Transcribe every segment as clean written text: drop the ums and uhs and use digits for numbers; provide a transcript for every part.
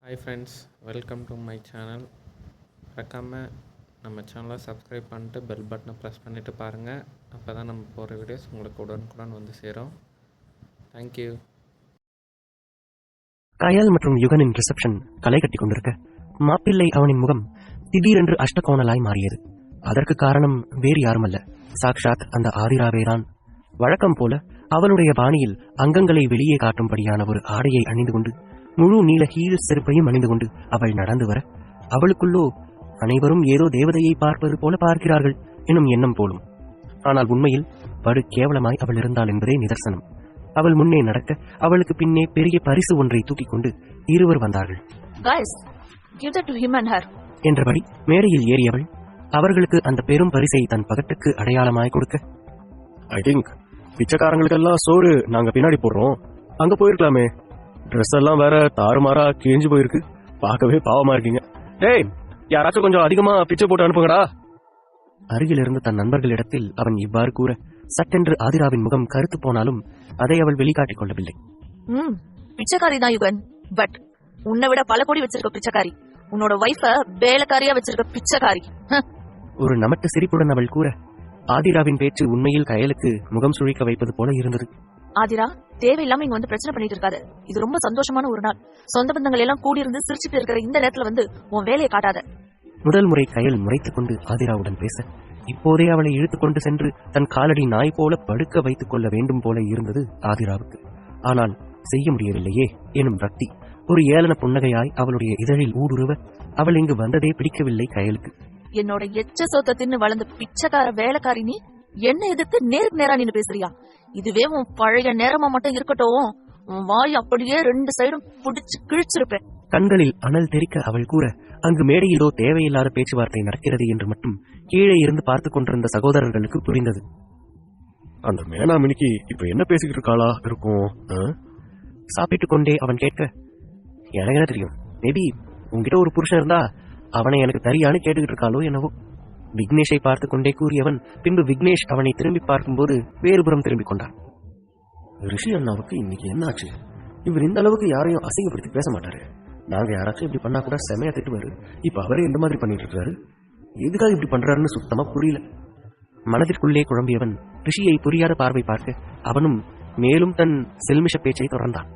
Hi friends, welcome to my channel. மறக்காமல் நம்ம சேனலை சப்ஸ்கிரைப் பண்ணிட்டு பெல் பட்டனை ப்ரெஸ் பண்ணிவிட்டு பாருங்கள். அப்போ தான் நம்ம போகிற வீடியோஸ் உங்களுக்கு உடனுக்குடன் வந்து சேரும். தேங்க்யூ. கயல் மற்றும் யுகனின் ரிசப்ஷன் களை கட்டி கொண்டிருக்க மாப்பிள்ளை அவனின் முகம் திடீரென்று அஷ்டகோணலாய் மாறியது. அதற்கு காரணம் வேறு யாருமல்ல, சாக்ஷாத் அந்த ஆதிராவேதான். வழக்கம் போல அவளுடைய பாணியில் அங்கங்களை வெளியே காட்டும்படியான ஒரு ஆடையை அணிந்து கொண்டு முழு நீல ஹீல் செருப்பையும் அணிந்து கொண்டு அவள் நடந்து வர, அவளுக்குள்ளோ அனைவரும் ஏதோ தேவதையை பார்ப்பது போல பார்க்கிறார்கள் எனும் எண்ணம் போலும். ஆனால் உண்மையில் படு கேவலமாய் அவள் இருந்தாள் என்பதே நிதர்சனம். அவள் முன்னே நடக்க அவளுக்கு பின்னே பெரிய பரிசு ஒன்றை தூக்கிக் கொண்டு இருவர் வந்தார்கள். என்றபடி மேடையில் ஏறியவள் அவர்களுக்கு அந்த பெரும் பரிசை தன் பகட்டுக்கு அடையாளமாய் கொடுக்க, ஐ திங்க் பிச்சைக்காரங்களுக்கெல்லாம் சோறு நாங்க பின்னாடி போடுறோம், அங்க போயிருக்கலாமே, ட்ரெஸ் எல்லாம் வேற தாறுமாறா கிழிஞ்சு போயிருக்கு, பார்க்கவே பாவமா இருக்கீங்க, டேய் யாராச்சும் கொஞ்சம் அதிகமா பிச்சை போட்டு அனுப்புங்கடா. அருகில் இருந்து தன் நண்பர்களிடத்தில் அவன் இவ்வாறு கூற சட்டென்று ஆதிராவின் முகம் கருத்து போனாலும் அதை அவள் வெளிக்காட்டிக் கொள்ளவில்லை. பிச்சைக்காரி தான் யுகன், பட் உன்னை விட பல கோடி வச்சிருக்க பிச்சைக்காரி, உன்னோட வைஃப வேலைக்காரியா வச்சிருக்க பிச்சைக்காரி. ஒரு நமட்டு சிரிப்புடன் அவள் கூற ஆதிராவின் பேச்சு உண்மையில் கயலுக்கு முகம் சுழிக்க வைப்பது போல இருந்தது. ஆதிரா, தேவையில்லாம இங்க வந்து பிரச்சனை பண்ணிட்டு இருக்காது. இது ரொம்ப சந்தோஷமான ஒரு நாள். சொந்த பந்தங்கள் எல்லாம் கூடியிருந்து சிரிச்சுட்டு இருக்கிற இந்த நேரத்துல வந்து உன் வேலையை காட்டாத. முதல் முறை கயல் முறைத்துக் கொண்டு ஆதிராவுடன் பேச இப்போதே அவளை இழுத்துக் கொண்டு சென்று தன் காலடி நாய் போல படுக்க வைத்துக் கொள்ள வேண்டும் போல இருந்தது ஆதிராவுக்கு. ஆனால் செய்ய முடியவில்லையே எனும் ரக்தி ஒரு ஏளன புன்னகையாய் அவளுடைய இதழில் ஊடுருவ அவள் இங்கு வந்ததே பிடிக்கவில்லை கயலுக்கு. என்னோட எச்ச சொத்த தின்னு வளர்ந்த பிச்சைக்கார வேலைக்காரி நீ என்ன எதிர்த்து நேருக்கு நேரா நின்னு பேசுறியா? இதுவே உன் பழைய நேரமா மட்டும் இருக்கட்டும், உன் வாய் அப்படியே ரெண்டு சைடும் புடிச்சு கிழிச்சிருப்பேன். கண்களில் அனல் தெரிக்க அவள் கூற அங்கு மேடையிலோ தேவையில்லாத பேச்சுவார்த்தை நடக்கிறது என்று மட்டும் கீழே இருந்து பார்த்துக் கொண்டிருந்த சகோதரர்களுக்கு புரிந்தது. அந்த மேனாமினிக்கு இப்ப என்ன பேசிக்கிட்டு இருக்காளா இருக்கும்? சாப்பிட்டுக் கொண்டே அவன் கேட்க, எனக்கு என்ன தெரியும், மேபி உங்ககிட்ட ஒரு புருஷன் இருந்தா அவனை எனக்கு தரியானு கேட்டுக்கிட்டு இருக்காளோ என்னவோ. விக்னேஷை பார்த்து கொண்டே கூறியவன் பின்பு விக்னேஷ் அவனை திரும்பி பார்க்கும்போது வேறுபுறம் திரும்பிக் கொண்டான். ரிஷி அண்ணாவுக்கு இன்னைக்கு என்னாச்சு? இவர் இந்த அளவுக்கு யாரையும் அசிங்கப்படுத்தி பேச மாட்டாரு. நாங்க யாராச்சும் இப்படி பண்ணா கூட செமையா திட்டுவாரு. இப்ப அவரே இந்த மாதிரி பண்ணிட்டு இருக்காரு. எதுக்காக இப்படி பண்றாருன்னு சுத்தமா புரியல. மனதிற்குள்ளே குழம்பியவன் ரிஷியை புரியாத பார்வை பார்க்க அவனும் மேலும் தன் செல்மிஷ பேச்சை தொடர்ந்தான்.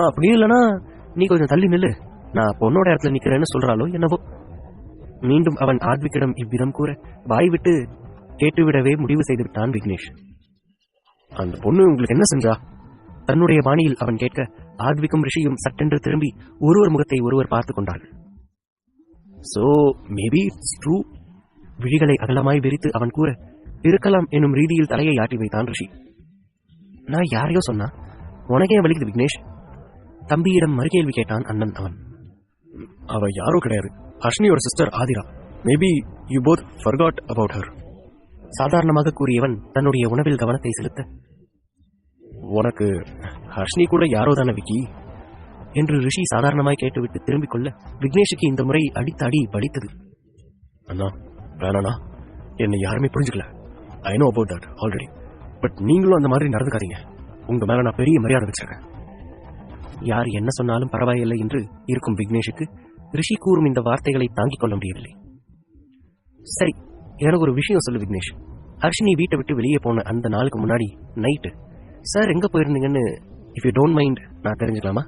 அப்படி இல்லனா நீ கொஞ்சம் தள்ளி நில்லு, நான் பொண்ணோட இடத்துல நிக்கிறேன்னு சொல்றாளோ என்னவோ. மீண்டும் அவன் ஆத்விக்கிடம் இவ்விதம் கூற வாய்விட்டு கேட்டுவிடவே முடிவு செய்து விட்டான் விக்னேஷ். அந்த பொண்ணு உங்களுக்கு என்ன செஞ்சா? தன்னுடைய பாணியில் அவன் கேட்க ஆத்விக்கும் ரிஷியும் சட்டென்று திரும்பி ஒருவர் முகத்தை ஒருவர் பார்த்துக் கொண்டார்கள். So maybe it's true. விழிகளை அகலமாய் விரித்து அவன் கூற இருக்கலாம் எனும் ரீதியில் தலையை ஆட்டி வைத்தான் ரிஷி. நான் யாரையோ சொன்னா உனக்கே வலிக்குது விக்னேஷ்? தம்பியிடம் மறுகேள்வி கேட்டான் அண்ணன் அவன். அவ யாரோ கிடையாது, ஹர்ஷினியோட sister Aadhira. Maybe you both forgot about her. சாதாரணமாக கூறியவன் தன்னுடைய உணவில் கவனத்தை செலுத்த, உனக்கு ஹர்ஷினி கூட யாரோ தானே விக்கி என்று ரிஷி சாதாரணமாய் கேட்டுவிட்டு திரும்பிக் கொள்ள விக்னேஷுக்கு இந்த முறை அடித்த அடி பலித்தது. அண்ணா வேணாண்ணா, என்னை யாருமே புரிஞ்சுக்கல. I know about that already. But நீங்களும் அந்த மாதிரி நடந்துக்காதீங்க. உங்க மேல நான் பெரிய மரியாதை வச்சிருக்கேன். யார் என்ன சொன்னாலும் பரவாயில்லை என்று இருக்கும் விக்னேஷுக்கு ரிஷி கூறும் இந்த வார்த்தைகளை தாங்கிக் கொள்ள முடியவில்லை. சரி, எனக்கு ஒரு விஷயம் சொல்லு விக்னேஷ். ஹர்ஷினி வீட்டை விட்டு வெளியே போன அந்த நாளுக்கு முன்னாடி நைட்டு சார் எங்க போயிருந்தீங்கன்னு இஃப் யூ டோன்ட் மைண்ட் நான் தெரிஞ்சுக்கலாமா?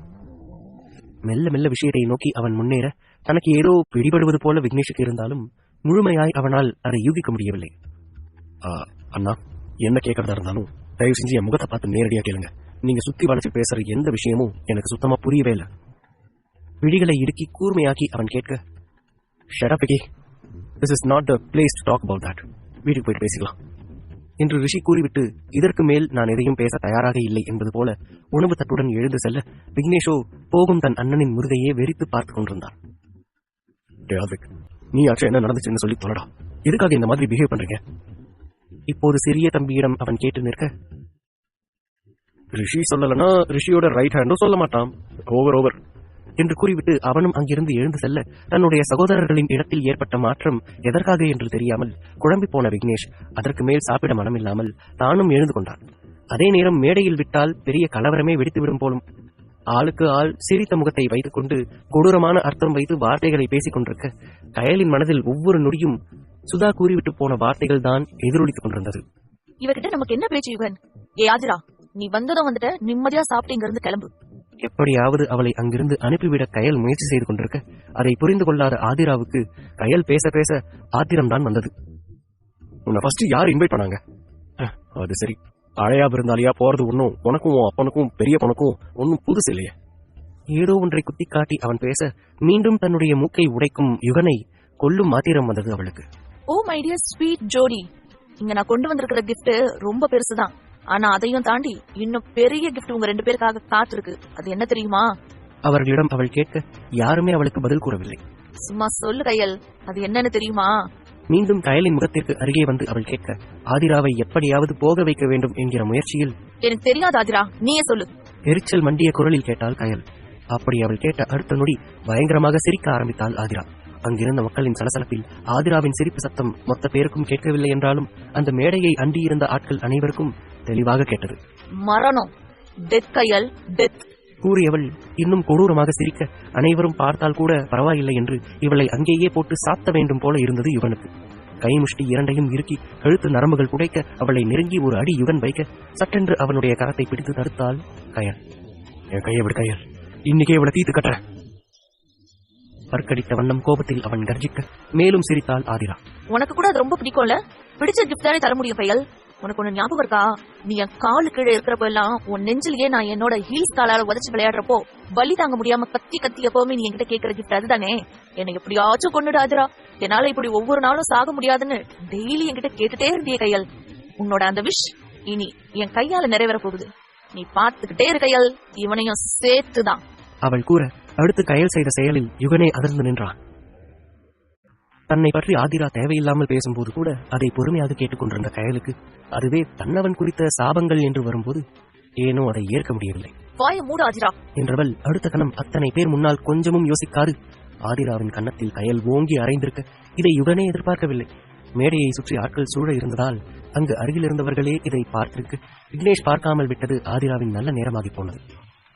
மெல்ல மெல்ல விஷயத்தை நோக்கி அவன் முன்னேற தனக்கு ஏதோ பிடிபடுவது போல விக்னேஷுக்கு இருந்தாலும் முழுமையாய் அவனால் அதை யூகிக்க முடியவில்லை. அண்ணா, என்ன கேட்கறதா இருந்தாலும் தயவு செஞ்சு என் முகத்தை பார்த்து நேரடியா கேளுங்க. நீங்க சுத்தி வளைச்சு பேசுற எந்த விஷயமும் எனக்கு சுத்தமா புரியவே இல்லை. விழிகளை இடுக்கி கூர்மையாக்கி அவன் கேட்க, shut up Vicky, this is not the place to talk about that. வீட்டுக்கு போயிட்டு பேசிக்கலாம் என்று ரிஷி கூறிவிட்டு இதற்கு மேல் நான் எதையும் பேச தயாராக இல்லை என்பது போல உணவு தட்டுடன் எழுந்து செல்ல விக்னேஷோ போகும் தன் அண்ணனின் முருகையே வெறித்து பார்த்துக் கொண்டிருந்தான். நீ ஆச்சு என்ன நடந்துச்சுன்னு சொல்லி தொலைடா. எதுக்காக இந்த மாதிரி பிஹேவ் பண்றீங்க? இப்போது சிறிய தம்பியிடம் அவன் கேட்டு நிற்க, ரிஷி சொல்லலன்னா ரிஷியோட ரைட் ஹேண்டும் சொல்ல மாட்டான். ஓவர் என்று கூறிவிட்டு அவனும் அங்கிருந்து எழுந்து செல்ல தன்னுடைய சகோதரர்களின் இடத்தில் ஏற்பட்ட மாற்றம் எதற்காக என்று தெரியாமல் குழம்பி போன விக்னேஷ் அதற்கு மேல் சாப்பிட மனமில்லாமல் தானும் எழுந்து கொண்டான். அதே நேரம் மேடையில் விட்டால் பெரிய கலவரமே வெடித்துவிடும் போலும். ஆளுக்கு ஆள் சிரித்த முகத்தை வைத்துக் கொண்டு கொடூரமான அர்த்தம் வைத்து வார்த்தைகளை பேசிக் கொண்டிருக்க கயலின் மனதில் ஒவ்வொரு நொடியும் சுதா கூறிவிட்டு போன வார்த்தைகள் தான் எதிரொலித்துக் கொண்டிருந்தது. இவகிட்ட நமக்கு என்ன பேச்சு யுகன்? ஏ ஆதிரா, நீ வந்ததும் வந்துட்ட, நிம்மதியா சாப்பிட்டு இங்க இருந்து கிளம்பு. எப்படியாவது அவளை அங்கிருந்து அனுப்பிவிட கயல் முயற்சி செய்து கொண்டிருக்க அதை புரிந்து கொள்ளாத ஆதிராவுக்கு கயல் பேச பேச ஆத்திரம்தான் வந்தது. உன்னை ஃபர்ஸ்ட் யார் இன்வைட் பண்ணாங்க? அது சரி, அழையா விருந்தாளியா போறது ஒன்னும் உனக்கும் அப்பனுக்கும் பெரிய பொண்ணுக்கும் ஒன்னும் புதுசு இல்லையே. ஏதோ ஒன்றை குத்தி காட்டி அவன் பேச மீண்டும் தன்னுடைய மூக்கை உடைக்கும் யுகனை கொல்லும் ஆத்திரம் வந்தது அவளுக்கு. ஓ மை டியர் ஸ்வீட் ஜோடி, இங்க நான் கொண்டு வந்திருக்கிற கிஃப்ட் ரொம்ப பெருசுதான். ஆனா அதையும் தாண்டி இன்னும் பெரிய கிஃப்ட் உங்க 2 பேருக்காக காத்திருக்கு. அது என்ன தெரியுமா? அவர்களிடம் அவள் கேட்க யாருமே அவளுக்கு பதில் கூறவில்லை. சும்மா சொல்லு கயல், அது என்னன்னு தெரியுமா? மீண்டும் கயலின் முகத்திற்கு அருகே வந்து அவள் கேட்க ஆதிராவை எப்படியாவது போக வைக்க வேண்டும் என்கிற முயற்சியில் எனக்கு தெரியாது ஆதிரா, நீயே சொல்லு. எரிச்சல் மண்டிய குரலில் கேட்டாள் கயல். அப்படி அவள் கேட்ட அடுத்த நொடி பயங்கரமாக சிரிக்க ஆரம்பித்தாள் ஆதிரா. அங்கிருந்த மக்களின் சலசலப்பில் ஆதிராவின் சிரிப்பு சத்தம் மொத்த பேருக்கும் கேட்கவில்லை என்றாலும் அந்த மேடையை அண்டியிருந்த ஆட்கள் அனைவருக்கும் தெளிவாக கேட்டது. மரணம், டெத் கயல், டெத் கூறியவள் இன்னும் கொடூரமாக சிரிக்க அனைவரும் பார்த்தால் கூட பரவாயில்லை என்று இவளை அங்கேயே போட்டு சாத்த வேண்டும் போல இருந்தது யுகனுக்கு. கைமுஷ்டி இரண்டையும் இறுக்கி கழுத்து நரம்புகள் புடைக்க அவளை நெருங்கி ஒரு அடி யுகன் வைக்க சட்டென்று அவனுடைய கரத்தை பிடித்து தடுத்தாள் கயல். என் கையை விடு கயல், இன்னைக்கே இவளை தீத்து கட்டுறேன். பற்கடித்த வண்ணம் கோபத்தில் அவன் கர்ஜிக்க மேலும் சிரித்தாள் ஆதிரா. உனக்கு கூட அது ரொம்ப பிடிக்கும்ல, பிடிச்ச கிஃப்ட் தானே தர முடியும் கயல். உனக்கு ஒண்ணு ஞாபகம் இருக்கா? நீ என் காலு கீழே இருக்கிறப்ப எல்லாம் உன் நெஞ்சிலேயே நான் என்னோட ஹீல்ஸ் காலால உதச்சு விளையாடுறப்போ வலி தாங்க முடியாம கத்தி கத்தி எப்பவுமே நீ என்கிட்ட கேட்கிற கிஃப்ட் அதுதானே. என்னை எப்படியாச்சும் கொண்டுடு ஆதிரா, என்னால இப்படி ஒவ்வொரு நாளும் சாக முடியாதுன்னு டெய்லி என்கிட்ட கேட்டுட்டே இருந்திய கயல். உன்னோட அந்த விஷ் இனி என் கையால நிறைவேற போகுது. நீ பார்த்துக்கிட்டே இரு கயல், இவனையும் சேர்த்துதான். அவள் கூற அடுத்து கயல் செய்த செயலில் யுகனே அதிர்ந்து நின்றான். தன்னை பற்றி ஆதிரா தேவையில்லாமல் பேசும்போது கூட அதை பொறுமையாக கேட்டுக்கொண்டிருந்த கயலுக்கு அதுவே தன்னவன் குறித்த சாபங்கள் என்று வரும்போது ஏனோ அதை ஏற்க முடியவில்லை. வாய மூடு ஆதிரா என்றவள் அடுத்த கணம் அத்தனை பேர் முன்னால் கொஞ்சமும் யோசிக்காது ஆதிராவின் கன்னத்தில் கயல் ஓங்கி அறைந்திருக்க இதை யுகனே எதிர்பார்க்கவில்லை. மேடையை சுற்றி ஆட்கள் சூழ இருந்ததால் அங்கு அருகில் இருந்தவர்களே இதை பார்த்திருக்க விக்னேஷ் பார்க்காமல் விட்டது ஆதிராவின் நல்ல நேரமாகி போனது.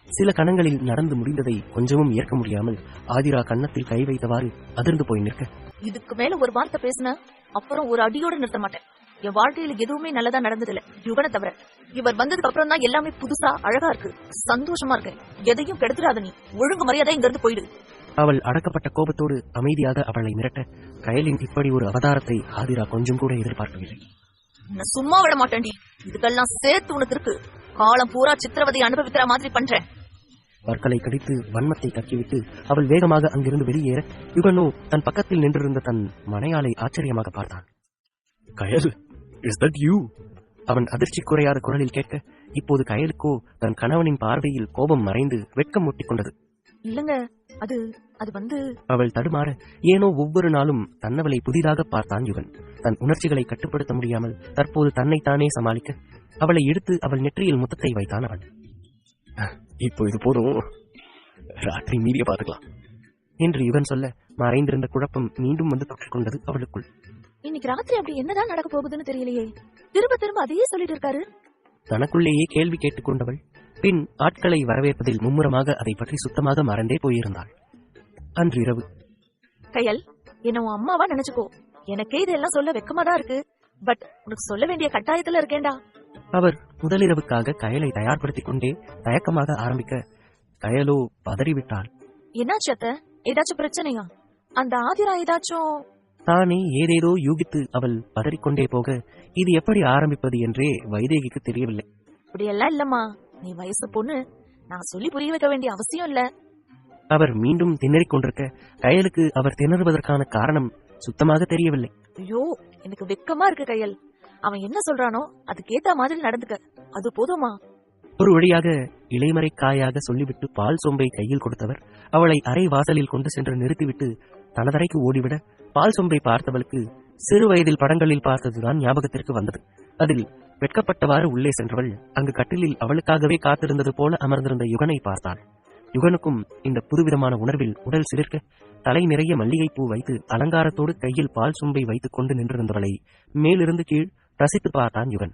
சில கணங்களில் நடந்து முடிந்ததை கொஞ்சமும் ஏற்க முடியாமல் ஆதிரா கன்னத்தில் கை வைத்தவாறு அதிர்ந்து போய் நிற்க, இதுக்கு மேல ஒரு வார்த்தை பேசின அப்புறம் ஒரு அடியோட நிறுத்த மாட்டேன். என் வாழ்க்கையில எதுவுமே நல்லதா நடந்ததில்ல யுகனை தவிர. இவர் வந்ததுக்கு அப்புறம் தான் எல்லாமே புதுசா அழகா இருக்கு, சந்தோஷமா இருக்கேன். எதையும் கெடுத்துடாத, நீ ஒழுங்கு மரியாதை இங்க இருந்து போயிடு. அவள் அடக்கப்பட்ட கோபத்தோடு அமைதியாக அவளை மிரட்ட கயலின் இப்படி ஒரு அவதாரத்தை ஆதிரா கொஞ்சம் கூட எதிர்பார்க்கவில்லை. நான் சும்மா விட மாட்டேன்டி, இதுக்கெல்லாம் சேர்த்து உனக்கு இருக்கு. காலம் பூரா சித்திரவதை அனுபவிக்கிற மாதிரி பண்றேன். பற்களை கடித்து வன்மத்தை தக்கிவிட்டு அவள் வேகமாக அங்கிருந்து வெளியேற யுகனோ தன் பக்கத்தில் நின்றிருந்த தன் மனையாளை ஆச்சரியமாக பார்த்தான். கயல், இஸ் தட் யூ? அவன் அதிர்ச்சி குறையாத குரலில் கேட்க இப்போது கயலுக்கோ தன் கணவனின் பார்வையில் கோபம் மறைந்து வெட்கம் முட்டிக்கொண்டது. இல்லங்க, அது வந்து அவள் தடுமாற ஏனோ ஒவ்வொரு நாளும் தன்னவளை புதிதாக பார்த்தான் யுகன். தன் உணர்ச்சிகளை கட்டுப்படுத்த முடியாமல் தற்போது தன்னைத்தானே சமாளிக்க அவளை இழுத்து அவள் நெற்றியில் முத்தத்தை வைத்தான் அவன். இப்போ இது போதும், ராத்திரி மீறிய பாத்துக்கலாம் என்று யுகன் சொல்ல மறைந்திருந்த குழப்பம் மீண்டும் வந்து தொற்றிக்கொண்டது அவளுக்குள். இன்னைக்கு ராத்திரி அப்படி என்னதான் நடக்க போகுதுன்னு தெரியலையே, திரும்ப திரும்ப அதையே சொல்லிட்டு இருக்காரு. தனக்குள்ளேயே கேள்வி கேட்டுக் கொண்டவள் பின் ஆட்களை வரவேற்பதில் மும்முரமாக அதை பற்றி சுத்தமாக மறந்தே போயிருந்தாள். அன்று இரவு, கயல், என்ன உன் அம்மாவா நினைச்சுக்கோ. எனக்கே இதெல்லாம் சொல்ல வெக்கமாதான் இருக்கு, பட் உனக்கு சொல்ல வேண்டிய கட்டாயத்துல இருக்கேன்டா. அவர் முதலிரவுக்காக கயலை தயார்படுத்திக் கொண்டே தயக்கமாக ஆரம்பிக்க கயலோ பதறிவிட்டாள். என்னாச்சு அத்தை, ஏதாச்சும் பிரச்சனையா? அந்த ஆதிரா ஏதாச்சும்? தானே ஏதேதோ யூகித்து அவள் பதறிக்கொண்டே போக இது எப்படி ஆரம்பிப்பது என்றே வைதேகிக்கு தெரியவில்லை. அப்படியெல்லாம் இல்லம்மா, நீ வயசு பொண்ணு, நான் சொல்லி புரிய வைக்க வேண்டிய அவசியம் இல்ல. அவர் மீண்டும் திணறிக் கொண்டிருக்க கயலுக்கு அவர் திணறுவதற்கான காரணம் சுத்தமாக தெரியவில்லை. ஐயோ, எனக்கு வெக்கமா இருக்கு கயல். அவன் என்ன சொல்றானோ அதுக்கேத்த மாதிரி நடந்துக்க, அது போதுமா? ஒரு வழியாக இலைமறை காயாக சொல்லிவிட்டு பால் சொம்பை கையில் கொடுத்தவர் அவளை அரை வாசலில் கொண்டு சென்று நிறுத்திவிட்டு தனதரைக்கு ஓடிவிட பால் சொம்பை பார்த்தவளுக்கு சிறு வயதில் படங்களில் பார்த்ததுதான் ஞாபகத்திற்கு வந்தது. அதில் வெட்கப்பட்டவாறு உள்ளே சென்றவள் அங்கு கட்டிலில் அவளுக்காகவே காத்திருந்தது போல அமர்ந்திருந்த யுகனை பார்த்தாள். யுகனுக்கும் இந்த புதுவிதமான உணர்வில் உடல் சிலிர்க்க தலை நிறைய மல்லிகைப்பூ வைத்து அலங்காரத்தோடு கையில் பால் சொம்பை வைத்துக் கொண்டு நின்றிருந்தவளை மேலிருந்து கீழ் ரசித்து பார்த்தான் யுகன்.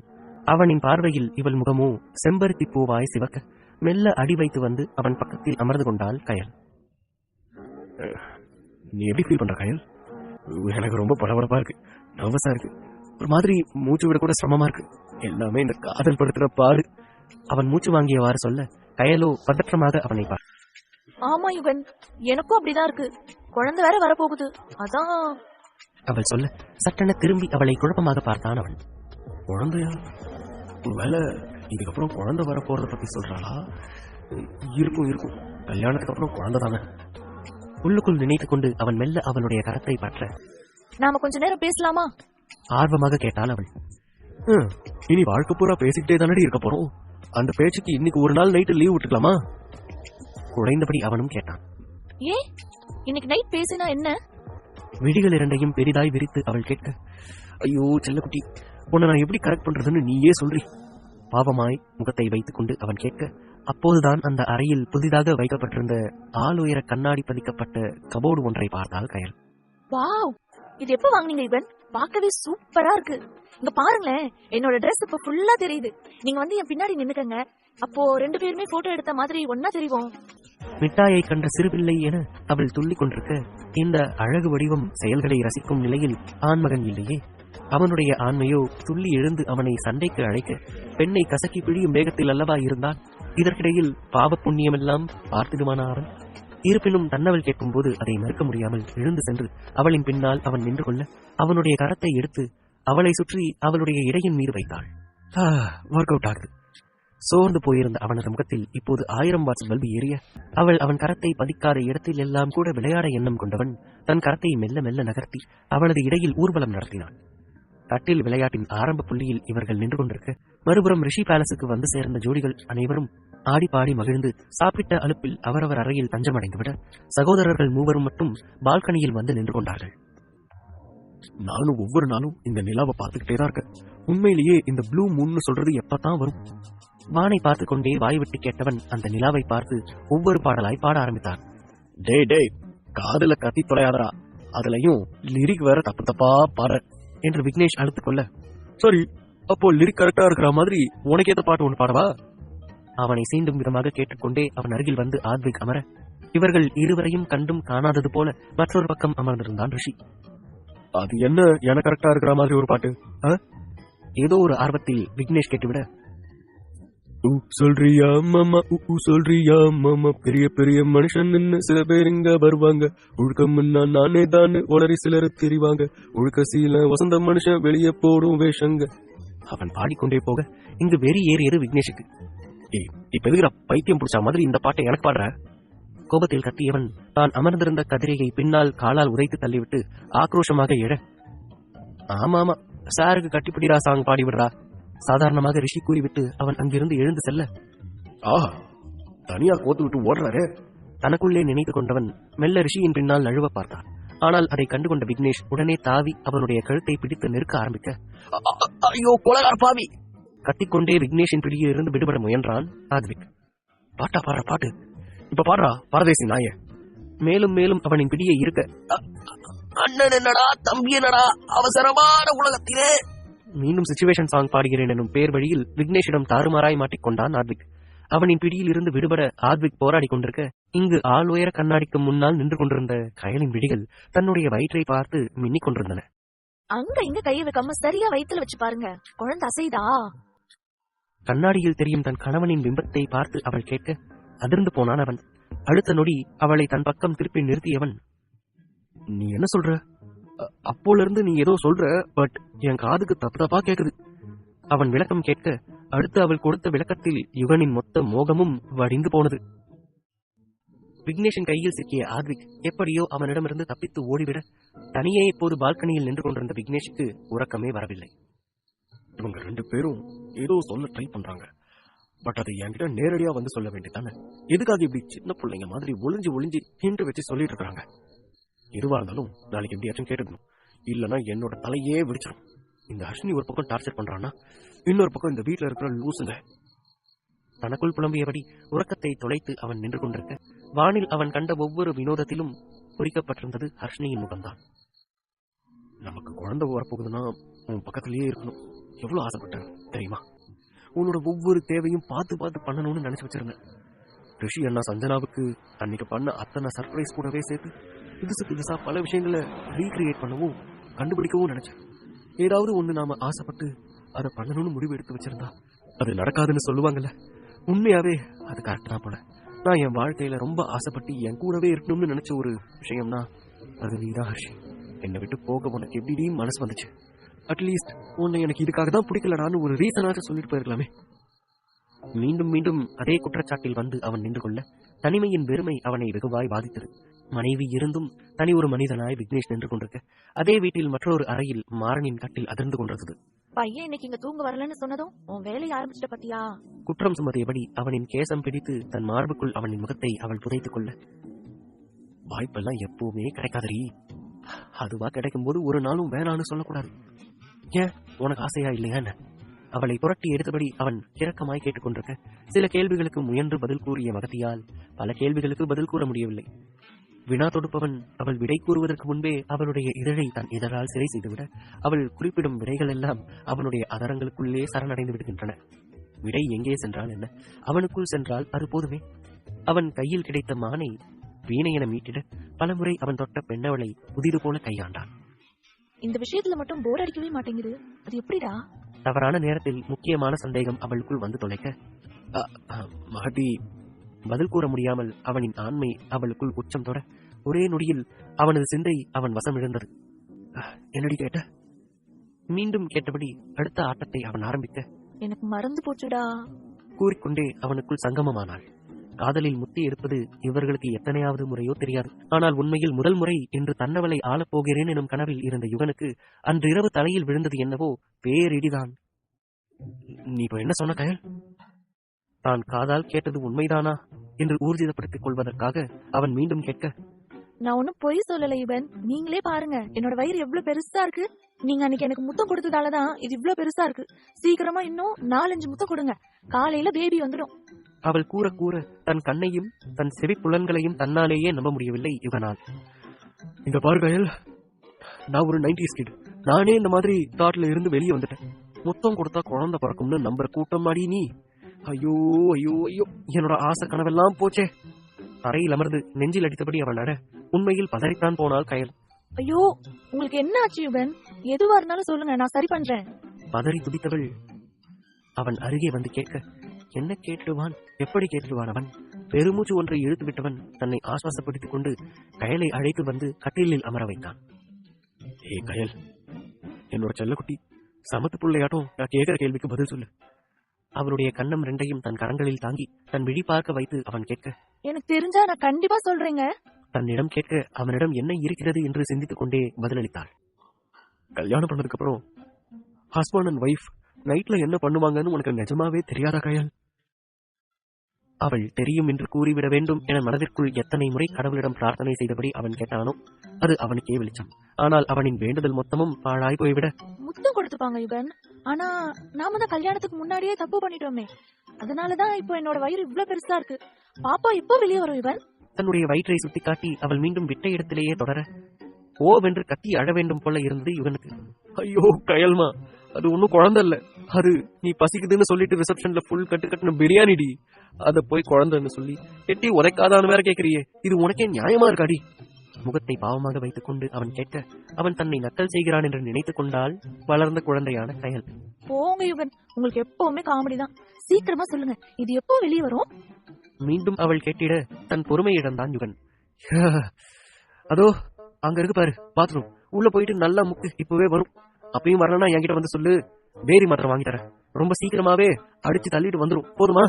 அவனின் பார்வையில் இவள் முகமோ செம்பருத்தி பூவாய் சிவக்க மெல்ல அடி வைத்து வந்து அவன் பக்கத்தில் அமர்ந்து கொண்டாள் கயல். நீ எப்படி ஃபீல் பண்ற கயல்? எனக்கு ரொம்ப படபடப்பா இருக்கு, நர்வஸா இருக்கு, ஒரு மாதிரி மூச்சு விட கூட சிரமமா இருக்கு. எல்லாமே இந்த காதல் படுத்துற பாடு. அவன் மூச்சு வாங்கியவாறு சொல்ல கயலோ பதற்றமாக அவனை பார். ஆமா யுகன், எனக்கும் அப்படிதான் இருக்கு. குழந்தை வேற வரப்போகுது, அதான். அவள் சொல்ல சட்டென திரும்பி அவளை குழப்பமாக பார்த்தான் அவன். குழந்தையா? ஒருவேளை இதுக்கப்புறம் குழந்தை வரப்போறத பத்தி சொல்றாளா? இருக்கும் இருக்கும், கல்யாணத்துக்கு அப்புறம் குழந்தை தானே. உள்ளுக்குள் நினைத்துக் கொண்டு அவன் மெல்ல அவனுடைய கரத்தை பற்ற, நாம கொஞ்ச நேரம் பேசலாமா? ஆர்வமாக கேட்டாள் அவள். இனி வாழ்க்கை பூரா பேசிக்கிட்டே தானடி இருக்க போறோம். அந்த பேச்சுக்கு இன்னைக்கு ஒரு நாள் நைட்டு லீவ் விட்டுக்கலாமா? குறைந்தபடி அவனும் கேட்டான். ஏன் இன்னைக்கு நைட் பேசினா என்ன? விழிகள் இரண்டையும் பெரிதாய் விரித்து அவள் கேட்க, ஐயோ செல்லக்குட்டி, உன்னை நான் எப்படி கரெக்ட் பண்றதுன்னு நீயே சொல்றி. பாவமாய் முகத்தை வைத்துக் கொண்டு அவன் கேட்க, அப்போதுதான் அந்த அறையில் புதிதாக வைக்கப்பட்டிருந்த ஆளுயர கண்ணாடி பதிக்கப்பட்ட கபோர்டு ஒன்றை பார்த்தாள் கயல். வாவ், இது எப்ப வாங்குனீங்க யுகன்? பார்க்கவே சூப்பரா இருக்கு. இங்க பாருங்களேன், என்னோட Dress இப்ப ஃபுல்லா தெரியுது. நீங்க வந்து என் பின்னாடி நின்னுக்கங்க, அப்போ 2 பேருமே போட்டோ எடுத்த மாதிரி ஒன்னா தெரியும். மிட்டாயை கண்ட சிறுபிள்ளை என அவள் துள்ளிக் கொண்டிருக்க, இந்த அழகு வடிவம் செயல்களை ரசிக்கும் நிலையில் ஆண்மகன் இல்லையே. அவனுடைய ஆண்மையோ துள்ளி எழுந்து அவனை சண்டைக்கு அழைக்க, பெண்ணை கசக்கி பிழியும் வேகத்தில் அல்லவா இருந்தான். இதற்கிடையில் பாவ புண்ணியமெல்லாம் பார்த்திடுவானா அவன்? இருப்பினும் தன்னவள் கேட்கும் போது அதை மறுக்க முடியாமல் எழுந்து சென்று அவளின் பின்னால் அவன் நின்று கொள்ள, அவனுடைய கரத்தை எடுத்து அவளை சுற்றி அவளுடைய இடையின் மீது வைத்தாள். ஒர்க் அவுட் ஆகுது. சோர்ந்து போயிருந்த அவனது முகத்தில் இப்போது 1000 வாட்ஸ் பல்பு ஏறிய, அவன் கரத்தை பதிக்காத இடத்தில் எல்லாம் கூட விளையாட எண்ணம் கொண்டவன் தன் கரத்தை மெல்ல மெல்ல நகர்த்தி அவளது இடையில் ஊர்வலம் நடத்தினான். தட்டில் விளையாட்டின் ஆரம்ப புள்ளியில் இவர்கள் நின்று கொண்டிருக்க, மறுபுறம் ரிஷி பேலஸுக்கு வந்து சேர்ந்த ஜோடிகள் அனைவரும் ஆடி பாடி மகிழ்ந்து சாப்பிட்ட அலுப்பில் அவரவர் அறையில் தஞ்சமடைந்துவிட, சகோதரர்கள் மூவரும் மட்டும் பால்கனியில் வந்து நின்று கொண்டார்கள். நானும் ஒவ்வொரு நாளும் இந்த நிலாவை பார்த்துக்கிட்டே தான் இருக்கேன். உண்மையிலேயே இந்த ப்ளூ மூன்னு சொல்றது எப்பதான் வரும்? வானை பார்த்து கொண்டே வாய்விட்டு கேட்டவன் அந்த நிலாவை பார்த்து ஒவ்வொரு பாடலாய் பாட ஆரம்பித்தான். டே காதல கத்தி தொலையாதரா, அதுலயும் லிரிக் வேற தப்பு தப்பா பாடுற என்று விக்னேஷ் அழுத்துக் கொள்ள, சரி அப்போ லிரிக் கரெக்டா இருக்கிற மாதிரி உனக்கு ஏத்த பாட்டு ஒன்று பாடவா? அவனை சீண்டும் விதமாக கேட்டுக்கொண்டே அவன் அருகில் வந்து ஆத்விக் அமர, இவர்கள் இருவரையும் கண்டும் காணாதது போல மற்றொரு பக்கம் அமர்ந்திருந்தான் ரிஷி. அது என்ன எனக்கு கரெக்டா இருக்கிற மாதிரி ஒரு பாட்டு? ஏதோ ஒரு ஆர்வத்தில் விக்னேஷ் கேட்டுவிட, சொல்றியா மாமா, சொல்றியா மாமா, பெரிய பெரிய மனுஷன் சில பேர் இங்க வருவாங்க, ஒழுக்கம் நானே தான் உளறி சிலர் தெரிவாங்க, ஒழுக்க சீல வசந்த மனுஷன் வெளியே போடும் வேஷங்க. அவன் பாடிக்கொண்டே போக இங்கு வெறி ஏறியது விக்னேஷுக்கு. இப்ப எதுக்குற பைத்தியம் பிடிச்ச மாதிரி இந்த பாட்டை எனக்கு பாடுற? கோபத்தில் கத்தியவன் தான் அமர்ந்திருந்த கதிரையை பின்னால் காலால் உதைத்து தள்ளிவிட்டு ஆக்ரோஷமாக எழ, ஆமா ஆமா சாருக்கு கட்டிப்பிடிரா சாங் பாடிவிடுறா சாதாரணமாக ரிஷி கூறிவிட்டு அவன் அங்கிருந்து எழுந்து செல்ல, ஆஹா தனியா கோத்து விட்டு ஓடுறாரு. தனக்குள்ளே நினைத்துக் கொண்டவன் மெல்ல ரிஷியின் பின்னால் நழுவ பார்த்தான். ஆனால் அதை கண்டுகொண்ட விக்னேஷ் உடனே தாவி அவனுடைய கழுத்தை பிடித்து நெருக்க ஆரம்பிக்க, ஐயோ கொலகார பாவி! கத்திக்கொண்டே விக்னேஷின் பிடியில் இருந்து விடுபட முயன்றான் ஆத்விக். பாட்டா பாடுற பாட்டு, இப்ப பாடுறா பரதேசி நாய. மேலும் மேலும் அவனின் பிடியை இருக்க, அண்ணன் என்னடா தம்பி என்னடா அவசரமான உலகத்திலே. மீண்டும் சிச்சுவேஷன் சாங் பாடுகிறேன் எனும் பேர் வழியில் விக்னேஷிடம் தாறுமாறாய் மாட்டிக்கொண்டான் ஆத்விக். அவனின் பிடியில் இருந்து விடுபட ஆத்விக் போராடி கொண்டிருக்க, இங்கு ஆள் உயர கண்ணாடிக்கு முன்னால் நின்று கொண்டிருந்த கயலின் விழிகள் தன்னுடைய வயிற்றை பார்த்து மின்னிக் கொண்டிருந்தன. அங்க இங்க கையை வைக்காம சரியா வயித்துல வச்சு பாருங்க, குழந்தை அசைதா? கண்ணாடியில் தெரியும் தன் கணவனின் பிம்பத்தை பார்த்து அவள் கேட்க அதிர்ந்து போனான் அவன். அடுத்த நொடி அவளை தன் பக்கம் திருப்பி நிறுத்தியவன், நீ என்ன சொல்ற? அப்போல இருந்து நீ ஏதோ சொல்ற, பட் என் காதுக்கு தப்பு தப்பா கேக்குது. அவன் விளக்கம் கேட்க அடுத்து அவள் கொடுத்த விளக்கத்தில் யுகனின் மொத்த மோகமும் வடிந்து போனது. விக்னேஷின் கையில் சிக்கிய ஆத்விக் எப்படியோ அவனிடமிருந்து தப்பித்து ஓடிவிட, தனியே இப்போது பால்கனியில் நின்று கொண்டிருந்த விக்னேஷுக்கு உறக்கமே வரவில்லை. இவங்க 2 பேரும் ஏதோ சொல்ல ட்ரை பண்றாங்க, பட் அதை என்கிட்ட நேரடியா வந்து சொல்ல வேண்டியதானே? எதுக்காக இப்படி சின்ன பிள்ளைங்க மாதிரி ஒளிஞ்சு ஹிண்ட் வச்சு சொல்லிட்டு இருக்காங்க? எதுவா இருந்தாலும் நாளைக்கு எப்படியாச்சும் கேட்டுக்கணும், இல்லைன்னா என்னோட தலையே வெடிச்சிடும். இந்த அஸ்வினி ஒரு பக்கம் டார்ச்சர் பண்றான்னா, இன்னொரு பக்கம் இந்த வீட்டுல இருக்கிற லூசுங்க. தனக்குள் புலம்பியபடி உறக்கத்தை தொலைத்து அவன் நின்று கொண்டிருக்க, வானில் அவன் கண்ட ஒவ்வொரு வினோதத்திலும் பொறிக்கப்பட்டிருந்தது ஹர்ஷினியின் முகம்தான். நமக்கு குழந்தை வரப்போகுதுன்னா உன் பக்கத்திலேயே இருக்கணும், எவ்வளவு ஆசைப்பட்டேன் தெரியுமா? உன்னோட ஒவ்வொரு தேவையும் பார்த்து பார்த்து பண்ணணும்னு நினைச்சு வச்சிருந்தேன். ரிஷி அண்ணா சஞ்சனாவுக்கு அன்னைக்கு பண்ண அத்தனை சர்ப்ரைஸ் கூடவே சேர்த்து புதுசா பல விஷயங்களை ரீக்ரியேட் பண்ணவும் கண்டுபிடிக்கவும் நினைச்சேன். ஏதாவது ஒண்ணு நாம ஆசைப்பட்டு அதை பண்ணணும்னு முடிவு எடுத்து வச்சிருந்தா அது நடக்காதுன்னு சொல்லுவாங்கல்ல. உண்மையாவே அது கரெக்ட் தான் போல. நான் என் வாழ்க்கையில ரொம்ப ஆசைப்பட்டு என் கூடவே இருக்கணும்னு நினைச்ச ஒரு விஷயம்னா அது நீதான் ஹர்ஷி. என்னை விட்டு போக உனக்கு எப்படி மனசு வந்துச்சு? அட்லீஸ்ட் உன்னை எனக்கு இதுக்காக தான் பிடிக்கலடான்னு ஒரு ரீசனாச்சும் சொல்லிட்டு போயிருக்கலாமே. மீண்டும் மீண்டும் அதே குற்றச்சாட்டில் வந்து அவன் நின்று கொள்ள தனிமையின் வெறுமை அவனை வெகுவாய் பாதித்தது. மனைவி இருந்தும் தனி ஒரு மனிதனாய் விக்னேஷ் நின்று கொண்டிருக்க அதே வீட்டில் மற்றொரு அறையில் மாறனின் கட்டில் அதிர்ந்து கொண்டிருந்தது. பையன் இன்னைக்கு இங்க தூங்க வரலன்னு சொன்னதும் உன் வேலையை ஆரம்பிச்சிட்ட பத்தியா? குற்றம் சுமத்தியபடி அவனின் கேசம் பிடித்து தன் மார்புக்குள் அவனின் முகத்தை அவள் புதைத்துக் கொள்ள, வாய்ப்பெல்லாம் எப்பவுமே கிடைக்காதரி. அதுவா கிடைக்கும் போது ஒரு நாளும் வேணான்னு சொல்லக்கூடாது. ஏன் உனக்கு ஆசையா இல்லையா என்ன? அவளை புரட்டி எடுத்தபடி அவன் இரக்கமாய் கேட்டுக்கொண்டிருக்க சில கேள்விகளுக்கு முயன்று பதில் கூறிய மகத்தியால் பல கேள்விகளுக்கு பதில் கூற முடியவில்லை. வினா தொடுப்பவன் அவள் விடை கூறுவதற்கு முன்பே அவளுடைய இதழை தன் இதழால் சிறை செய்துவிட அவள் குறிப்பிடும் விடைகள் எல்லாம் அவனுடைய அதரங்களுக்குள்ளே சரணடைந்து விடுகின்றன. விடை எங்கே சென்றால் என்ன, அவனுக்குள் சென்றால் அது போதுமே. அவன் கையில் கிடைத்த மானை வீணை என மீட்டிட பலமுறை அவன் தொட்ட பெண்ணவளை புதிது போல கையாண்டான். இந்த விஷயத்துல மட்டும் போர் அடிக்கவே மாட்டேங்குது, அது எப்படிடா? தவறான நேரத்தில் முக்கியமான சந்தேகம் அவளுக்குள் வந்து தொலைக்க மகதி பதில் கூற முடியாமல் அவனின் ஆண்மை அவளுக்குள் உச்சம் தொட ஒரே நொடியில் அவனது சிந்தை அவன் வசம் இழந்தது. என்னடி கேட்ட? மீண்டும் கேட்டபடி அடுத்த ஆட்டத்தை அவன் ஆரம்பிக்க, எனக்கு மறந்து போச்சுடா கூறிக்கொண்டே அவனுக்குள் சங்கமமானாள். காதலில் முத்தி எடுப்பது இவர்களுக்கு எத்தனையாவது முறையோ தெரியாது. ஆனால் உண்மையில் முதல் முறை இன்று தன்னவளை ஆளப்போகிறேன் எனும் கனவில் இருந்த யுகனுக்கு அன்று இரவு தலையில் விழுந்தது என்னவோ பேரிடிதான். நீ இப்ப என்ன சொன்ன கயல்? தான் காதால் கேட்டது உண்மைதானா என்று ஊர்ஜிதப்படுத்திக் கொள்வதற்காக அவன் மீண்டும் கேட்க, நான் ஒன்னும் பொய் சொல்லல இவன், நீங்களே பாருங்க என்னோட வயிறு எவ்வளவு பெருசா இருக்கு. நீங்க அன்னைக்கு எனக்கு முத்தம் கொடுத்ததாலதான் இது இவ்வளவு பெருசா இருக்கு. சீக்கிரமா இன்னும் 4-5 முத்தம் கொடுங்க, காலையில பேபி வந்துடும். அவள் கூற கூற தன் கண்ணையும் தன் செவி புலன்களையும் தன்னாலேயே நம்ப முடியவில்லை இவனால். இந்த பாரு கயல், நான் ஒரு 90s கிட். நானே இந்த மாதிரி தாட்ல இருந்து வெளியே வந்துட்டேன். முத்தம் கொடுத்தா குழந்தை பிறக்கும்னு நம்புற கூட்டம் மாடி நீ. ஐயோ ஐயோ ஐயோ, என்னோட ஆசை கனவெல்லாம் போச்சே. தரையில் அமர்ந்து நெஞ்சில் அடித்தபடி அவள் நட உண்மையில் பதறித்தான் போனாள் கயல். ஐயோ, உங்களுக்கு என்ன ஆச்சு யுகன்? எதுவா இருந்தாலும் சொல்லுங்க, நான் சரி பண்றேன். பதறி துடித்தவள் அவன் அருகே வந்து கேட்க, என்ன கேட்டுவான், எப்படி கேட்டுவான்? அவன் பெருமூச்சு ஒன்றை இழுத்து விட்டவன் தன்னை ஆசுவாசப்படுத்திக் கொண்டு கயலை அழைத்து வந்து கட்டிலில் அமர வைத்தான். ஏ கயல், என்னோட செல்லக்குட்டி, சமத்து பிள்ளையாட்டம் நான் கேட்கிற கேள்விக்கு பதில் சொல்லு. அவளுடைய கண்ணம் ரெண்டையும் தன் கரங்களில் தாங்கி தன் விழி பார்க்க வைத்து அவன் கேட்க, எனக்கு தெரிஞ்சா நான் கண்டிப்பா சொல்றேங்க. தன்னிடம் கேட்க அவனிடம் என்ன இருக்கிறது என்று சிந்தித்துக் கொண்டே பதிலளித்தாள். கல்யாணம் பண்ணதுக்கு அப்புறம் ஹஸ்பண்ட் அண்ட் ஒய்ஃப் நைட்ல என்ன பண்ணுவாங்கன்னு உனக்கு நிஜமாவே தெரியாதா கயல்? அவள் தெரியும் என்று கூறிவிட வேண்டும் என மனதிற்குள் எத்தனை முறை கடவுளிடம் பிரார்த்தனை செய்தபடி அவன் கேட்டானோ அது அவனுக்கே வெளிச்சம். ஆனால் அவனின் வேண்டுதல் மொத்தமும் பாழாய் போய்விட, முத்தம் கொடுத்துப்பாங்க யுகன், ஆனா நாம தான் கல்யாணத்துக்கு முன்னாடியே தப்பு பண்ணிட்டோமே. அதனாலதான் இப்போ என்னோட வயிறு இவ்வளவு பெருசா இருக்கு. பாப்பா இப்போ வெளியே வரும் யுகன். தன்னுடைய வயிற்றை சுட்டிக்காட்டி அவள் மீண்டும் விட்ட இடத்திலேயே தொடர ஓவென்று கத்தி அழ வேண்டும் போல இருந்தது யுகனுக்கு. ஐயோ கயல்மா, அது ஒன்னும் குழந்தை இல்ல. அது நீ பசிக்குதுன்னு சொல்லிட்டு ரிசப்ஷன்ல ஃபுல் கட்டுன பிரியாணிடி. அத போய் குழந்தைன்னு சொல்லி எட்டி உதைக்காதான்னு வேற கேக்குறியே, இது உனக்கே நியாயமா இருக்காடி? முகத்தை பாவமாக வைத்துக் கொண்டு அவன் கேட்க அவன் தன்னை நக்கல் செய்கிறான் என்று நினைத்துக் கொண்டால் வளர்ந்த குழந்தையான கயல். போங்க யுகன், உங்களுக்கு எப்பவுமே காமெடி தான். சீக்கிரமா சொல்லுங்க, இது எப்போ வெளியே வரும்? மீண்டும் அவள் கேட்டிட தன் பொறுமை இழந்தான் யுகன். அதோ அங்க இருக்கு பாரு பாத்ரூம், உள்ள போயிட்டு நல்லா முக்கு, இப்பவே வரும். அப்பயும் வரலன்னா என்கிட்ட வந்து சொல்லு, வேரி மாத்திரம் வாங்கி தரேன். ரொம்ப சீக்கிரமாவே அடிச்சு தள்ளிட்டு வந்துரும், போதுமா?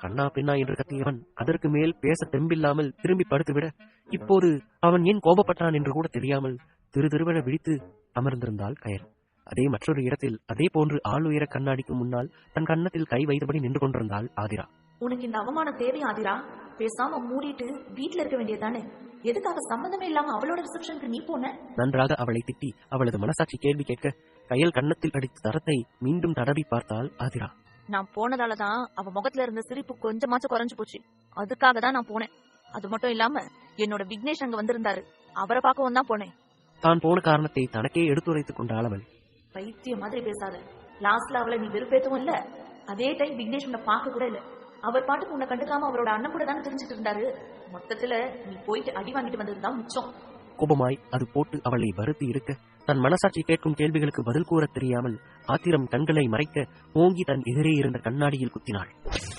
கண்ணா பின்னா என்று கத்தியவன் அதற்கு மேல் பேச தெம்பில்லாமல் திரும்பி படுத்துவிட இப்போது அவன் ஏன் கோபப்பட்டான் என்று கூட தெரியாமல் திருவென விழித்து அமர்ந்திருந்தாள் கயல். அதே மற்றொரு இடத்தில் அதே போன்று ஆளுயர கண்ணாடிக்கு முன்னால் தன் கன்னத்தில் கை வைத்தபடி நின்று கொண்டிருந்தாள் ஆதிரா. உனக்கு இந்த அவமானம் தேவை ஆதிரா? பேசாம மூடிட்டு வீட்டுல இருக்க வேண்டியதானே? எதுக்காக சம்பந்தமே இல்லாம அவளோட ரிசப்ஷனுக்கு நீ போன? நன்றாக அவளை திட்டி அவளது மனசாட்சி கேள்வி கேட்க கயல் கன்னத்தில் அடித்த தரத்தை மீண்டும் தடவி பார்த்தாள் ஆதிரா. நான் போனதாலதான் அவ முகத்துல இருந்த சிரிப்பு கொஞ்சமாச்சும் குறைஞ்சு போச்சு. அதுக்காக தான் நான் போனேன். அது மட்டும் இல்லாம என்னோட விக்னேஷ் அங்க வந்திருந்தாரு, அவரை பார்க்கவும் தான் போனேன். தான் போன காரணத்தை தனக்கே எடுத்துரைத்துக் கொண்டாள் அவள். பைத்திய மாதிரி பேசாத. லாஸ்ட்ல அவளை நீ வெறுப்பேத்தவும் இல்ல, அதே டைம் விக்னேஷ் உன்னை பார்க்க கூட இல்ல. அவர் பாட்டுக்கு உன்னை கண்டுக்காம அவரோட அண்ணன் கூட தானே தெரிஞ்சுட்டு இருந்தாரு. மொத்தத்துல நீ போயிட்டு அடி வாங்கிட்டு வந்ததுதான் மிச்சம். கோபமாய் அது போட்டு அவளை வருத்தி இருக்க, தன் மனசாட்சி கேட்கும் கேள்விகளுக்கு பதில் கூற தெரியாமல் ஆத்திரம் கண்களை மறைக்க ஓங்கி தன் எதிரே இருந்த கண்ணாடியில் குத்தினாள்.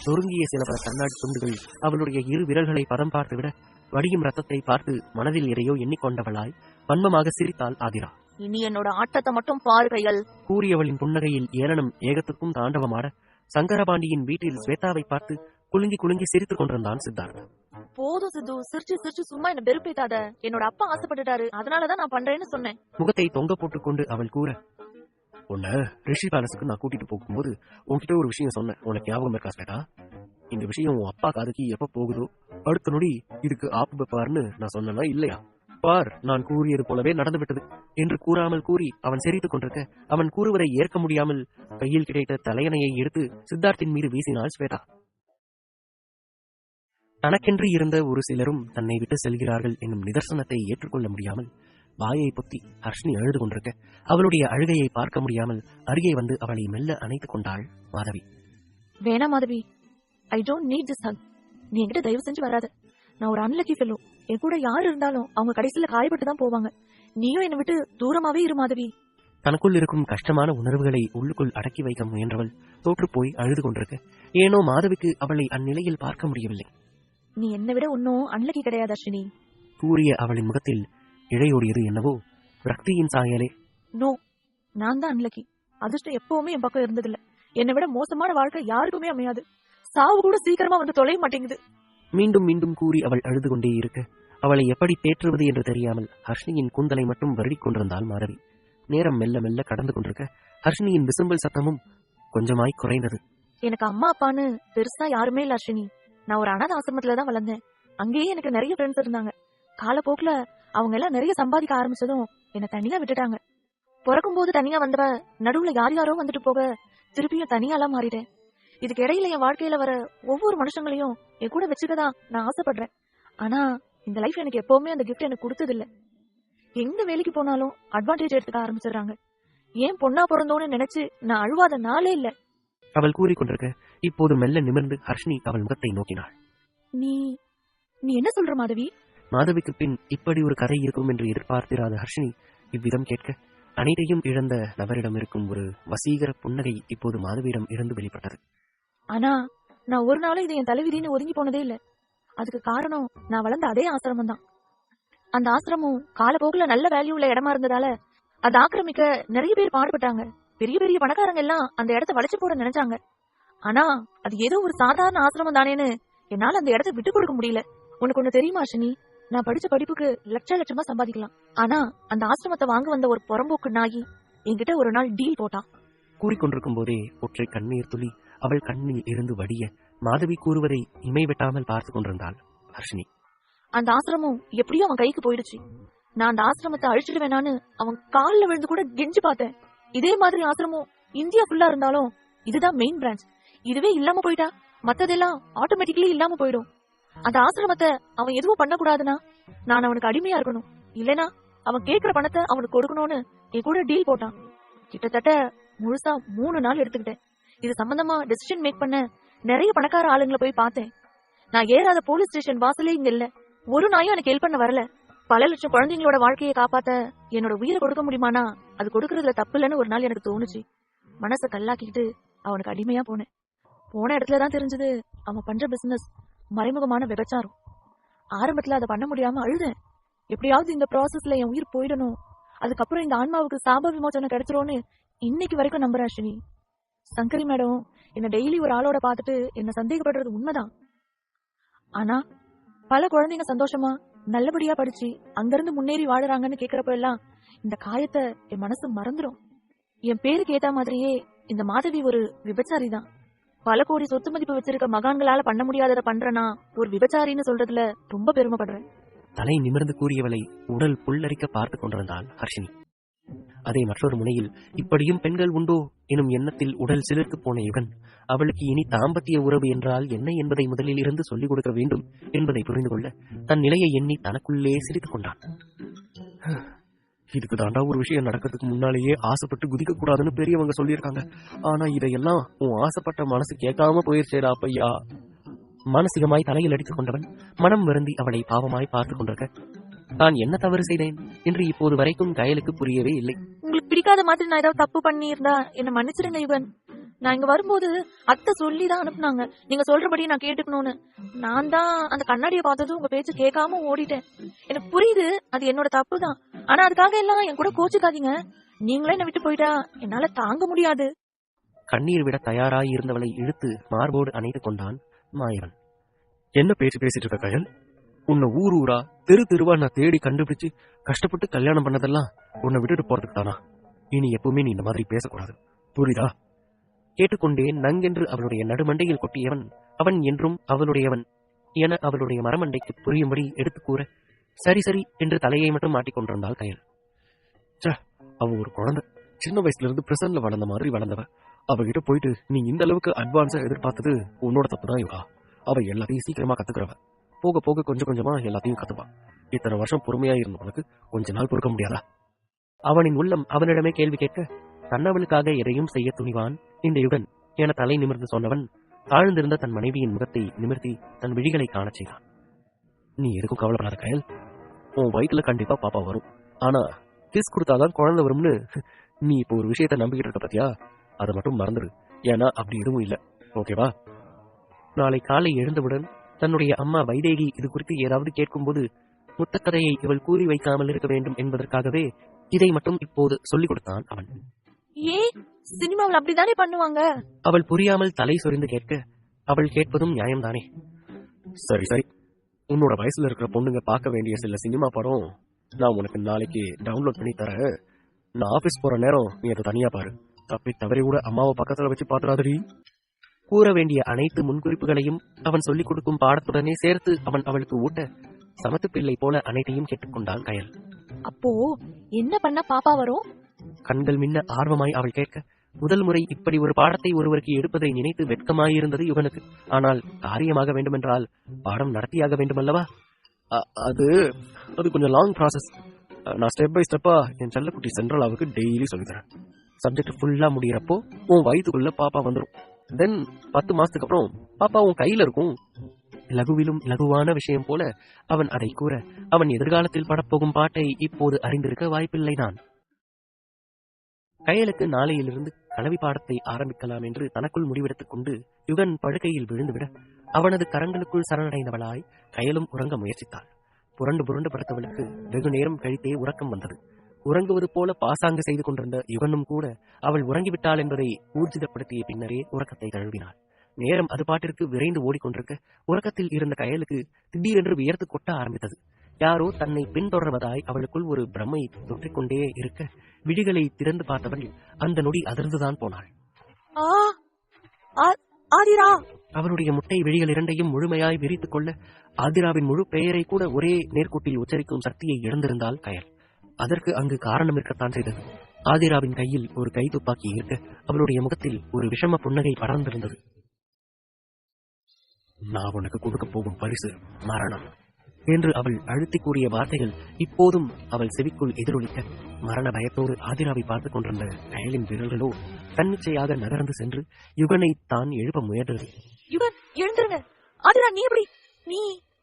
நொறுங்கிய சில பல கண்ணாடி துண்டுகள் அவளுடைய இரு விரல்களை பதம் பார்த்துவிட, வடியும் ரத்தத்தை பார்த்து மனதில் எதையோ எண்ணிக்கொண்டவளாய் வன்மமாக சிரித்தாள் ஆதிரா. இனி என்னோட ஆட்டத்தை மட்டும் பாரு கைகள் கூறியவளின் புன்னகையில் ஏளனம் ஏகத்துக்கும் தாண்டவமாட, சங்கரபாண்டியின் வீட்டில் ஸ்வேதாவை பார்த்து குலுங்கி குலுங்கி சிரித்துக் கொண்டிருந்தான் சித்தார்த். போதும் சித்து, சிரிச்சு சிரிச்சு சும்மா என்ன வெறுப்பேத்தாத. என்னோட அப்பா ஆசைப்பட்டுட்டாரு, அதனாலதான் நான் பண்றேன்னு சொன்னேன். முகத்தை தொங்க போட்டுக் கொண்டு அவள் கூற, உன்னை ரிஷி பேலஸுக்கு நான் கூட்டிட்டு போகும்போது உன்கிட்ட ஒரு விஷயம் சொன்னேன், உனக்கு ஞாபகம் இருக்கா ஸ்வேதா? இந்த விஷயம் உன் அப்பா காதுக்கு எப்ப போகுதோ அடுத்த நொடி இதுக்கு ஆப்பு வைப்பார்னு நான் சொன்னேன்னா இல்லையா? பார், நான் கூறியது போலவே நடந்துவிட்டது என்று கூறாமல் கூறி அவன் சிரித்துக் கொண்டிருக்க, அவன் கூறுவதை ஏற்க முடியாமல் கையில் கிடைத்த தலையணையை எடுத்து சித்தார்த்தின் மீது வீசினாள் ஸ்வேதா. தனக்கென்று இருந்த ஒரு சிலரும் தன்னை விட்டு செல்கிறார்கள் என்னும் நிதர்சனத்தை ஏற்றுக்கொள்ள முடியாமல் வாயை பொத்தி ஹர்ஷினி அழுது கொண்டிருக்க, அவளுடைய அழுகையை பார்க்க முடியாமல் அருகே வந்து அவளை மெல்ல அணைத்துக் கொண்டாள் மாதவி. வேணா Madhavi, I don't need this hug. நீ என்கிட்ட தயவு செஞ்சு வராத. நான் ஒரு அன்லக்கி ஃபெல்லோ. என் கூட யார் இருந்தாலும் அவங்க கடைசியில காயப்பட்டு தான் போவாங்க. நீயும் என்னை விட்டு தூரமாவே இரு மாதவி. தனக்குள் இருக்கும் கஷ்டமான உணர்வுகளை உள்ளுக்குள் அடக்கி வைக்க முயன்றவள் தோற்று போய் அழுது கொண்டிருக்க, ஏனோ மாதவிக்கு அவளை அந்நிலையில் பார்க்க முடியவில்லை. நீ என்னை விட ஒன்னும் அன்லக்கி கிடையாது அஸ்வினி. கூறிய அவளின் முகத்தில் இழையோடியது என்னவோ ரக்தியின் சாயலே. நோ, நான் தான் அன்லக்கி. அதிர்ஷ்டம் எப்பவுமே என் பக்கம் இருந்ததில்ல. என்னை விட மோசமான வாழ்க்கை யாருக்குமே அமையாது. சாவு கூட சீக்கிரமா வந்து தொலைய மாட்டேங்குது. மீண்டும் மீண்டும் கூறி அவள் அழுது கொண்டே இருக்க, அவளை எப்படி தேற்றுவது என்று தெரியாமல் ஹர்ஷினியின் கூந்தலை மட்டும் வருடிக் கொண்டிருந்தாள் மாதவி. நேரம் மெல்ல மெல்ல கடந்து கொண்டிருக்க, ஹர்ஷினியின் விசும்பல் சத்தமும் கொஞ்சமாய் குறைந்தது. எனக்கு அம்மா அப்பான்னு பெருசா யாருமே இல்ல அஸ்வினி. நான் ஒரு அனாதை ஆசிரமத்துலதான் வளர்ந்தேன். அங்கேயே எனக்கு நிறைய ஃப்ரெண்ட்ஸ் இருந்தாங்க. காலப்போக்குல அவங்க எல்லாம் நிறைய சம்பாதிக்க ஆரம்பிச்சதும் என்ன தனியா விட்டுட்டாங்க. பிறக்கும் போது தனியா வந்தவ நடுவுல யார் யாரோ வந்துட்டு போக திருப்பியும் தனியாலாம் மாறிட்டேன். இதுக்கு இடையில என் வாழ்க்கையில வர ஒவ்வொரு மனுஷங்களையும் என் கூட வச்சுக்கதான் நான் ஆசைப்படுறேன். ஆனா இந்த லைஃப் எனக்கு எப்பவுமே அந்த கிஃப்ட் எனக்கு கொடுத்தது இல்ல. எங்க வேலைக்கு போனாலும் அட்வான்டேஜ் எடுத்துக்க ஆரம்பிச்சிடுறாங்க. ஏன் பொண்ணா பிறந்தோன்னு நினைச்சு நான் அழுவாத நாளே இல்ல. அவள் கூறிக்கொண்டிருக்க, இப்போது மெல்ல நிமிர்ந்து ஹர்ஷினி அவள் முகத்தை நோக்கினாள். நீ நீ என்ன சொல்ற மாதவி? மாதவிக்கு பின் இப்படி ஒரு கதை இருக்கும் என்று எதிர்பார்த்திராத ஹர்ஷினி இவ்விதம் கேட்க, அனைத்தையும் இழந்த நபரிடம் இருக்கும் ஒரு வசீகர புன்னகை இப்போது மாதவியிடம் இருந்து வெளிப்பட்டது. ஆனா நான் ஒரு நாளும் இது என் தலைவிதின்னு ஒதுங்கி போனதே இல்ல. அதுக்கு காரணம் நான் வளர்ந்த அதே ஆசிரமம் தான். அந்த ஆசிரமம் காலப்போக்குல நல்ல வேல்யூ உள்ள இடமா இருந்ததால அதை ஆக்கிரமிக்க நிறைய பேர் பாடுபட்டாங்க. பெரிய பெரிய பணக்காரங்க எல்லாம் அந்த இடத்த வளைச்சு போட நினைச்சாங்க. ஆனா அது ஏதோ ஒரு சாதாரண ஆசிரமம் தானேன்னு என்னால அந்த இடத்த விட்டு கொடுக்க முடியல. உனக்கு ஒண்ணு தெரியுமா அஸ்வினி? நான் படிச்ச படிப்புக்கு லட்சமா சம்பாதிக்கலாம். ஆனா அந்த ஆசிரமத்தை வாங்க வந்த ஒரு புறம்போக்கு நாயி என்கிட்ட ஒரு நாள் டீல் போட்டான். கூறிக்கொண்டிருக்கும் போதே ஒற்றை கண்ணீர் துளி அவள் கண்ணில் இருந்து வடிய மாதவி கூறுவதை இமை வெட்டாமல் பார்த்து கொண்டிருந்தாள் ஹர்ஷினி. அந்த ஆசிரமம் எப்படியோ அவன் கைக்கு போயிடுச்சு. நான் அந்த ஆசிரமத்தை அழிச்சிடுவேனான்னு அவன் காலில் விழுந்து கூட கெஞ்சி பார்த்தேன். இதே மாதிரி ஆசிரமம் இந்தியா ஃபுல்லா இருந்தாலும் இதுதான் மெயின் பிரான்ச். இதுவே இல்லாம போயிட்டா மத்ததெல்லாம் ஆட்டோமேட்டிக்கலி இல்லாம போயிடும். அந்த ஆசிரமத்தை அவன் எதுவும் பண்ணக்கூடாதுன்னா நான் அவனுக்கு அடிமையா இருக்கணும். இல்லனா அவன் கேட்கிற பணத்தை அவனுக்கு கொடுக்கணும்னு என் கூட டீல் போட்டான். கிட்டத்தட்ட முழுசா 3 நாள் எடுத்துக்கிட்டேன். இது சம்பந்தமா டெசிஷன் மேக் பண்ண நிறைய பணக்கார ஆளுங்களை போய் பார்த்தேன். நான் ஏறாத போலீஸ் ஸ்டேஷன் வாசலே இங்க இல்ல. ஒரு நாயும் எனக்கு ஹெல்ப் பண்ண வரல. பல லட்சம் குழந்தைங்களோட வாழ்க்கையை காப்பாத்த என்னோட உயிரை கொடுக்க முடியுமானா அது கொடுக்கறதுல தப்பு இல்லைன்னு ஒரு நாள் எனக்கு தோணுச்சு. மனசை கல்லாக்கிட்டு அவனுக்கு அடிமையா போனேன். போன இடத்துலதான் தெரிஞ்சது அவன் பண்ற பிசினஸ் மறைமுகமான விபச்சாரம். ஆரம்பத்துல அதை பண்ண முடியாம அழுதேன். எப்படியாவது இந்த ப்ராசஸ்ல என் உயிர் போயிடணும், அதுக்கப்புறம் இந்த ஆன்மாவுக்கு சாப விமோசனம் கிடைச்சிரும்னு இன்னைக்கு வரைக்கும் நம்புறேன் அஸ்வினி. சங்கரி மேடம் என்ன டெய்லி ஒரு ஆளோட பாத்துட்டு என்ன சந்தேகப்படுறது உண்மைதான். ஆனா பல குழந்தைங்க சந்தோஷமா நல்லபடியா படிச்சு அங்கிருந்து முன்னேறி வாழறாங்கன்னு கேக்குறப்ப எல்லாம் இந்த காயத்தை என் மனசு மறந்துடும். என் பேருக்கு ஏத்த மாதிரியே இந்த மாதவி ஒரு விபச்சாரி தான். பல கோடி சொத்து மதிப்பு வச்சிருக்க மகான்களால பண்ண முடியாததை பண்றனா ஒரு விபச்சாரின்னு சொல்றதுல ரொம்ப பெருமைப்படுறேன். தலை நிமிர்ந்து கூறியவளை உடல் புல்லரிக்க பார்த்து கொண்டிருந்தாள் ஹர்ஷினி. அதே மற்றொரு முனையில் இப்படியும் பெண்கள் உண்டோ எனும் எண்ணத்தில் உடல் சிலிர்த்து போன இவன் அவளுக்கு இனி தாம்பத்திய உறவு என்றால் என்ன என்பதை முதலில் இருந்து சொல்லிக் கொடுக்க வேண்டும் என்பதை புரிந்து கொள்ள தன் நிலையை எண்ணி தனக்குள்ளே சிரித்துக் கொண்டான். இதுக்கு தாண்டா ஒரு விஷயம் நடக்கிறதுக்கு முன்னாலேயே ஆசைப்பட்டு குதிக்க கூடாதுன்னு பெரியவங்க சொல்லியிருக்காங்க. ஆனா இதையெல்லாம் உன் ஆசைப்பட்ட மனசு கேட்காம போயிருச்சேடா பையா. மானசிகமாய் தலையில் அடித்துக் கொண்டவன் மனம் வருந்தி அவளை பாவமாய் பார்த்துக் கொண்டிருக்க, தான் என்ன தவறு செய்தேன் என்று இப்போது வரைக்கும் கயலுக்கு புரியவே இல்லை. உங்களுக்கு பிடிக்காத மாதிரி நான் ஏதாவது தப்பு பண்ணியிருந்தா என்ன மன்னிச்சிடுங்க யுகன். நான் இங்க வரும்போது அத்தை சொல்லிதான் அனுப்புனாங்க நீங்க சொல்றபடி நான் கேட்டுக்கணும்னு. நான் தான் அந்த கண்ணாடியை பார்த்ததும் உங்க பேச்சு கேட்காம ஓடிட்டேன். எனக்கு புரியுது அது என்னோட தப்பு தான். ஆனா அதுக்காக எல்லாம் என் கூட கோச்சுக்காதீங்க. நீங்களே என்ன விட்டு போயிட்டா என்னால தாங்க முடியாது. கண்ணீர் விட தயாராய் இருந்தவளை இழுத்து மார்போடு அணைத்துக் கொண்டான் மாயவன். என்ன பேச்சு பேசிட்டு இருக்க கயல்? உன்னை ஊர் ஊரா தெரு தெருவா நான் தேடி கண்டுபிடிச்சு கஷ்டப்பட்டு கல்யாணம் பண்ணதெல்லாம் உன்னை விட்டுட்டு போறதுக்கு தானா? இனி எப்பவுமே நீ இந்த மாதிரி பேசக்கூடாது, புரியுதா? கேட்டுக்கொண்டே நங்கென்று அவளுடைய நடுமண்டையில் கொட்டியவன் அவன் என்றும் அவளுடையவன் என அவளுடைய மரமண்டைக்கு புரியும்படி எடுத்துக் கூற, சரி சரி என்று தலையை மட்டும் மாட்டிக்கொண்டிருந்தாள் கயல். அவ ஒரு குழந்தை, சின்ன வயசுல இருந்து பிரசன்ட்ல வளர்ந்த மாதிரி வளர்ந்தவ. அவகிட்ட போயிட்டு நீ இந்த அளவுக்கு அட்வான்ஸா எதிர்பார்த்தது உன்னோட தப்புதான் யுகா. அவ எல்லாத்தையும் சீக்கிரமா கத்துக்கிறவ. போக போக கொஞ்சம் கொஞ்சமா எல்லாத்தையும் கத்துப்பா. இத்தனை வருஷம் பொறுமையா இருந்த உனக்கு கொஞ்ச நாள் பொறுக்க முடியாதா? அவனின் உள்ளம் அவனிடமே கேள்வி கேட்க, தன்னவளுக்காக எதையும் செய்ய துணிவான் இந்த யுகன் என தலை நிமிர்ந்து சொன்னவன் தாழ்ந்திருந்த தன் மனைவியின் முகத்தை நிமிர்த்தி தன் விழிகளை காணச் செய்தான். நீ எதுக்கும் கவலைப்படாத கயல், உன் வயிற்றுல கண்டிப்பா பாப்பா வரும். ஆனா கிஸ் கொடுத்தாதான் குழந்தை வரும்னு நீ இப்போ ஒரு விஷயத்த நம்பிக்கிட்டு இருக்க பத்தியா? அதை மட்டும் மறந்துடு. ஏன்னா அப்படி எதுவும் இல்ல, ஓகேவா? நாளை காலை எழுந்தவுடன் தன்னுடைய அம்மா வைதேகி இது குறித்து ஏதாவது கேட்கும்போது முத்தக்கதையை இவள் கூறி வைக்காமல் இருக்க வேண்டும் என்பதற்காகவே இதை மட்டும் இப்போது சொல்லிக் கொடுத்தான் அவன். சினிமாவில் அப்படித்தானே பண்ணுவாங்க. அவள் புரியாமல் தலை சொரிந்து கேட்க, அவள் கேட்பதும் நியாயம்தானே. சரி சரி, உன்னோட வயசுல இருக்கிற பொண்ணுங்க பார்க்க வேண்டிய சில சினிமா படம் நான் உனக்கு நாளைக்கு டவுன்லோட் பண்ணி தரேன். நான் ஆபீஸ் போற நேரம் நீ அதை தனியா பாரு. தப்பி தவறி கூட அம்மாவை பக்கத்துல வச்சு பாத்துறாதடி. கூற வேண்டிய அனைத்து முன்குறிப்புகளையும் அவன் சொல்லிக் கொடுக்கும் பாடத்துடனே சேர்த்து அவன் அவளுக்கு ஊட்ட, சமத்து பிள்ளை போல அனைத்தையும் கேட்டுக்கொண்டான் கயல். அப்போ என்ன பண்ண பாப்பா வரும்? கண்கள் மின்ன ஆர்வமாய் அவள் கேட்க, முதல் முறை இப்படி ஒரு பாடத்தை ஒருவருக்கு எடுப்பதை நினைத்து வெட்கமாயிருந்தது யுகனுக்கு. ஆனால் காரியமாக வேண்டுமென்றால் பாடம் நடத்தியாக வேண்டுமல்லவா? அது கொஞ்சம் லாங் ப்ராசஸ். நான் ஸ்டெப் பை ஸ்டெப்பா என் செல்லக்குட்டி சென்ட்ரலாவுக்கு டெய்லி சொல்லித்தரேன். சப்ஜெக்ட் ஃபுல்லா முடியறப்போ உன் வயிற்றுக்குள்ள பாப்பா வந்துடும். தென் 10 மாசத்துக்கு அப்புறம் பாப்பா உன் கையில இருக்கும். லகுவிலும் லகுவான விஷயம் போல அவன் அதை கூற, அவன் எதிர்காலத்தில் படப்போகும் பாட்டை இப்போது அறிந்திருக்க வாய்ப்பில்லைதான். கயலுக்கு நாளையிலிருந்து கலவி பாடத்தை ஆரம்பிக்கலாம் என்று தனக்குள் முடிவெடுத்துக் கொண்டு யுகன் படுக்கையில் விழுந்துவிட, அவனது கரங்களுக்குள் சரணடைந்தவளாய் கயலும் உறங்க முயற்சித்தாள். புரண்டு புரண்டு படுத்தவளுக்கு வெகு நேரம் கழித்தே உறக்கம் வந்தது. உறங்குவது போல பாசாங்கு செய்து கொண்டிருந்த யுகனும் கூட அவள் உறங்கிவிட்டாள் என்பதை ஊர்ஜிதப்படுத்திய பின்னரே உறக்கத்தை தழுவினாள். நேரம் அது பாட்டிற்கு விரைந்து ஓடிக்கொண்டிருக்க உறக்கத்தில் இருந்த கயலுக்கு திடீரென்று வியர்த்து கொட்ட ஆரம்பித்தது. யாரோ தன்னை பின்தொடர்வதாய் அவளுக்குள் ஒரு பிரம்மை தொற்றிக்கொண்டே இருக்க விழிகளை திறந்து பார்த்தவள் அந்த நொடி அதிர்ந்துதான் போனாள். அவளுடைய முட்டை விழிகள் இரண்டையும் முழுமையாய் விரித்துக் கொள்ள ஆதிராவின் முழு பெயரை கூட ஒரே நேர்கோட்டில் உச்சரிக்கும் சக்தியை இழந்திருந்தாள் கயல். அதற்கு அங்கு காரணம் இருக்கத்தான் செய்தது. ஆதிராவின் கையில் ஒரு கை துப்பாக்கி இருக்க அவளுடைய முகத்தில் ஒரு விஷம புன்னகை படர்ந்திருந்தது. நான் உனக்கு கொடுக்க போகும் பரிசு மரணம் என்று அவள் அழுத்தி கூறிய வார்த்தைகள் இப்போதும் அவள் செவிக்குள் எதிரொலிக்க, மரண பயத்தோடு ஆதிராவை பார்த்துக் கொண்டிருந்த கயலின் விரல்களோ தன்னிச்சையாக நகர்ந்து சென்று யுகனை தான் எழுப்ப முயன்றது. யுகன் எழுந்துருங்க. ஆதிரா நீ எப்படி? நீ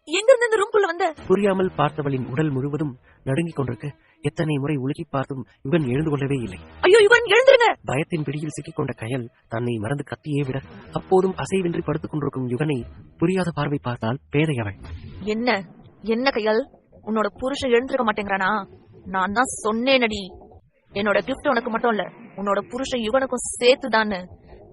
எங்கிருந்து இந்த ரூம்குள்ள வந்த? புரியாமல் பார்த்தவளின் உடல் முழுவதும் நடுங்கிக் கொண்டிருக்க எத்தனை முறை உலுக்கி பார்த்தும் யுகன் எழுந்து கொள்ளவே இல்லை. ஐயோ யுகன் எழுந்துருங்க! பயத்தின் பிடியில் சிக்கிக் கொண்ட கயல் தன்னை மறந்து கத்தியே விட அப்போதும் அசைவின்றி படுத்துக் கொண்டிருக்கும் யுகனை புரியாத பார்வை பார்த்தால் பேதையவள். என்ன என்ன கையால் உன்னோட புருஷன் எழுந்திருக்க மாட்டேங்கிறானா? நான் தான் சொன்னேனடி, என்னோட கிஃப்ட் உனக்கு மட்டும் இல்ல உன்னோட புருஷன் யுகனுக்கும் சேர்த்துதான்னு.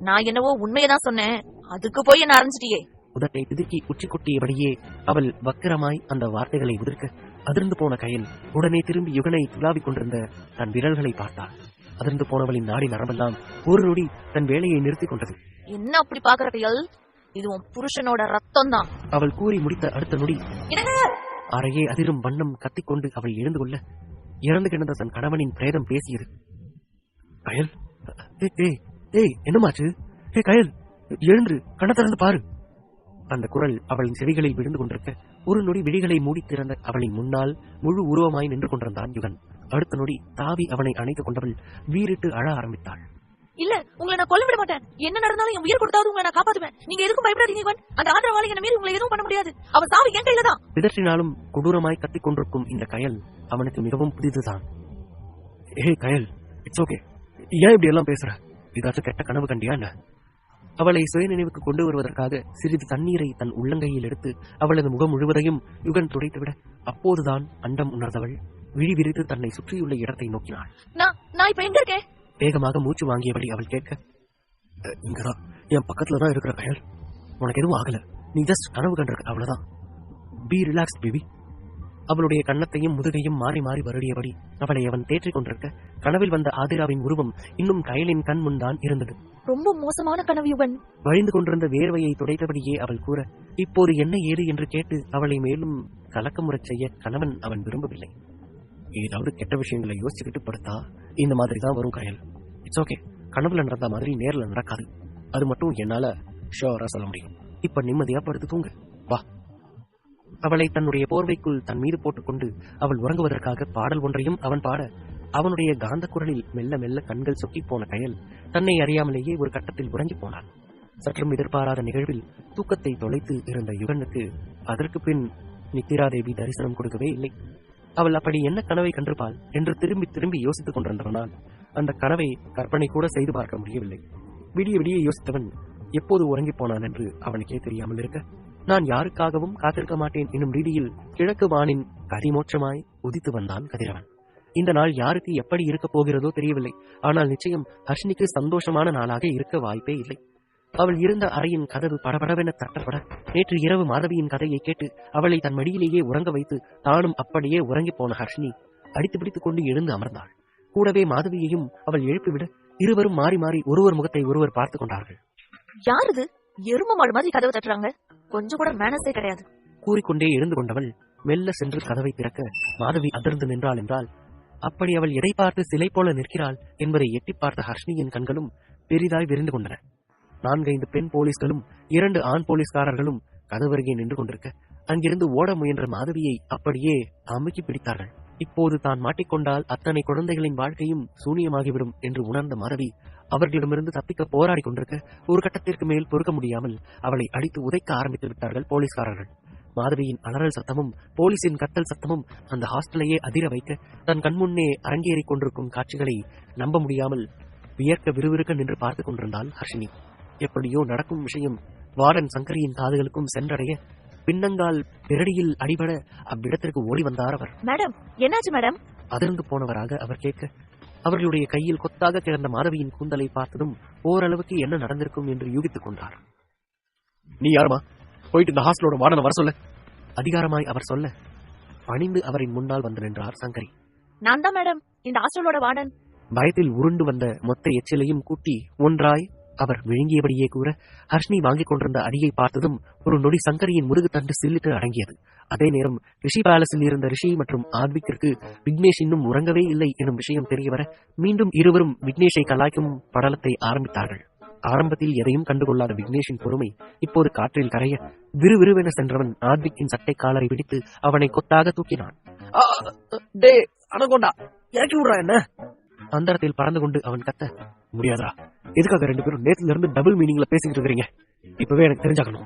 நான் என்னவோ உண்மையதான் சொன்னேன், அதுக்கு போய் என்ன ஆரம்பிச்சிட்டியே. உதட்டை பிதுக்கி உச்சி கொட்டியபடியே அவள் வக்கிரமாய் அந்த வார்த்தைகளை உதிர்க்க அதிர்ந்து போன கயல் உடனே திரும்பி யுகனை துளாவிக் கொண்டிருந்த தன் விரல்களை பார்த்தாள். அதிர்ந்து போனவளின் நாடி நரம்பெல்லாம் ஒரு நொடி தன் வேலையை நிறுத்திக் கொண்டது. என்ன அப்படி பாக்குற கையால்? இது உன் புருஷனோட ரத்தம் தான். அவள் கூறி முடித்த அடுத்த நொடி அறையே அதிரும் வண்ணம் கத்திக்கொண்டு அவள் எழுந்து கொள்ள இறந்து கிடந்த தன் கணவனின் பிரேதம் பேசியது. கயல், என்னமாச்சு? கயல் எழுந்து கண்ண திறந்து பாரு. அந்த குரல் அவளின் செவிகளில் விழுந்து கொண்டிருக்க ஒரு நொடி விழிகளை மூடி திறந்த அவளின் முன்னால் முழு உருவமாய் நின்று கொண்டிருந்தான் யுகன். அடுத்த நொடி தாவி அவனை அணைத்துக் கொண்டவள் வீறிட்டு அழ ஆரம்பித்தாள். இல்ல, உங்களை நான் கொல்ல விட மாட்டேன். என்ன நடந்தாலும் என் உயிர் கொடுத்தாவது உங்களை நான் காப்பாத்துவேன். நீங்க எதுக்கும் பயப்படாதீங்க இவன். அந்த ஆதரவாளி என்ன மீறி உங்களை எதுவும் பண்ண முடியாது. அவன் சாவு என் கையில தான். பிதற்றினாலும் கொடூரமாய் கத்திக் கொண்டிருக்கும் இந்த கயல் அவனுக்கு மிகவும் புதிதுதான். ஏ கயல், இட்ஸ் ஓகே. ஏன் இப்படி எல்லாம் பேசுற? ஏதாச்சும் கெட்ட கனவு கண்டியா என்ன? அவளை சுய நினைவுக்கு கொண்டு வருவதற்காக சிறிது தண்ணீரை தன் உள்ளங்கையில் எடுத்து அவளது முகம் முழுவதையும் யுகன் துடைத்துவிட அப்போதுதான் அண்டம் உணர்ந்தவள் விழி விரித்து தன்னை சுற்றியுள்ள இடத்தை நோக்கினாள். நான் இப்ப எங்க இருக்கேன்? வேகமாக மூச்சு வாங்கியபடி அவள் கேட்க, இங்கதான், என் பக்கத்துலதான் இருக்கிற கயல். உனக்கு எதுவும் ஆகல, நீ ஜஸ்ட் கனவு கண்டிருக்க, அவ்வளவுதான். B relax baby. அவளுடைய கன்னத்தையும் முதுகையும் மாறி மாறி வருடியபடி அவளை அவன் தேற்றிக் கொண்டிருக்க கனவில் வந்த ஆதிராவின் உருவம் இன்னும் கயலின் கண் முன்தான் இருந்தது. ரொம்ப மோசமான கனவு யுவன். வழிந்து கொண்டிருந்த வேர்வையை துடைத்தபடியே அவள் கூற, இப்போது என்ன ஏது என்று கேட்டு அவளை மேலும் கலக்கமுறச் செய்ய கணவன் அவன் விரும்பவில்லை. ஏதாவது கெட்ட விஷயங்களை யோசிச்சுக்கிட்டு படுத்தா இந்த மாதிரி தான் வரும் கயல். இட்ஸ் ஓகே, கனவுல நடந்த மாதிரி நேர்ல நடக்காது. அது மட்டும் என்னால ஷோரா சொல்ல முடியும். இப்ப நிம்மதியா படுத்து தூங்கு, வா. அவளை தன்னுடைய போர்வைக்குள் தன் மீது போட்டுக்கொண்டு அவள் உறங்குவதற்காக பாடல் ஒன்றையும் அவன் பாட அவனுடைய காந்த குரலில் மெல்ல மெல்ல கண்கள் சொக்கி போன கயல் தன்னை அறியாமலேயே ஒரு கட்டத்தில் உறங்கி போனாள். சற்றும் எதிர்பாராத நிகழ்வில் தூக்கத்தை தொலைத்து இருந்த யுகனுக்கு அதற்கு பின் நித்திராதேவி தரிசனம் கொடுக்கவே இல்லை. அவள் அப்படி என்ன கனவை கண்டிருப்பாள் என்று திரும்பி திரும்பி யோசித்துக் கொண்டிருந்தவனால் அந்த கனவை கற்பனை கூட செய்து பார்க்க முடியவில்லை. விடிய விடிய யோசித்தவன் எப்போது உறங்கி போனான் என்று அவனுக்கே தெரியாமல் இருக்க, நான் யாருக்காகவும் காத்திருக்க மாட்டேன் என்னும் ரீதியில் கிழக்கு வானின் கதிமோட்சமாய் உதித்து வந்தான் கதிரவன். இந்த நாள் யாருக்கு எப்படி இருக்க போகிறதோ தெரியவில்லை. ஆனால் நிச்சயம் ஹர்ஷினிக்கு சந்தோஷமான நாளாக இருக்க வாய்ப்பே இல்லை. அவள் இருந்த அறையின் கதவு படபடவென தட்டப்பட நேற்று இரவு மாதவியின் கதையை கேட்டு அவளை தன் மடியிலேயே உறங்க வைத்து தானும் அப்படியே உறங்கி போன ஹர்ஷினி அடித்து பிடித்துக் கொண்டு எழுந்து அமர்ந்தாள். கூடவே மாதவியையும் அவள் எழுப்பிவிட இருவரும் மாறி மாறி ஒருவர் முகத்தை ஒருவர் பார்த்துக் கொண்டார்கள். யார் இது? எரும மாடு மாதிரி கதவு தட்டுறாங்க. கொஞ்சம் கூட மேனஸே கிடையாது. கூறிக்கொண்டே எழுந்து கொண்டவள் மெல்ல சென்று கதவை திறக்க மாதவி அதிர்ந்து நின்றாள் என்றால் அப்படி அவள் எதை பார்த்து சிலை போல நிற்கிறாள் என்பதை எட்டி பார்த்த ஹர்ஷினியின் கண்களும் பெரிதாய் விரிந்து கொண்டன. 4-5 பெண் போலீஸ்களும் 2 ஆண் போலீஸ்காரர்களும் கதவருகே நின்று கொண்டிருக்க அங்கிருந்து ஓட முயன்ற மாதவியை அப்படியே அமுக்கி பிடித்தார்கள். இப்போது தான் மாட்டிக்கொண்டால் அத்தனை குழந்தைகளின் வாழ்க்கையும் சூனியமாகிவிடும் என்று உணர்ந்த மாதவி அவர்களிடமிருந்து தப்பிக்க போராடி கொண்டிருக்க ஒரு கட்டத்திற்கு மேல் பொறுக்க முடியாமல் அவளை அடித்து உதைக்க ஆரம்பித்து விட்டார்கள் போலீஸ்காரர்கள். மாதவியின் அலறல் சத்தமும் போலீசின் கத்தல் சத்தமும் அந்த ஹாஸ்டலையே அதிர வைக்க தன் கண்முன்னே அரங்கேறிக் கொண்டிருக்கும் காட்சிகளை நம்ப முடியாமல் வியர்க்க விறுவிறுக்க நின்று பார்த்துக் கொண்டிருந்தாள் ஹர்ஷினி. எப்படியோ நடக்கும் விஷயம் வார்டன் சங்கரியின் காதுகளுக்கும் சென்றடைய பின்னங்கால் பிரடியில் அடிபட அவ்விடத்திற்கு ஓடி வந்தார் அவர். மேடம், என்னாச்சு மேடம்? அதிர்ந்து போனவராக அவர் கேட்க அவர்களுடைய கையில் கொத்தாக கிடந்த மாதவியின் கூந்தலை பார்த்ததும் ஓரளவுக்கு என்ன நடந்திருக்கும் என்று யூகித்துக் கொண்டார். நீ யாருமா? போயிட்டு இந்த ஹாஸ்டலோட வார்டனை வர சொல்ல. அதிகாரமாய் அவர் சொல்ல பணிந்து அவரின் முன்னால் வந்து நின்றார் சங்கரி. நான் தான் மேடம், இந்த ஹாஸ்டலோட வார்டன். பயத்தில் உருண்டு வந்த மொத்த எச்சிலையும் கூட்டி ஒன்றாய் அவர் விழுங்கியபடியே கூற ஹர்ஷினி வாங்கிக் கொண்டிருந்த அடியை பார்த்ததும் ஒரு நொடி சங்கரியின் முதுகு தண்டு சில்லிட்டு அடங்கியது. அதே நேரம் ரிஷி பேலஸில் இருந்த ரிஷி மற்றும் ஆத்விக்கிற்கு விக்னேஷ் இன்னும் உறங்கவே இல்லை எனும் விஷயம் தெரியவர மீண்டும் இருவரும் விக்னேஷை கலாய்க்கும் படலத்தை ஆரம்பித்தார்கள். ஆரம்பத்தில் எதையும் கண்டுகொள்ளாத விக்னேஷின் பொறுமை இப்போது காற்றில் கரைய விறுவிறுவென சென்றவன் ஆத்விக்கின் சட்டை காலரை பிடித்து அவனை கொத்தாக தூக்கினான். என்ன அந்தரத்தில் பறந்து கொண்டு அவன் கத்த, முடியாதா? எதுக்காக 2 பேரும் நேத்துல இருந்து டபுள் மீனிங்ல பேசிக்கிட்டு இருக்கிறீங்க? இப்பவே எனக்கு தெரிஞ்சாகணும்.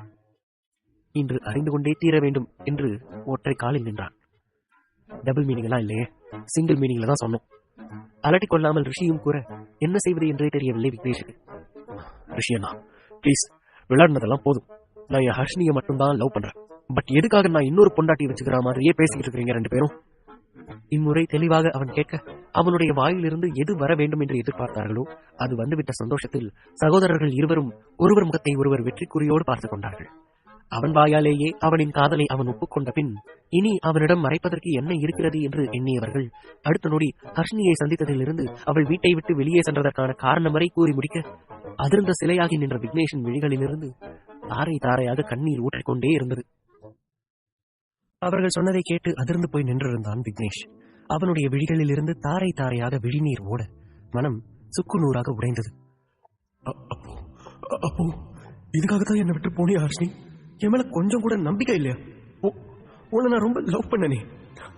இன்று அறிந்து கொண்டே தீர வேண்டும் என்று ஒற்றை காலில் நின்றான். டபுள் மீனிங் எல்லாம் இல்லையே, சிங்கிள் மீனிங்ல தான் சொன்னோம். அலட்டிக் கொள்ளாமல் ரிஷியும் கூற என்ன செய்வது என்றே தெரியவில்லை விக்னேஷுக்கு. ரிஷி அண்ணா பிளீஸ், விளையாடுனதெல்லாம் போதும். நான் என் ஹர்ஷினியை மட்டும்தான் லவ் பண்றேன். பட் எதுக்காக நான் இன்னொரு பொண்டாட்டி வச்சுக்கிற மாதிரியே பேசிக்கிட்டு இருக்கிறீங்க 2 பேரும்? இம்முறை தெளிவாக அவன் கேட்க அவனுடைய வாயிலிருந்து எது வர வேண்டும் என்று எதிர்பார்த்தார்களோ அது வந்துவிட்ட சந்தோஷத்தில் சகோதரர்கள் இருவரும் ஒருவர் முகத்தை ஒருவர் வெற்றிக்குறியோடு பார்த்துக் கொண்டார்கள். அவன் வாயாலேயே அவனின் காதலை அவன் ஒப்புக்கொண்ட பின் இனி அவனிடம் மறைப்பதற்கு என்ன இருக்கிறது என்று எண்ணியவர்கள் அடுத்த நொடி ஹர்ஷினியை சந்தித்ததிலிருந்து அவள் வீட்டை விட்டு வெளியே சென்றதற்கான காரணம் வரை கூறி முடிக்க அதிர்ந்த சிலையாகி நின்ற விக்னேஷின் விழிகளிலிருந்து தாரை தாரையாக கண்ணீர் ஊற்றிக்கொண்டே இருந்தது. அவர்கள் சொன்னதை கேட்டு அதிர்ந்து போய் நின்றிருந்தான் விக்னேஷ். அவனுடைய விழிகளில் இருந்து தாரை தாரையாக விழிநீர் ஓட மனம் சுக்கு நூறாக உடைந்தது. அப்போ இதுக்காகத்தான் என்னை விட்டு போனியா ஹர்ஷினி? என் மேல கொஞ்சம் கூட நம்பிக்கை இல்லையா? உன்னை நான் ரொம்ப லவ் பண்ணனே.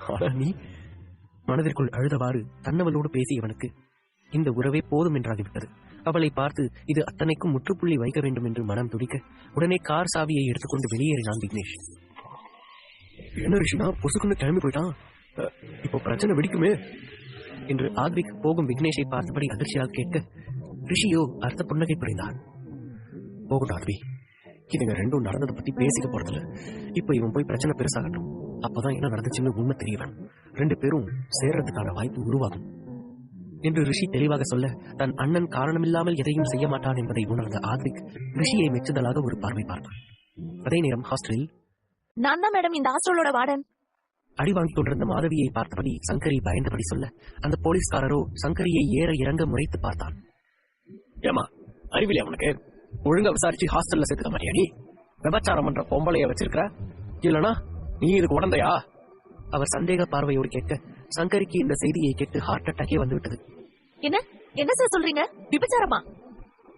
ஆனா நீ மனதிற்குள் அழுதவாறு தன்னவளோடு பேசியவனுக்கு இந்த உறவே போதும் என்றாகிவிட்டது. அவளை பார்த்து இது அத்தனைக்கும் முற்றுப்புள்ளி வைக்க வேண்டும் என்று மனம் துடிக்க உடனே கார் சாவியை எடுத்துக்கொண்டு வெளியேறினான் விக்னேஷ். என்ன ரிஷினா பொசுக்குன்னு கிளம்பி போயிட்டான், இப்போ பிரச்சனை வெடிக்குமே என்று ஆத்விக் போகும் விக்னேஷை பார்த்தபடி அதிர்ச்சியாக கேட்க ரிஷியோ அர்த்த புன்னகை புரிந்தான். போகட்டும் ஆத்வி, இதுங்க ரெண்டும் நடந்ததை பத்தி பேசிக்க போறதில்ல. இப்ப இவன் போய் பிரச்சனை பெருசாகட்டும், அப்பதான் என்ன நடந்துச்சுன்னு உண்மை தெரியவன். 2 பேரும் சேர்றதுக்கான வாய்ப்பு உருவாகும் என்று ரிஷி தெளிவாக சொல்ல தன் அண்ணன் காரணமில்லாமல் எதையும் செய்ய மாட்டான் என்பதை உணர்ந்த ஆத்விக் ரிஷியை மெச்சுதலாக ஒரு பார்வை பார்த்தான். அதே நேரம் ஹாஸ்டலில் நான் தான் மேடம் இந்த ஹாஸ்டலோட வார்டன். அடி வாங்கிக் கொண்டிருந்த மாதவியை பார்த்தபடி சங்கரி பயந்தபடி சொல்ல அந்த போலீஸ்காரரோ சங்கரியை ஏற இறங்க முறைத்து பார்த்தான். ஏமா அறிவில்லை அவனுக்கு? ஒழுங்கா விசாரிச்சு ஹாஸ்டல்ல சேர்த்துக்க மாட்டியா நீ? விபச்சாரம் பண்ற பொம்பளைய வச்சிருக்கிற, இல்லனா நீ இதுக்கு உடந்தையா? அவர் சந்தேக பார்வையோடு கேட்க சங்கரிக்கு இந்த செய்தியை கேட்டு ஹார்ட் அட்டாக்கே வந்துவிட்டது. என்ன சார் சொல்றீங்க? விபச்சாரமா?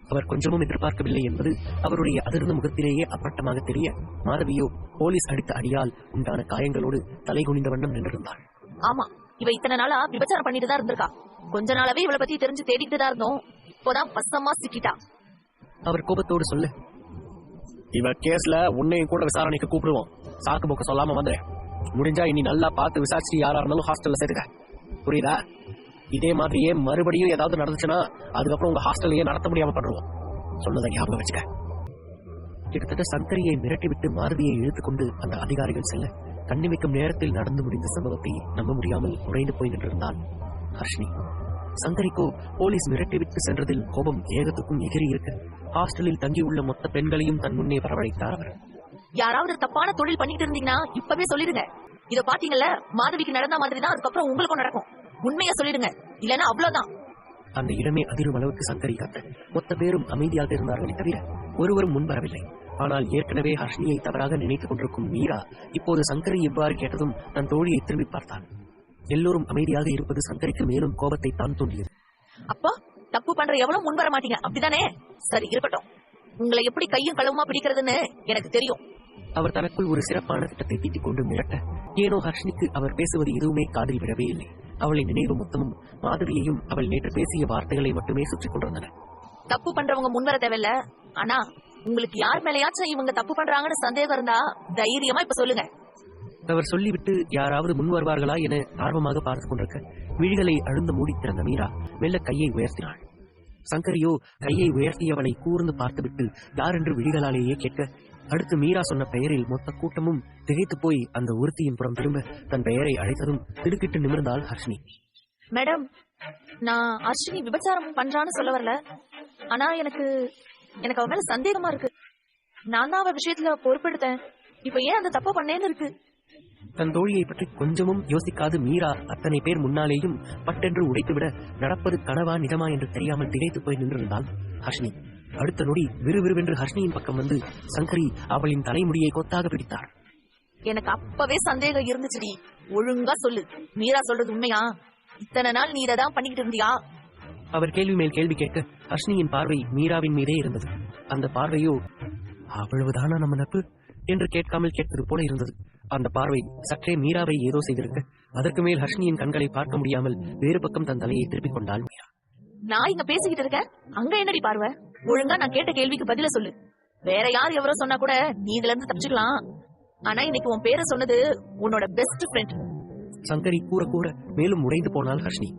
அவர் கொஞ்சமும் எதிர்பார்க்கவில்லை என்பது அவருடைய அதிர்ந்த முகத்திலேயே அப்பட்டமாக தெரிய மாதவியோ போலீஸ் அடித்த அடியால் உண்டான காயங்களோடு தலை குனிந்த வண்ணம் நின்றிருந்தாள். ஆமா, இவ இத்தனை நாளா விபச்சாரம் பண்ணிட்டு தான் இருந்திருக்கா. கொஞ்ச நாளாவே இவளை பத்தி தெரிஞ்சு தேடிட்டு தான் இருந்தோம். இப்போதான் பசமா சிக்கிட்டா. அவர் கோபத்தோடு சொல்ல, இவ கேஸ்ல உன்னையும் கூட விசாரணைக்கு கூப்பிடுவோம். சாக்கு போக்க சொல்லாம வந்துரு. முடிஞ்சா இனி நல்லா பார்த்து விசாரிச்சு யாரா இருந்தாலும் ஹாஸ்டல்ல சேர்த்துக்க, புரியுதா? இதே மாதிரியே மறுபடியும் ஏதாவது நடந்துச்சுன்னா அதுக்கப்புறம் உங்க ஹாஸ்டல்லையே நடத்த முடியாம பண்ணுவோம். சொன்னதை ஞாபகம் வச்சுக்க. கிட்டத்தட்ட சங்கரியை மிரட்டிவிட்டு மாருதியை இழுத்துக்கொண்டு அந்த அதிகாரிகள் செல்ல கண்ணிமைக்கும் நேரத்தில் நடந்து முடிந்த சம்பவத்தை நம்ப முடியாமல் உறைந்து போய் நின்றிருந்தான் ஹர்ஷினி. சங்கரிக்கோ போலீஸ் மிரட்டிவிட்டு சென்றதில் கோபம் ஏகத்துக்கும் எகிரி இருக்க ஹாஸ்டலில் தங்கியுள்ள மொத்த பெண்களையும் தன் முன்னே வரவழைத்தார் அவர். யாராவது தப்பான தொழில் பண்ணிட்டு இருந்தீங்கன்னா இப்பவே சொல்லிடுங்க. இத பாத்தீங்கல்ல, மாதவிக்கு நடந்த மாதிரி தான் அதுக்கப்புறம் உங்களுக்கும் நடக்கும். உண்மையா சொல்லிடுங்க, இல்லன்னா அவ்வளவுதான். அந்த இடமே அதிரும் அளவுக்கு சங்கரி காட்ட மொத்த பேரும் அமைதியாக இருந்தார்களே தவிர ஒருவரும் முன்வரவில்லை. ஆனால் ஏற்கனவே ஹர்ஷினியை தவறாக நினைத்துக் கொண்டிருக்கும் மீரா இப்போது சங்கரி இவ்வாறு கேட்டதும் தன் தோழியை திரும்பி பார்த்தான். எல்லோரும் அமைதியாக இருப்பது சங்கரிக்கு மேலும் கோபத்தை தான் தூண்டியது. அப்பா, தப்பு பண்ற எவ்வளவு முன்வர மாட்டீங்க, அப்படிதானே? சரி, இருக்கட்டும். உங்களை எப்படி கையும் களவுமா பிடிக்கிறதுன்னு எனக்கு தெரியும். அவர் தனக்குள் ஒரு சிறப்பான திட்டத்தை தீட்டிக் கொண்டு மிரட்ட ஏனோ ஹர்ஷினிக்கு அவர் பேசுவது எதுவுமே காதில் விடவே இல்லை. அவளின் நினைவு மொத்தமும் மாதவியையும் அவள் நேற்று பேசிய வார்த்தைகளை மட்டுமே சுற்றிக் கொண்டிருந்தன. தப்பு பண்றவங்க முன்வர தேவையில்ல. ஆனா உங்களுக்கு யார் மேலயாச்சும் இவங்க தப்பு பண்றாங்கன்னு சந்தேகம் இருந்தா தைரியமா இப்ப சொல்லுங்க. அவர் சொல்லிவிட்டு யாராவது முன் வருவார்களா என ஆர்வமாக பார்த்துக் கொண்டிருக்க விழிகளை அழுந்த மூடி திறந்த மீரா மெல்ல கையை உயர்த்தினாள். சங்கரியோ கையை உயர்த்தியவளை கூர்ந்து பார்த்துவிட்டு யார் என்று விழிகளாலேயே கேட்க அடுத்து மீரா சொன்ன பெயரில் மொத்த கூட்டமும் திகைத்து போய் அந்த ஒருத்தியின் புறம் திரும்ப தன் பெயரை அழைத்ததும் திடுக்கிட்டு நிமிர்ந்தாள் ஹர்ஷினி. மேடம், நான் ஹர்ஷினி விபச்சாரம் பண்றான்னு சொல்ல வரல. ஆனா எனக்கு அவ மேல சந்தேகமா இருக்கு. நான் தான் அவ விஷயத்துல பொறுப்பெடுத்தேன். இப்ப ஏன் அந்த தப்ப பண்ணேன்னு இருக்கு. தன் தோழியை பற்றி கொஞ்சமும் யோசிக்காது மீரா அத்தனை பேர் முன்னாலேயும் பட்டென்று உடைத்துவிட நடப்பது கனவா நிஜமா என்று தெரியாமல் திகைத்து போய் நின்றிருந்தாள் ஹர்ஷினி. அடுத்த நொடி விறுவிறுவென்று ஹர்ஷினியின் பக்கம் வந்து சங்கரி அவளின் தலைமுடியை கொத்தாக பிடித்தார். எனக்கு அப்பவே சந்தேகம் இருந்துச்சுடி. ஒழுங்கா சொல்லு, மீரா சொல்றது உண்மையா? இத்தனை நாள் நீ இதான் பண்ணிக்கிட்டு இருந்தியா? அவர் கேள்வி மேல் கேள்வி கேட்க ஹர்ஷினியின் பார்வை மீராவின் மீதே இருந்தது. அந்த பார்வையோ அவ்வளவுதானா நம்ம நட்பு என்று கேட்காமல் கேட்பது போல இருந்தது. அந்த பார்வை சற்றே மீராவை ஏதோ செய்திருக்க அதற்கு மேல் ஹர்ஷினியின் கண்களை பார்க்க முடியாமல் வேறு பக்கம் தன் தலையை திருப்பிக் கொண்டாள் மீரா. நான் இங்க பேசிக்கிட்டு இருக்கேன், அங்க என்னடி பார்வை? ஒழுங்கா நான் கேட்ட கேள்விக்கு பதில சொல்லு. வேற யார் எவரோ சொன்னா கூட நீ இதுல இருந்து தப்பிச்சுக்கலாம். ஆனா இன்னைக்கு உன் பேரை சொன்னது உன்னோட பெஸ்ட் ஃப்ரெண்ட். சங்கரி கூற கூற மேலும் உடைந்து போனாள் ஹர்ஷினி.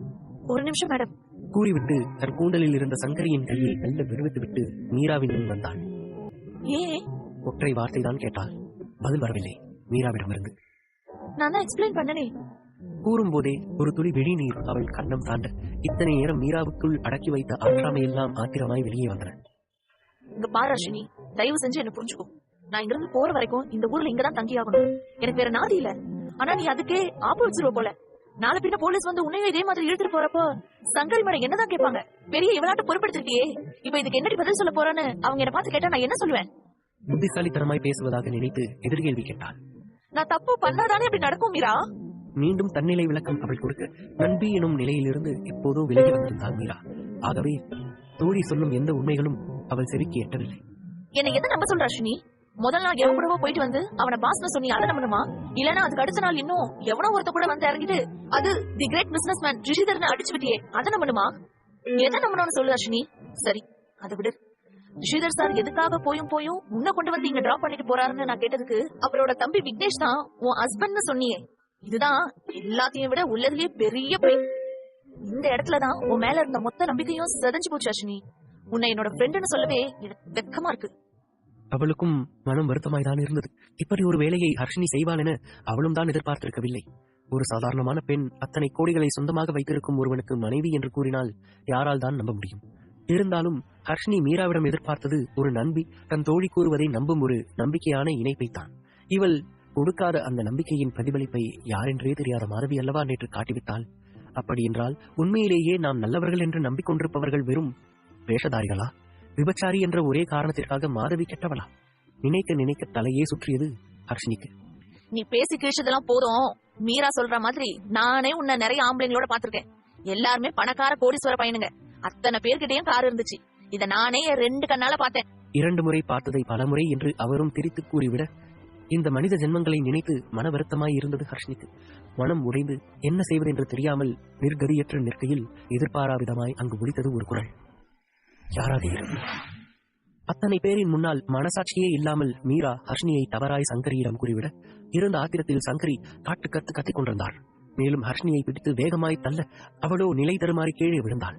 ஒரு நிமிஷம் மேடம் கூறிவிட்டு தன் கூண்டலில் இருந்த சங்கரியின் கையை மெல்ல விடுவித்து விட்டு மீராவின் முன் வந்தாள். ஏன்? ஒற்றை வார்த்தை தான் கேட்டாள். பதில் வரவில்லை மீராவிடமிருந்து. நான் தான் எக்ஸ்பிளைன் பண்ணனே. கூறும் போதே ஒரு துளி வெளிநீர் அவள் கண்ணம் தாண்ட இத்தனை நேரம் மீராவுக்குள் அடக்கி வைத்த ஆற்றாமையெல்லாம் ஆத்திரமாய் வெளியே வந்தன. இங்க பாரு ஹர்ஷினி, தயவு செஞ்சு என்ன புரிஞ்சுக்கோ. நான் இங்க இருந்து போற வரைக்கும் இந்த ஊர்ல இங்கதான் தங்கி ஆகணும். எனக்கு வேற நாதி இல்ல. ஆனா நீ அதுக்கே ஆப்பு வச்சிருவ போல. நாளை பின்ன போலீஸ் வந்து உன்னையும் இதே மாதிரி இழுத்துட்டு போறப்போ சங்கரி மேடம் என்னதான் கேட்பாங்க? பெரிய இவளாட்ட பொறுப்படுத்திருக்கியே, இப்ப இதுக்கு என்னடி பதில் சொல்ல போறான்னு அவங்க என்ன பார்த்து கேட்டா நான் என்ன சொல்லுவேன்? புத்திசாலித்தனமாய் பேசுவதாக நினைத்து எதிர்கேள்வி கேட்டாள். நான் தப்பு பண்ணாதானே அப்படி நடக்கும் மீரா? மீண்டும் தன்னிலை விளக்கம் அவள் கொடுக்க நண்பி எனும் நிலையிலிருந்து எப்போதோ விலகி வந்திருந்தாள் மீரா. ஆகவே தோழி சொல்லும் எந்த உண்மைகளும் அவள் செவிக்கு எட்டவில்லை. என்ன எதை நம்ப சொல்ற ஹர்ஷினி? முதல் நாள் எவன் கூடவோ போயிட்டு வந்து அவனை பாஸ்னு சொன்னி அதை நம்பணுமா? இல்லன்னா அதுக்கு அடுத்த நாள் இன்னும் எவனோ ஒருத்த கூட வந்து இறங்கிட்டு அது தி கிரேட் பிசினஸ் மேன் ரிஷிதர்னு அடிச்சு விட்டியே, அதை நம்பணுமா? எதை நம்பணும்னு சொல்லு அஸ்வினி. சரி, அதை விடு. ரிஷிதர் சார் எதுக்காக போயும் உன்னை கொண்டு வந்து இங்க டிராப் பண்ணிட்டு போறாருன்னு நான் கேட்டதுக்கு அவரோட தம்பி விக்னேஷ் தான் உன் ஹஸ்பண்ட்னு சொன்னியே. இதுதான் எல்லாத்தையும் விட உள்ளதுலயே பெரிய பொய். இந்த இடத்துலதான் உன் மேல இருந்த மொத்த நம்பிக்கையும் செதஞ்சு போச்சு அஸ்வினி. உன்னை என்னோட ஃப்ரெண்டுன்னு சொல்லவே எனக்கு வெக்கமா இருக்கு. அவளுக்கும் மனம் வருத்தமாய்தான் இருந்தது. இப்படி ஒரு வேலையை ஹர்ஷினி செய்வாள் என அவளும் தான் எதிர்பார்த்திருக்கவில்லை. ஒரு சாதாரணமான பெண் அத்தனை கோடிகளை சொந்தமாக வைத்திருக்கும் ஒருவனுக்கு மனைவி என்று கூறினால் யாரால் தான் நம்ப முடியும்? இருந்தாலும் ஹர்ஷினி மீராவிடம் எதிர்பார்த்தது ஒரு நம்பி தன் தோழி கூறுவதை நம்பும் ஒரு நம்பிக்கையான இணைப்பைத்தான். இவள் கொடுக்காத அந்த நம்பிக்கையின் பிரதிபலிப்பை யாரென்றே தெரியாத மாதவி அல்லவா நேற்று காட்டிவிட்டாள். அப்படி என்றால் உண்மையிலேயே நாம் நல்லவர்கள் என்று நம்பிக்கொண்டிருப்பவர்கள் வெறும் வேஷதாரிகளா? விபச்சாரி என்ற ஒரே காரணத்திற்காக மாதவி கெட்டவளா? நினைக்க நினைக்க தலையே சுற்றியது ஹர்ஷினிக்கு. நீ பேசி கிழிச்சதெல்லாம் போதும். மீரா சொல்ற மாதிரி நானே உன்னை நிறைய ஆம்பளைங்களோட பாத்திருக்கேன். எல்லாருமே பணக்கார கோடீஸ்வர பையனுங்க. அத்தனை பேர்கிட்டயும் கார் இருந்துச்சு. இத நானே 2 கண்ணால பார்த்தேன். 2 முறை பார்த்ததை பலமுறை என்று அவரும் திரித்து கூறிவிட இந்த மனித ஜென்மங்களை நினைத்து மன வருத்தமாய் இருந்தது ஹர்ஷினிக்கு. மனம் உடைந்து என்ன செய்வது என்று தெரியாமல் நிர்கதியற்ற நிற்கையில் எதிர்பாராவிதமாய் அங்கு ஒலித்தது ஒரு குரல். யாராக இருக்கு? அத்தனை பேரின் முன்னால் மனசாட்சியே இல்லாமல் மீரா ஹர்ஷினியை தவறாய் சங்கரியிடம் கூறிவிட இருந்த ஆத்திரத்தில் சங்கரி காட்டு கத்து கத்திக் கொண்டிருந்தாள். மேலும் ஹர்ஷினியை பிடித்து வேகமாய் தள்ள அவளோ நிலை தருமாறி கீழே விழுந்தாள்.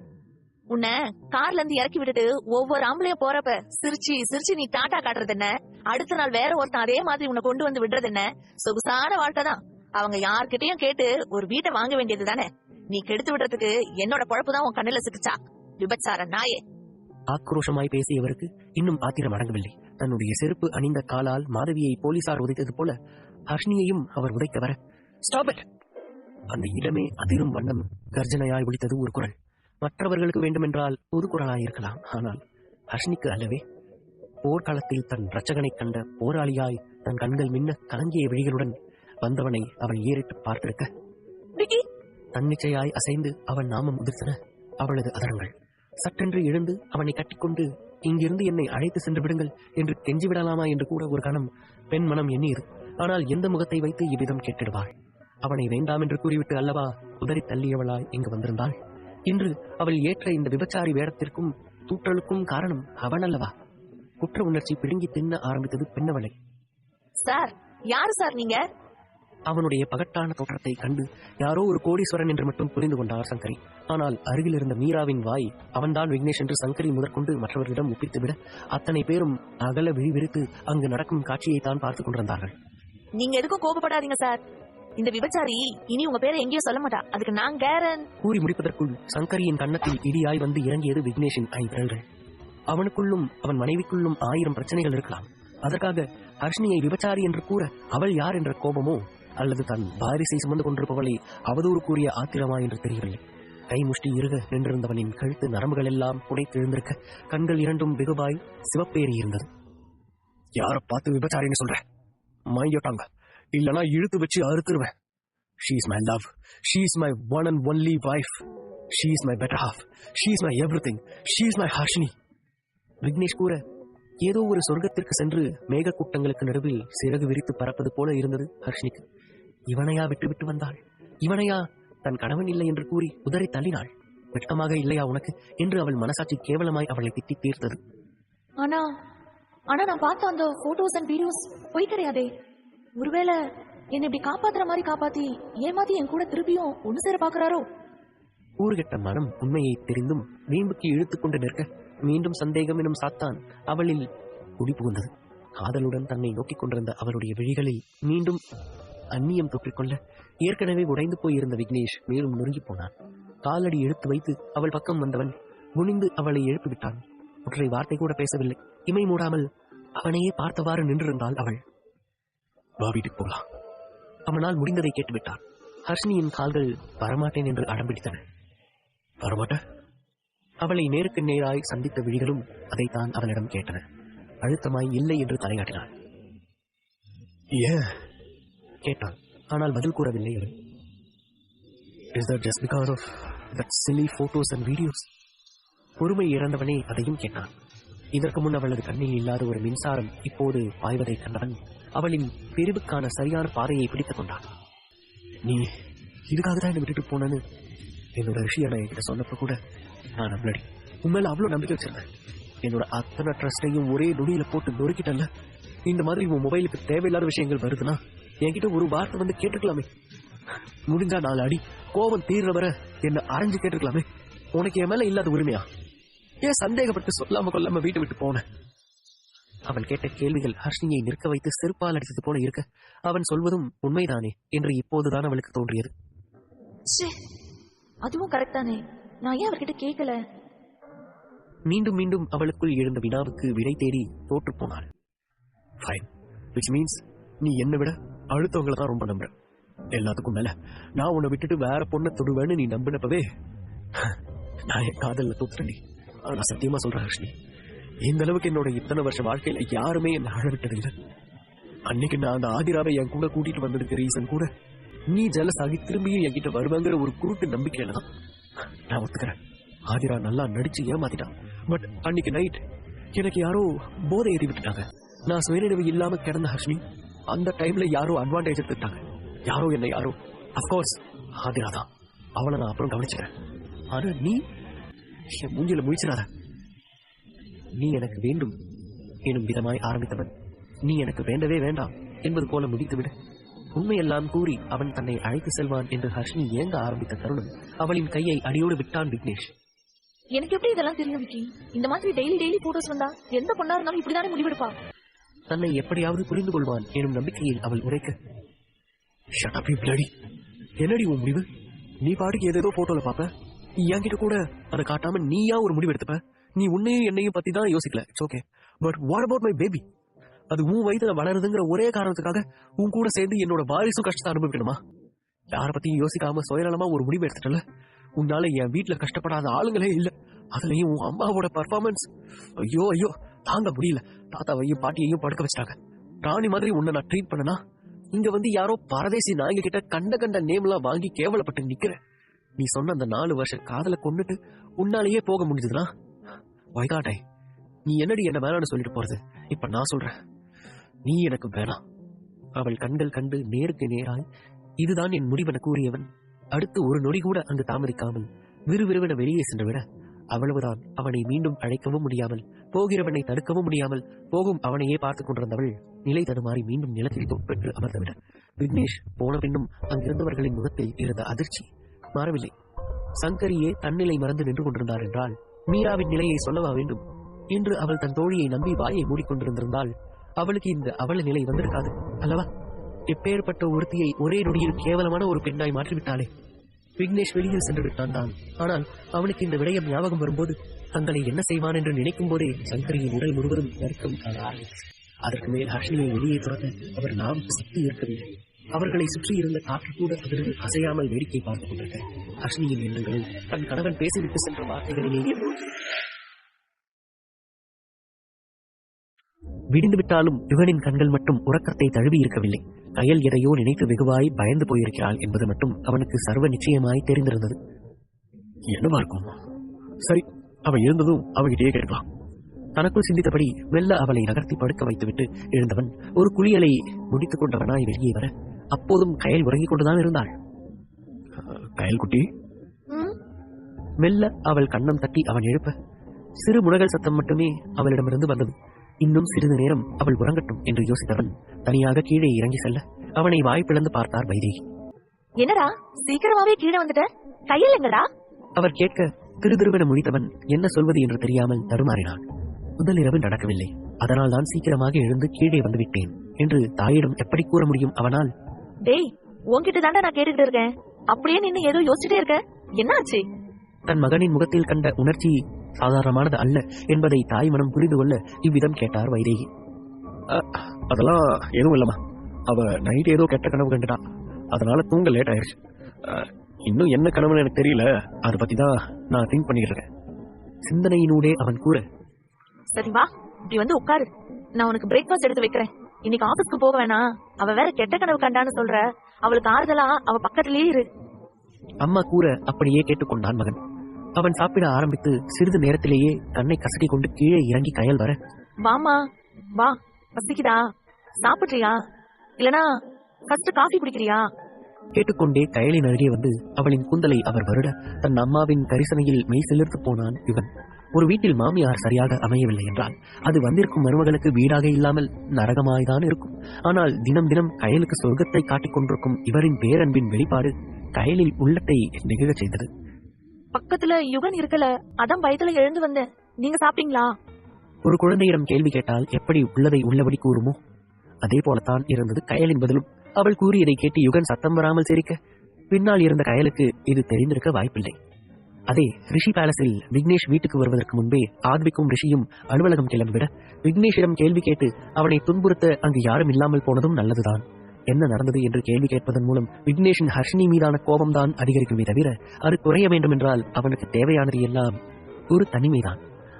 உன்னை கார்ல இருந்து இறக்கி விட்டுட்டு ஒவ்வொரு ஆம்பளையும் போறப்ப சிரிச்சு நீ டாட்டா காட்டுறது என்ன? அடுத்த நாள் வேற ஒருத்தன் அதே மாதிரி உன்னை கொண்டு வந்து விடுறது என்ன? சொகுசான வாழ்க்கை தான். அவங்க யார்கிட்டயும் கேட்டு ஒரு வீட்டை வாங்க வேண்டியது தானே. நீ கெடுத்து விடுறதுக்கு என்னோட பொழப்புதான் உன் கண்ணுல சிக்கிச்சா? விபச்சார நாயே! ஆக்ரோஷமாய் பேசியவருக்கு இன்னும் ஆத்திரம் அடங்கவில்லை. தன்னுடைய செருப்பு அணிந்த காலால் மாதவியை போலீசார் உதைத்தது போல ஹர்ஷினியையும் அவர் உதைக்க வர, ஸ்டாப் இட்! அந்த இடமே அதிரும் வண்ணம் கர்ஜனையாய் ஒலித்தது ஒரு குரல். மற்றவர்களுக்கு வேண்டுமென்றால் பொது குரலாயிருக்கலாம், ஆனால் ஹர்ஷினிக்கு அல்லவே. போர்க்களத்தில் தன் இரட்சகனை கண்ட போராளியாய் தன் கண்கள் மின்ன கலங்கிய விழிகளுடன் வந்தவனை அவள் ஏறிட்டு பார்த்திருக்க தன்னிச்சையாய் அசைந்து அவன் நாமம் உதிர்த்தன அவளது அதரங்கள். சற்றென்று எழுந்து அவனை கட்டிக்கொண்டு இங்கிருந்து என்னை அழைத்து சென்று விடுங்கள் என்று கெஞ்சிவிடலாமா என்று கூட ஒரு கணம் பெண் மனம் எண்ணியது. ஆனால் எந்த முகத்தை வைத்து இவ்விதம் கேட்டிடுவாள்? அவனை வேண்டாம் என்று கூறிவிட்டு அல்லவா உதறி தள்ளியவளாய் இங்கு வந்திருந்தாள். இன்று அவள் ஏற்ற இந்த விபச்சாரி வேடத்திற்கும் தூற்றலுக்கும் காரணம் அவன் அல்லவா? குற்ற உணர்ச்சி பிடுங்கி தின்ன ஆரம்பித்தது பெண்ணவளை. சார், யாரு சார் நீங்க? அவனுடைய பகட்டான தோற்றத்தை கண்டு யாரோ ஒரு கோடீஸ்வரன் என்று மட்டும் புரிந்து கொண்டார் சங்கரி. ஆனால் அருகில் இருந்த மீராவின் வாய் அவன்தான் விக்னேஷ் என்று சங்கரி முதற்கொண்டு மற்றவர்களிடம் ஒப்பித்துவிட அத்தனை பேரும் அகல விழிவிரித்து அங்கு நடக்கும் காட்சியை தான் பார்த்துக் கொண்டிருந்தார்கள். நீங்க எதுக்கும் கோபப்படாதீங்க சார். இந்த விபச்சாரி இனி உங்க பேரை எங்கேயும் சொல்ல மாட்டா. அதுக்கு நான் கேரன். கூறி முடிப்பதற்குள் சங்கரியின் கன்னத்தில் இடியாய் வந்து இறங்கியது விக்னேஷின் ஐவிரல்கள். அவனுக்குள்ளும் அவன் மனைவிக்குள்ளும் 1000 பிரச்சனைகள் இருக்கலாம். அதற்காக ஹர்ஷினியை விபச்சாரி என்று கூற அவள் யார் என்ற கோபமோ அல்லது தன் வாரிசை சுமந்து கொண்டிருப்பவளை அவதூறு கூறிய ஆத்திரமா என்று தெரியவில்லை. கை முஷ்டி இறுக நின்றிருந்தவனின் கழுத்து நரம்புகள் எல்லாம் புடைத்தெழுந்திருக்க கண்கள் இரண்டும் வெகுவாய் சிவப்பேறி இருந்தது. யார பார்த்து விபச்சாரின்னு சொல்ற? மையோட்டாங்க, இல்லனா இழுத்து வச்சு அறுத்துருவேன். She is my love. She is my one and only wife. She is my better half. She is my everything. She is my Harshini. Vignesh கூற ஏதோ ஒரு சொர்க்கத்திற்கு சென்று மேக கூட்டங்களுக்கு நடுவில் சிறகு விரித்து பறப்பது போல இருந்தது ஹர்ஷினிக்கு. இவனையா விட்டு வந்தாள்? இவனையா தன் கணவன் இல்லை என்று கூறி உதறி தள்ளினாள்? வெட்கமாக இல்லையா உனக்கு என்று அவள் மனசாட்சி கேவலமாய் அவளை திட்டி தீர்த்தது. ஆனா நான் பார்த்த அந்த போட்டோஸ் அண்ட் வீடியோஸ் போய் கிடையாதே. ஒருவேளை என்னை இப்படி காப்பாத்துற மாதிரி காப்பாத்தி ஏமாத்தி என் கூட திருப்பியும் ஒண்ணு சேர பாக்குறாரோ? ஊறுகெட்ட மனம் உண்மையை தெரிந்தும் வீம்புக்கு இழுத்துக் கொண்டு நிற்க மீண்டும் சந்தேகம் எனும் சாத்தான் அவளில் குடி புகுந்தது. காதலுடன் தன்னை நோக்கிக் கொண்டிருந்த அவளுடைய விழிகளில் மீண்டும் அந்நியம் தொற்றிக்கொள்ள ஏற்கனவே உடைந்து போயிருந்த விக்னேஷ் மேலும் நொறுங்கி போனான். காலடி எடுத்து வைத்து அவள் பக்கம் வந்தவன் குனிந்து அவளை எழுப்பிவிட்டான். ஒற்றை வார்த்தை கூட பேசவில்லை. இமை மூடாமல் அவனையே பார்த்தவாறு நின்றிருந்தாள் அவள். வா, வீட்டுக்கு போகலாம். அவனால் முடிந்ததை கேட்டுவிட்டான். ஹர்ஷினியின் கால்கள் வரமாட்டேன் என்று அடம்பிடித்தன. வரமாட்ட? அவளை நேருக்கு நேராய் சந்தித்த விழிகளும் அதைத்தான் அவளிடம் கேட்டன. அழுத்தமாய் இல்லை என்று தலையாட்டினாள். ஏன் கேட்டான். ஆனால் பதில் கூறவில்லை அவள். Is that just because of that silly photos and videos? பொறுமை இழந்தவனே அதையும் கேட்டான். இதற்கு முன் அவளது கண்ணில் இல்லாத ஒரு மின்சாரம் இப்போது பாய்வதை கண்டவன் அவளின் பிரிவுக்கான சரியான பாதையை பிடித்துக் கொண்டான். நீ இதுக்காக தான் என்னை விட்டுட்டு போனேன்னு என்னோட ரிஷியை நான் என்கிட்ட சொன்னப்ப கூட நான் நம்பலடி. உண்மையில அவ்வளவு நம்பிக்கை வச்சிருந்தேன். என்னோட அத்தனை ட்ரஸ்டையும் ஒரே நொடியில போட்டு நொறுக்கிட்டல. இந்த மாதிரி உன் மொபைலுக்கு தேவையில்லாத விஷயங்கள் வருதுன்னா என்கிட்ட ஒரு வார்த்தை வந்து கேட்டுக்கலாமே. முடிஞ்சா 4 அடி கோபம் தீர்ற வர என்ன அரைஞ்சு கேட்டுக்கலாமே. உனக்கு என் மேல இல்லாத உரிமையா? ஏன் சந்தேகப்பட்டு சொல்லாம கொல்லாம வீட்டை விட்டு போன? அவன் கேட்ட கேள்விகள் ஹர்ஷினியை நிற்க வைத்து செருப்பால் அடித்தது போல இருக்க, அவன் சொல்வதும் உண்மைதானே என்று இப்போதுதான் அவளுக்கு தோன்றியது. அதுவும் கரெக்ட் தானே, நான் ஏன் அவர்கிட்ட கேட்கல? மீண்டும் மீண்டும் அவளுக்குள் எழுந்த வினாவுக்கு விடை தேடி தோற்று போனாள். ஃபைன், விச் மீன்ஸ் நீ என்னை விட அடுத்தவங்களை தான் ரொம்ப நம்புற. எல்லாத்துக்கும் மேல நான் உன்னை விட்டுட்டு வேற பொண்ணை தொடுவேன்னு நீ நம்பினப்பவே நான் என் காதல்ல தோத்துறேன். ஆனா சத்தியமா சொல்றேன் ஹர்ஷினி, இந்த அளவுக்கு என்னோட இத்தனை வருஷ வாழ்க்கையில யாருமே என்ன அழ விட்டதில்லை. அன்னைக்கு நான் அந்த ஆதிராவை என் கூட கூட்டிட்டு வந்ததுக்கு ரீசன் கூட நீ ஜெலஸ் ஆகி திரும்பியும் என்கிட்ட வருவாங்கிற ஒரு குருட்டு நம்பிக்கையில தான். நான் ஒத்துக்கிறேன், ஆதிரா நல்லா நடிச்சு ஏமாத்திட்டான். பட் அன்னைக்கு நைட் எனக்கு யாரோ போதை ஏறி விட்டுட்டாங்க. நான் சுயநினைவு இல்லாம கிடந்த ஹர்ஷினி அந்த டைம்ல யாரோ அட்வான்டேஜ் எடுத்துட்டாங்க. யாரோ அப்கோர்ஸ் ஆதிரா தான். அவளை நான் அப்புறம் கவனிச்சுக்கிறேன். ஆனா நீ என் மூஞ்சில முழிச்சிடாத. நீ எனக்கு வேண்டும் எனும் விதமாய் ஆரம்பித்தவன் நீ எனக்கு வேண்டவே வேண்டாம் என்பது போல முடித்துவிடு. உண்மையெல்லாம் கூறி அவன் தன்னை அழைத்து செல்வான் என்று ஹர்ஷினி ஏங்க ஆரம்பித்த தருணம் அவளின் கையை அடியோடு விட்டான் விக்னேஷ். எனக்கு எப்படி இதெல்லாம் தெரியும் விக்கி? இந்த மாதிரி டெய்லி போட்டோஸ் வந்தா எந்த பொண்ணா இருந்தாலும் இப்படிதானே முடிவெடுப்பா. தன்னை எப்படியாவது புரிந்து கொள்வான் எனும் நம்பிக்கையில் அவள் உரைக்க, ஷட் அப் யூ பிளடி. என்னடி உன் முடிவு? நீ பாட்டுக்கு ஏதேதோ போட்டோல பாப்ப, என்கிட்ட கூட அதை காட்டாம நீயா ஒரு முடிவு எடுத்துப்ப. நீ உன்னையும் என்னையும் பத்தி தான் யோசிக்கல. It's okay, but what about my baby? அது உன் வயதுல வளருதுங்கிற ஒரே காரணத்துக்காக உன் கூட சேர்ந்து என்னோட வாரிசும் கஷ்டத்தை அனுபவிக்கணுமா? யார பத்தியும் யோசிக்காம சுயநலமா ஒரு முடிவு எடுத்துட்டல. உன்னால என் வீட்டுல கஷ்டப்படாத ஆளுங்களே இல்ல. அதுலயும் உன் அம்மாவோட பர்ஃபார்மன்ஸ் ஐயோ தாங்க முடியல. தாத்தாவையும் பாட்டியையும் படுக்க வச்சிட்டாங்க. ராணி மாதிரி உன்னை நான் ட்ரீட் பண்ணனா இங்க வந்து யாரோ பரதேசி நாய்ங்க கிட்ட கண்ட நேம் எல்லாம் வாங்கி கேவலப்பட்டு நிக்கிறேன். நீ சொன்ன அந்த 4 வருஷ காதல கொண்டுட்டு உன்னாலேயே போக முடிஞ்சதுன்னா வைகாட்டை நீ என்னடி என்ன வேணான்னு சொல்லிட்டு போறது? இப்ப நான் சொல்றேன், நீ எனக்கு வேணாம். அவள் கண்கள் கண்டு நேருக்கு நேராய் இதுதான் என் முடிவென கூறியவன் அடுத்து ஒரு நொடி கூட அங்கு தாமதிக்காமல் விறுவிறுவென வெளியே சென்று விட, அவ்வளவுதான். அவனை மீண்டும் அழைக்கவும் முடியாமல் போகிறவனை தடுக்கவும் முடியாமல் போகும் அவனையே பார்த்துக் கொண்டிருந்தவள் நிலை தடுமாறி மீண்டும் நிலத்தில் தொப்பெற்று அமர்ந்துவிட, விக்னேஷ் போன பின்னும் அங்கிருந்தவர்களின் முகத்தில் இருந்த அதிர்ச்சி மாறவில்லை. சங்கரியே தன்னிலை மறந்து நின்று கொண்டிருந்தார் என்றால் மீராவின் நிலையை சொல்லவா வேண்டும் என்று அவள் தன் தோழியை நம்பி வாயை மூடிக்கொண்டிருந்திருந்தால் அவளுக்கு இந்த அவள நிலை வந்திருக்காது அல்லவா? எப்பேற்பட்ட ஒருத்தியை ஒரே நொடியில் கேவலமான ஒரு பெண்ணாய் மாற்றிவிட்டாளே. விக்னேஷ் வெளியில் சென்று விட்டான் தான். ஆனால் அவனுக்கு இந்த விடயம் ஞாபகம் வரும்போது தங்களை என்ன செய்வான் என்று நினைக்கும் போதே சங்கரியின் உடல் முழுவதும் நறுக்கம் காண ஆரம்பித்தது. அதற்கு மேல் ஹர்ஷினியை வெளியே துரத்த அவர் நாவுக்கு சக்தி இருக்கவில்லை. அவர்களை சுற்றி இருந்த காற்று கூட அதில் அசையாமல் வேடிக்கை பார்த்துக் கொண்டிருக்க ஹர்ஷினியின் எண்ணங்களும் தன் கணவன் பேசிவிட்டு சென்ற வார்த்தைகளிலேயே விடிந்துவிட்டாலும் இவனின் கண்கள் மட்டும் உறக்கத்தை தழுவி இருக்கவில்லை. கயல் எதையோ நினைத்து வெகுவாய் பயந்து போயிருக்கிறாள் என்பது மட்டும் அவனுக்கு சர்வ நிச்சயமாய் தெரிந்திருந்தது. என்னவா இருக்கும்? சரி, அவள் இருந்ததும் அவகிட்டே கேட்கலாம். தனக்குள் சிந்தித்தபடி மெல்ல அவளை நகர்த்தி படுக்க வைத்துவிட்டு எழுந்தவன் ஒரு குளியலை முடித்துக் கொண்டவனாய் வெளியே வர, அப்போதும் கயல் உறங்கிக் கொண்டுதான் இருந்தாள். கயல் குட்டி. மெல்ல அவள் கண்ணம் தட்டி அவன் எழுப்ப சிறு முனகல் சத்தம் மட்டுமே அவளிடமிருந்து வந்தது. இன்னும் சிறிது நேரம் அவள் உறங்கட்டும் என்று யோசித்தவன் தனியாக கீழே இறங்கி செல்ல அவனை வாய்ப்பிழந்து பார்த்தார் வைதேகி. என்னடா சீக்கிரமாவே கீழே வந்துட்ட, கையில் எங்கடா? அவர் கேட்க திருதிருவென முடித்தவன் என்ன சொல்வது என்று தெரியாமல் தடுமாறினான். முதல் இரவு நடக்கவில்லை, அதனால் தான் சீக்கிரமாக எழுந்து கீழே வந்து விட்டேன் என்று தாயிடம் எப்படி கூற முடியும் அவனால்? டேய், உன்கிட்ட தாண்டா நான் கேட்டுக்கிட்டு இருக்கேன். அப்படியே நின்னு ஏதோ யோசிச்சுட்டே இருக்க, என்னாச்சு? தன் மகனின் முகத்தில் கண்ட உணர்ச்சி சாதாரணமானது அல்ல என்பதை தாய் மனம் புரிந்து கொள்ள இவ்விதம் கேட்டார் வைதேகி. அதெல்லாம் எதுவும் இல்லம்மா, அவ நைட் ஏதோ கெட்ட கனவு கண்டுட்டா, அதனால தூங்க லேட் ஆயிடுச்சு. இன்னும் என்ன கனவுன்னு எனக்கு தெரியல, அதை பத்தி தான் நான் திங்க் பண்ணிட்டு இருக்கேன். சிந்தனையினூடே அவன் கூற, சரி வா, இப்படி வந்து உட்காரு, நான் உனக்கு பிரேக்ஃபாஸ்ட் எடுத்து வைக்கிறேன். இன்னைக்கு ஆபீஸ்க்கு போக வேணாம், அவ வேற கெட்ட கனவு கண்டான்னு சொல்ற, அவளுக்கு ஆறுதலா அவ பக்கத்திலேயே இரு. அம்மா கூற அப்படியே கேட்டுக்கொண்டான் மகன். அவன் சாப்பிட ஆரம்பித்து சிறிது நேரத்திலேயே கண்ணை கசக்கி கொண்டு கீழே இறங்கி கயல் வர, வாமா வா, பசிக்குதா, சாப்பிட்றியா, இல்லனா ஃபர்ஸ்ட் காஃபி குடிக்கிறியா? கேட்டுக்கொண்டே கயலின் அருகே வந்து அவளின் கூந்தலை அவர் வருட தன் அம்மாவின் கரிசனையில் மெய் சிலிர்த்து போனான் யுகன். ஒரு வீட்டில் மாமியார் சரியாக அமையவில்லை என்றால் அது வந்திருக்கும் மருமகளுக்கு வீடாக இல்லாமல் நரகமாய்தான் இருக்கும். ஆனால் தினம் தினம் கயலுக்கு சொர்க்கத்தை காட்டிக் கொண்டிருக்கும் இவரின் பேரன்பின் வெளிப்பாடு கயலில் உள்ளத்தை நெகிழச் செய்தது. பக்கத்துல யுகன் இருக்கல, அதான் பயத்துல எழுந்து வந்தேன். நீங்க சாப்பிட்டீங்களா? ஒரு குழந்தையிடம் கேள்வி கேட்டால் எப்படி உள்ளதை உள்ளபடி கூறுமோ அதே போலத்தான் இருந்தது கயலின் பதிலும். அவள் கூறியதை கேட்டு யுகன் சத்தம் வராமல் சிரிக்க, பின்னால் இருந்த கயலுக்கு இது தெரிந்திருக்க வாய்ப்பில்லை. அதே ரிஷி பேலஸில் விக்னேஷ் வீட்டுக்கு வருவதற்கு முன்பே ஆத்விக்கும் ரிஷியும் அலுவலகம் கிளம்பிவிட விக்னேஷிடம் கேள்வி கேட்டு அவனை துன்புறுத்த அங்கு யாரும் இல்லாமல் போனதும் நல்லதுதான். என்ன நடந்தது என்று கேள்வி கேட்பதன் மூலம் விக்னேஷின் ஹர்ஷினி மீதான கோபம்தான் அதிகரிக்குமே தவிர அது குறைய வேண்டும் என்றால் அவனுக்கு தேவையானது எல்லாம் ஒரு தனிமைதான்.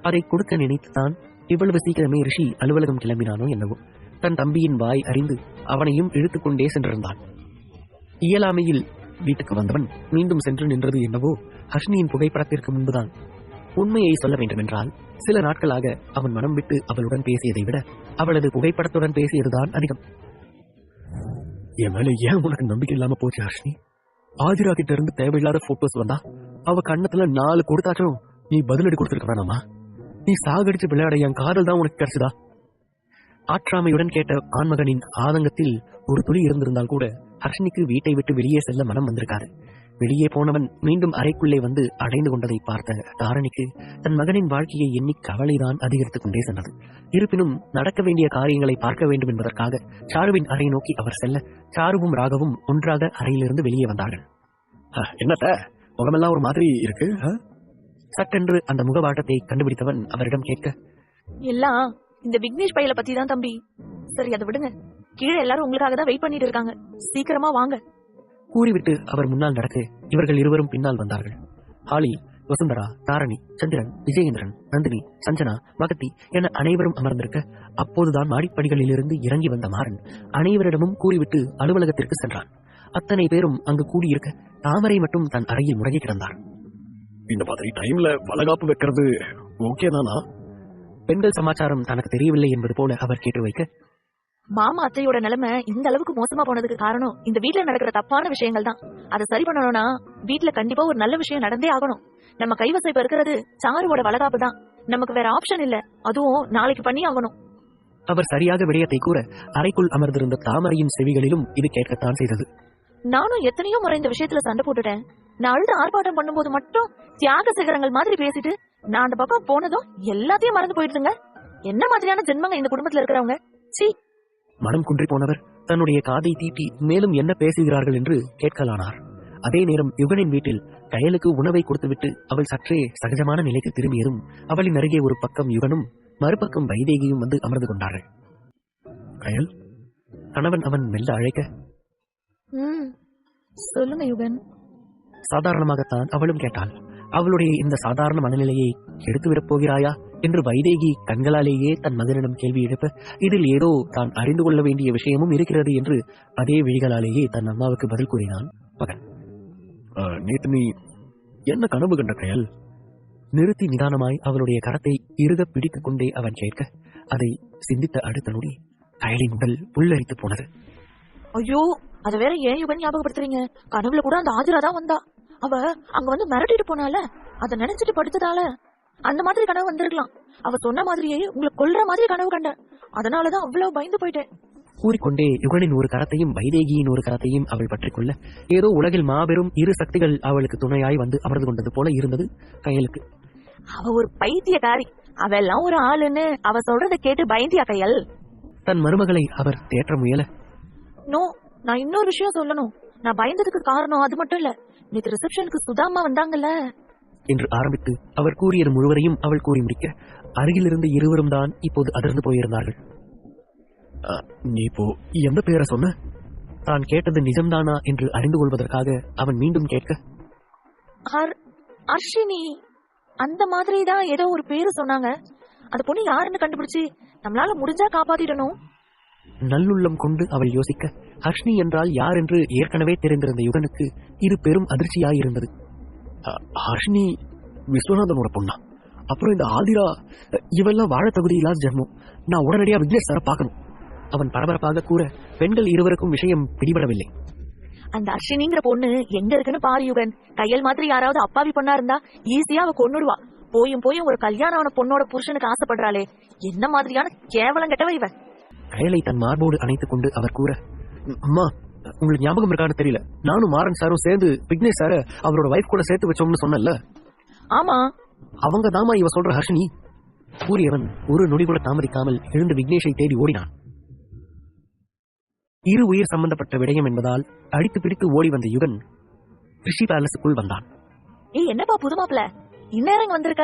அதை கொடுக்க நினைத்துத்தான் இவ்வளவு சீக்கிரமே ரிஷி அலுவலகம் கிளம்பினானோ என்னவோ. தன் தம்பியின் வாய் அறிந்து அவனையும் இழுத்துக்கொண்டே சென்றிருந்தான். இயலாமையில் வீட்டுக்கு வந்தவன் மீண்டும் சென்று நின்றது என்னவோ ஹர்ஷினியின் புகைப்படத்திற்கு முன்புதான். உண்மையை சொல்ல வேண்டுமென்றால் சில நாட்களாக அவன் மனம் விட்டு அவளுடன் பேசியதை விட அவளது புகைப்படத்துடன் பேசியதுதான் அதிகம். என் மேல ஏன் உனக்கு நம்பிக்கை இல்லாம போச்சு ஹர்ஷினி? ஆதிரா கிட்ட இருந்து தேவையில்லாத போட்டோஸ் வந்தா அவ கண்ணத்துல 4 கொடுத்தாச்சும் நீ பதிலடி கொடுத்துருக்க வேணாமா? நீ சாகடிச்சு விளையாட என் காதல் தான் உனக்கு கிடைச்சதா? ஆற்றாமையுடன் கேட்ட ஆண்மகனின் ஆதங்கத்தில் ஒரு துளி இருந்திருந்தால் கூட ஹர்ஷினிக்கு வீட்டை விட்டு வெளியே செல்ல மனம் வந்திருக்காது. வெளியே போனவன் மீண்டும் அறைக்குள்ளே வந்து அடைந்து கொண்டதை பார்த்த தாரணிக்கு தன் மகனின் வாழ்க்கையை எண்ணி கவலைதான் அதிகரித்துக் கொண்டே சென்றது. இருப்பினும் நடக்க வேண்டிய காரியங்களை பார்க்க வேண்டும் என்பதற்காக சாருவின் அறை நோக்கி அவர் செல்ல சாருவும் ராகவும் ஒன்றாக அறையிலிருந்து வெளியே வந்தார்கள். என்னத்த முகமெல்லாம் ஒரு மாதிரி இருக்கு? சட்டென்று அந்த முகவாட்டத்தை கண்டுபிடித்தவன் அவரிடம் கேட்க, எல்லாம் இந்த விக்னேஷ் பையல பத்தி தான் தம்பி. சரி அதை விடுங்க, கீழே எல்லாரும் உங்களுக்காக தான் வெயிட் பண்ணிட்டு இருக்காங்க, சீக்கிரமா வாங்க. கூறிவிட்டு அவர் முன்னால் நடக்க இவர்கள் இருவரும் பின்னால் வந்தார்கள். ஹாலில் வசுந்தரா, தாரணி, சந்திரன், விஜயேந்திரன், நந்தினி, சஞ்சனா, மகத்தி என அனைவரும் அமர்ந்திருக்க அப்போதுதான் மாடிப்படிகளிலிருந்து இறங்கி வந்த மாறன் அனைவரிடமும் கூறிவிட்டு அலுவலகத்திற்கு சென்றான். அத்தனை பேரும் அங்கு கூடியிருக்க தாமரை மட்டும் தன் அறையில் முடங்கி கிடந்தார். இந்த மாதிரி டைம்ல வளகாப்பு வைக்கிறது ஓகே தானா? பெண்கள் சமாச்சாரம் தனக்கு தெரியவில்லை என்பது போல அவர் கேட்டு வைக்க, மாமா அத்தையோட நிலைமை இந்த அளவுக்கு மோசமா போனதுக்கு காரணம் இந்த வீட்டுல நடக்கிற தப்பான விஷயங்கள் தான். அதை சரி பண்ணணும்னா வீட்டுல கண்டிப்பா ஒரு நல்ல விஷயம் நடந்தே ஆகணும். நம்ம கைவசம் இப்ப இருக்கிறது சாருவோட வளகாப்பு தான். நமக்கு வேற ஆப்ஷன் இல்ல, அதுவும் நாளைக்கு பண்ணி ஆகணும். அவர் சரியாக விடயத்தை கூற அறைக்குள் அமர்ந்திருந்த தாமரையின் செவிகளிலும் இது கேட்கத்தான் செய்தது. நானும் எத்தனையோ முறை இந்த விஷயத்துல சண்டை போட்டுட்டேன். நான் அழுது ஆர்ப்பாட்டம் பண்ணும்போது மட்டும் தியாக சிகரங்கள் மாதிரி பேசிட்டு நான் அந்த பக்கம் போனதும் எல்லாத்தையும் மறந்து போயிடுதுங்க. என்ன மாதிரியான ஜென்மங்க இந்த குடும்பத்துல இருக்கிறவங்க? சீ! மனம் குன்றி போனவர் தன்னுடைய காதை தீட்டி மேலும் என்ன பேசுகிறார்கள் என்று கேட்கலானார். அதே நேரம் யுகனின் வீட்டில் கயலுக்கு உணவை கொடுத்துவிட்டு அவள் சற்றே சகஜமான நிலைக்கு திரும்பியதும் அவளின் அருகே ஒரு பக்கம் யுகனும் மறுபக்கம் வைதேகியும் வந்து அமர்ந்து கொண்டார்கள். கயல், கணவன் அவன் மெல்ல அழைக்க, சொல்லுங்க யுகன். சாதாரணமாகத்தான் அவளும் கேட்டாள். அவளுடைய இந்த சாதாரண மனநிலையை எடுத்துவிடப் போகிறாயா என்று வைதேகி கண்களாலேயே தன் மகனிடம் கேள்வி எழுப்ப இதில் ஏதோ தான் அறிந்து கொள்ள வேண்டிய விஷயமும் இருக்கிறது என்று அதே விழிகளாலேயே தன் அம்மாவுக்கு பதில் கூறினான் மகன். நேத்து நீ என்ன கனவு கண்ட கயல்? நிறுத்தி நிதானமாய் அவளுடைய கரத்தை இறுக பிடித்துக் கொண்டே அவன் கேட்க அதை சிந்தித்த அடுத்த நொடி கயலின் உடல் புல்லரித்து போனது. ஐயோ, அத வேற ஏன் யுகன் ஞாபகப்படுத்துறீங்க? கனவுல கூட அந்த ஆதிரா தான் வந்தா. அவ அங்க வந்து மிரட்டிட்டு போனால, அத நினைச்சிட்டு படுத்ததால அந்த மாதிரி கனவு வந்திருக்கலாம். அவ சொன்ன மாதிரியே உங்களை கொல்ற மாதிரி கனவு கண்ட, அதனாலதான் அவ்வளவு பயந்து போயிட்டேன். கூறிக்கொண்டே யுகனின் ஒரு கரத்தையும் வைதேகியின் ஒரு கரத்தையும் அவள் பற்றிக் கொள்ள ஏதோ உலகில் மாபெரும் இரு சக்திகள் அவளுக்கு துணையாய் வந்து அமர்ந்து கொண்டது போல இருந்தது கயலுக்கு. அவ ஒரு பைத்தியக்காரி, அவெல்லாம் ஒரு ஆளுன்னு அவ சொல்றத கேட்டு பயந்தியா கயல்? தன் மருமகளை அவர் தேற்ற முயல, நோ, நான் இன்னொரு விஷயம் சொல்லணும். நான் பயந்ததுக்கு காரணம் அது மட்டும் இல்ல, நேற்று ரிசப்ஷனுக்கு சுதாமா வந்தாங்கல்ல என்று ஆரம்பித்து அவர் கூறியது முழுவதையும் அவள் கூறி முடிக்க அருகிலிருந்து இருவரும் தான் இப்போது அதிர்ந்து போயிருந்தார்கள். நீ இப்போ எந்த பேரை சொன்ன? தான் கேட்டது நிஜம்தானா என்று அறிந்து கொள்வதற்காக அவன் மீண்டும் கேட்க, அர்ஷினி அந்த மாதிரி தான் ஏதோ ஒரு பேரு சொன்னாங்க. அந்த பொண்ணு யாருன்னு கண்டுபிடிச்சு நம்மளால முடிஞ்சா காப்பாத்திடணும். நல்லுள்ளம் கொண்டு அவள் யோசிக்க ஹர்ஷினி என்றால் யார் என்று ஏற்கனவே தெரிந்திருந்த யுகனுக்கு இது பெரும் அதிர்ச்சியாயிருந்தது. ஹர்ஷினி விஸ்வநாதனோட பொண்ணா? அப்புறம் இந்த ஆதிரா இவெல்லாம் வாழ தகுதி இல்லாத ஜென்மம். நான் உடனடியா விக்னேஷ் சாரை பார்க்கணும். அவன் பரபரப்பாக கூற பெண்கள் இருவருக்கும் விஷயம் பிடிபடவில்லை. அந்த அஸ்வினிங்கிற பொண்ணு எங்க இருக்குன்னு பாரு யுகன். கையல் மாதிரி யாராவது அப்பாவி பொண்ணா இருந்தா ஈஸியா அவ கொன்னுடுவா. போயும் ஒரு கல்யாணம் ஆன பொண்ணோட புருஷனுக்கு ஆசைப்படுறாளே, என்ன மாதிரியான கேவலம் கெட்டவ இவ. கயலை தன் மார்போடு அணைத்துக் கொண்டு அவர் கூற, அம்மா, உங்களுக்கு ஞாபகம் இருக்கான்னு தெரியல, நானும் மாறன் சாரும் சேர்ந்து விக்னேஷ் சார அவரோட வைஃப் கூட சேர்த்து வச்சோம்னு சொன்னல. ஆமா, அவங்க தாமா இவ சொல்ற ஹர்ஷினி. கூறியவன் ஒரு நொடி கூட தாமதிக்காமல் எழுந்து விக்னேஷை தேடி ஓடினான். இரு உயிர் சம்பந்தப்பட்ட விடயம் என்பதால் அடித்து பிடித்து ஓடி வந்த யுகன் ரிஷி பேலஸுக்குள் வந்தான். என்னப்பா புது மாப்பிள இந்நேரம் வந்திருக்க?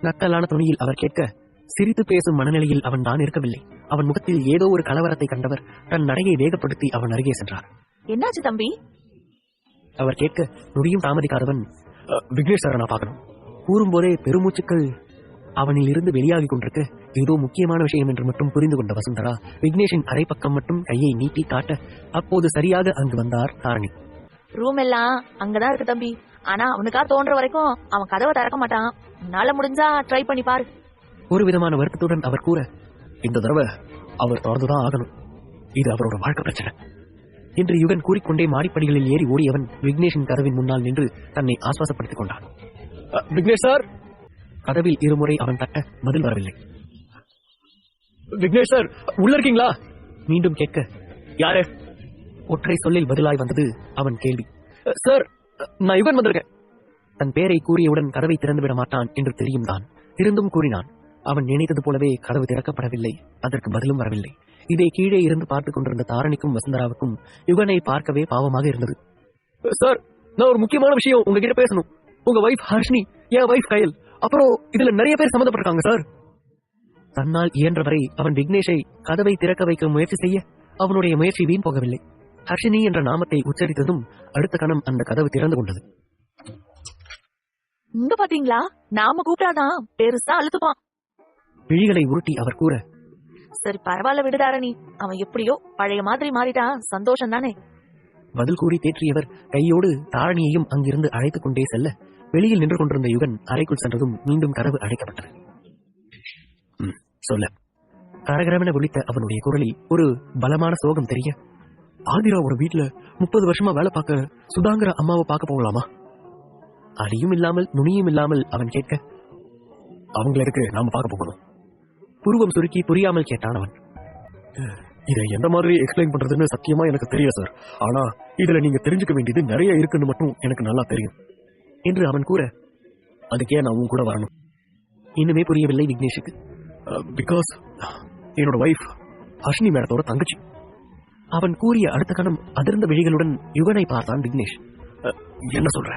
நக்கலான துணியில் அவர் கேட்க, சிரித்து பேசும் மனநிலையில் அவன் தான் இருக்கவில்லை. அவன் முகத்தில் ஏதோ ஒரு கலவரத்தை கண்டவர் தன் நடையை வேகப்படுத்தி அவன் அருகே சென்றார். என்னாச்சு தம்பி? அவர் கேட்க நொடியும் தாமதிக்காதவன், விக்னேஷ் சாரை நான் பார்க்கணும். கூறும்போதே பெருமூச்சுக்கள் அவனில் இருந்து வெளியாகி கொண்டிருக்க ஏதோ முக்கியமான விஷயம் என்று மட்டும் புரிந்து கொண்ட வசுந்தரா விக்னேஷின் அரை பக்கம் மட்டும் கையை நீட்டி காட்ட, அப்போது சரியாக அங்கு வந்தார் தாரணி. ரூம் எல்லாம் அங்கதான் இருக்கு தம்பி. ஆனா அவனுக்கா தோன்ற வரைக்கும் அவன் கதவை திறக்க மாட்டான். உன்னால முடிஞ்சா ட்ரை பண்ணி பாரு. ஒரு விதமான வருத்தத்துடன் அவர் கூற, இந்த தடவை அவர் தொடர்ந்துதான் ஆகணும். இது அவரோட வாழ்க்கை பிரச்சனை என்று யுகன் கூறிக்கொண்டே மாடிப்படிகளில் ஏறி ஓடியவன் விக்னேஷின் கதவின் முன்னால் நின்று தன்னை ஆஸ்வாசப்படுத்திக் கொண்டான். விக்னேஷ் சார்! கதவில் இருமுறை அவன் தட்ட பதில் வரவில்லை. விக்னேஷ் சார், உள்ள இருக்கீங்களா? மீண்டும் கேட்க, யாரு? ஒற்றை சொல்லில் பதிலாய் வந்தது அவன் கேள்வி. சார், நான் யுகன் வந்திருக்கேன். தன் பேரை கூறியவுடன் கதவை திறந்துவிட மாட்டான் என்று தெரியும் தான். இருந்தும் கூறினான். அவன் நினைத்தது போலவே கதவு திறக்கப்படவில்லை. அதற்கு பதிலும் வரவில்லை. இதை கீழே இருந்து பார்த்துக் கொண்டிருந்த தாரணிக்கும் வசுந்தராவுக்கும் யுகனை பார்க்கவே பாவமாக இருந்தது. சார், நான் ஒரு முக்கியமான விஷயம் உங்ககிட்ட பேசணும். உங்க வைஃப் ஹர்ஷினி, என் வைஃப் கயல், அப்புறம் இதுல நிறைய பேர் சம்மந்தப்பட்டிருக்காங்க சார். தன்னால் இயன்றவரை அவன் விக்னேஷை கதவை திறக்க வைக்க முயற்சி செய்ய அவனுடைய முயற்சி வீண் போகவில்லை. ஹர்ஷினி என்ற நாமத்தை உச்சரித்ததும் அடுத்த கணம் அந்த கதவு திறந்து கொண்டது. இங்க பாத்தீங்களா, நாம கூப்பிட்டாதான் பெருசா அழுத்துப்பான். விழிகளை உருட்டி அவர் கூற, சரி பரவாயில்ல விடுதாரணி, அவன் எப்படியோ பழைய மாதிரி மாறிட்டா சந்தோஷம் தானே. பதில் கூறி தேற்றியவர் கையோடு தாரணியையும் அங்கிருந்து அழைத்துக் கொண்டே செல்ல வெளியில் நின்று கொண்டிருந்த யுகன் அறைக்குள் சென்றதும் மீண்டும் கதவு அடைக்கப்பட்டது. சொல்ல. கரகரவென ஒலித்த அவனுடைய குரலில் ஒரு பலமான சோகம் தெரிய, ஆதிராவோட வீட்டுல 30 வருஷமா வேலை பார்க்க சுதாங்கிற அம்மாவை பார்க்க போகலாமா? அடியும் இல்லாமல் நுனியும் இல்லாமல் அவன் கேட்க, அவங்கள இருக்கு நாம பார்க்க போகணும். புருவம் சுருக்கி புரியாமல் கேட்டான் அவன். இதை எந்த மாதிரி எக்ஸ்பிளைன் பண்றதுன்னு சத்தியமா எனக்கு தெரியல சார். ஆனா இதுல நீங்க தெரிஞ்சுக்க வேண்டியது நிறைய இருக்குன்னு மட்டும் எனக்கு நல்லா தெரியும் என்று அவன் கூற, அதுக்கே நான் உன் கூட வரணும். இன்னுமே புரியவில்லை விக்னேஷுக்கு. பிகாஸ் என்னோட வைஃப் ஹர்ஷினி மேடத்தோட தங்கச்சி. அவன் கூறிய அடுத்த கணம் அதிர்ந்த விழிகளுடன் யுகனை பார்த்தான் விக்னேஷ். என்ன சொல்ற?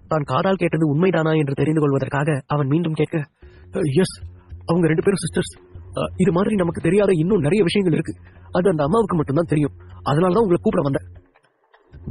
தான் காதால் கேட்டது உண்மைதானா என்று தெரிந்து கொள்வதற்காக அவன் மீண்டும் கேட்க, எஸ், அவங்க 2 பேரும் சிஸ்டர்ஸ். இது மாதிரி நமக்கு தெரியாத இன்னும் நிறைய விஷயங்கள் இருக்கு. அது அந்த அம்மாவுக்கு மட்டும்தான் தெரியும். அதனாலதான் உங்களை கூப்பிட வந்தேன்.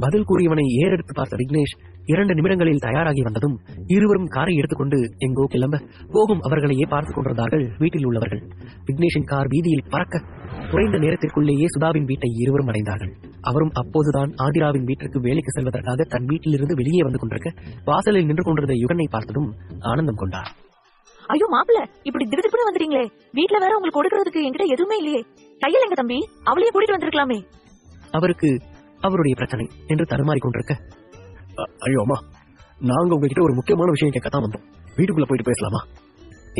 பதில் கூறியவனை ஏறெடுத்து பார்த்த விக்னேஷ் 2 நிமிடங்களில் தயாராகி வந்ததும் இருவரும் காரை எடுத்துக்கொண்டு எங்கோ கிளம்ப போகும் அவர்களையே பார்த்துக் கொண்டிருந்தார்கள் வீட்டில் உள்ளவர்கள். விக்னேஷின் கார் வீதியில் பறக்க குறைந்த நேரத்திற்குள்ளேயே சுதாவின் வீட்டை இருவரும் அடைந்தார்கள். அவரும் அப்போதுதான் ஆதிராவின் வீட்டிற்கு வேலைக்கு செல்வதற்காக தன் வீட்டிலிருந்து வெளியே வந்து கொண்டிருக்க வாசலில் நின்று கொண்டிருந்த யுகனை பார்த்ததும் ஆனந்தம் கொண்டார். ஐயோ மாப்பிள, இப்படி திடீர்னு வந்துட்டீங்களே. வீட்டுல வேற உங்களுக்கு கொடுக்கறதுக்கு என்கிட்ட எதுவுமே இல்லையே. கையில் எங்க தம்பி, அவளையே கூட்டிட்டு வந்திருக்கலாமே. அவருக்கு அவருடைய பிரச்சனை என்று தடுமாறி கொண்டிருக்க, ஐயோ அம்மா, நாங்க உங்ககிட்ட ஒரு முக்கியமான விஷயம் கேட்கத்தான் வந்தோம். வீட்டுக்குள்ள போயிட்டு பேசலாமா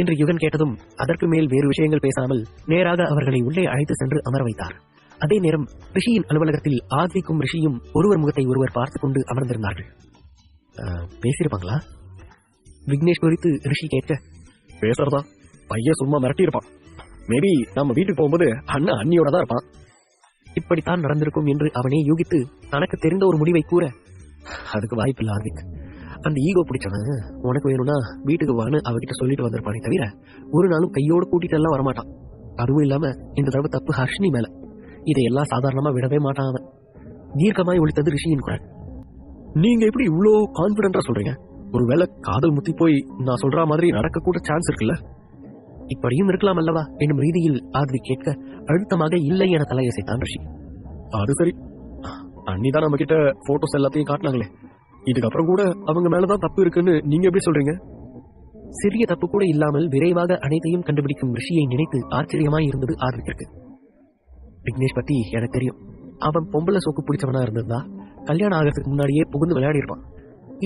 என்று யுகன் கேட்டதும் அதற்கு மேல் வேறு விஷயங்கள் பேசாமல் நேராக அவர்களை உள்ளே அழைத்து சென்று அமர வைத்தார். அதே நேரம் ரிஷியின் அலுவலகத்தில் ஆத்விக்கும் ரிஷியும் ஒருவர் முகத்தை ஒருவர் பார்த்துக் கொண்டு அமர்ந்திருந்தார்கள். பேசியிருப்பாங்களா? விக்னேஷ் குறித்து ரிஷி கேட்க, பேசுறதா பையன் சும்மா மிரட்டி இருப்பான். மேபி நம்ம வீட்டுக்கு போகும்போது அண்ணன் அண்ணியோட தான் இருப்பான். இப்படித்தான் நடந்திருக்கும் என்று அவனே யூகித்து தனக்கு தெரிந்த ஒரு முடிவை கூற, அதுக்கு வாய்ப்பில்லை ஆர்விக். அந்த ஈகோ பிடிச்சவன் உனக்கு வேணும்னா வீட்டுக்கு வான்னு அவகிட்ட சொல்லிட்டு வந்திருப்பானே தவிர ஒரு நாளும் கையோடு கூட்டிட்டு எல்லாம் வரமாட்டான். அதுவும் இல்லாம இந்த தடவை தப்பு ஹர்ஷினி மேல. இதையெல்லாம் சாதாரணமா விடவே மாட்டான் அவன். தீர்க்கமாய் ஒழித்தது ரிஷியின் குரல். நீங்க எப்படி இவ்வளோ கான்பிடண்டா சொல்றீங்க? ஒருவேளை காதல் முத்தி போய் நான் சொல்ற மாதிரி நடக்க கூட சான்ஸ் இருக்குல்ல? இப்படியும் இருக்கலாம் அல்லவா என்னும் ரீதியில் ஆத்வி கேட்க அழுத்தமாக இல்லை என தலையசைத்தான் ரிஷி. அது சரி, அன்னிதான் நம்ம கிட்ட போட்டோஸ் எல்லாத்தையும் காட்டினாங்களே. இதுக்கப்புறம் கூட அவங்க மேலதான் தப்பு இருக்குன்னு நீங்க எப்படி சொல்றீங்க? சிறிய தப்பு கூட இல்லாமல் விரைவாக அனைத்தையும் கண்டுபிடிக்கும் ரிஷியை நினைத்து ஆச்சரியமாய் இருந்தது ஆத்விக்கிற்கு. விக்னேஷ் பத்தி எனக்கு தெரியும். அவன் பொம்பளை சோக்கு பிடிச்சவனா இருந்திருந்தா கல்யாணம் ஆகிறதுக்கு முன்னாடியே புகுந்து விளையாடி இருப்பான்.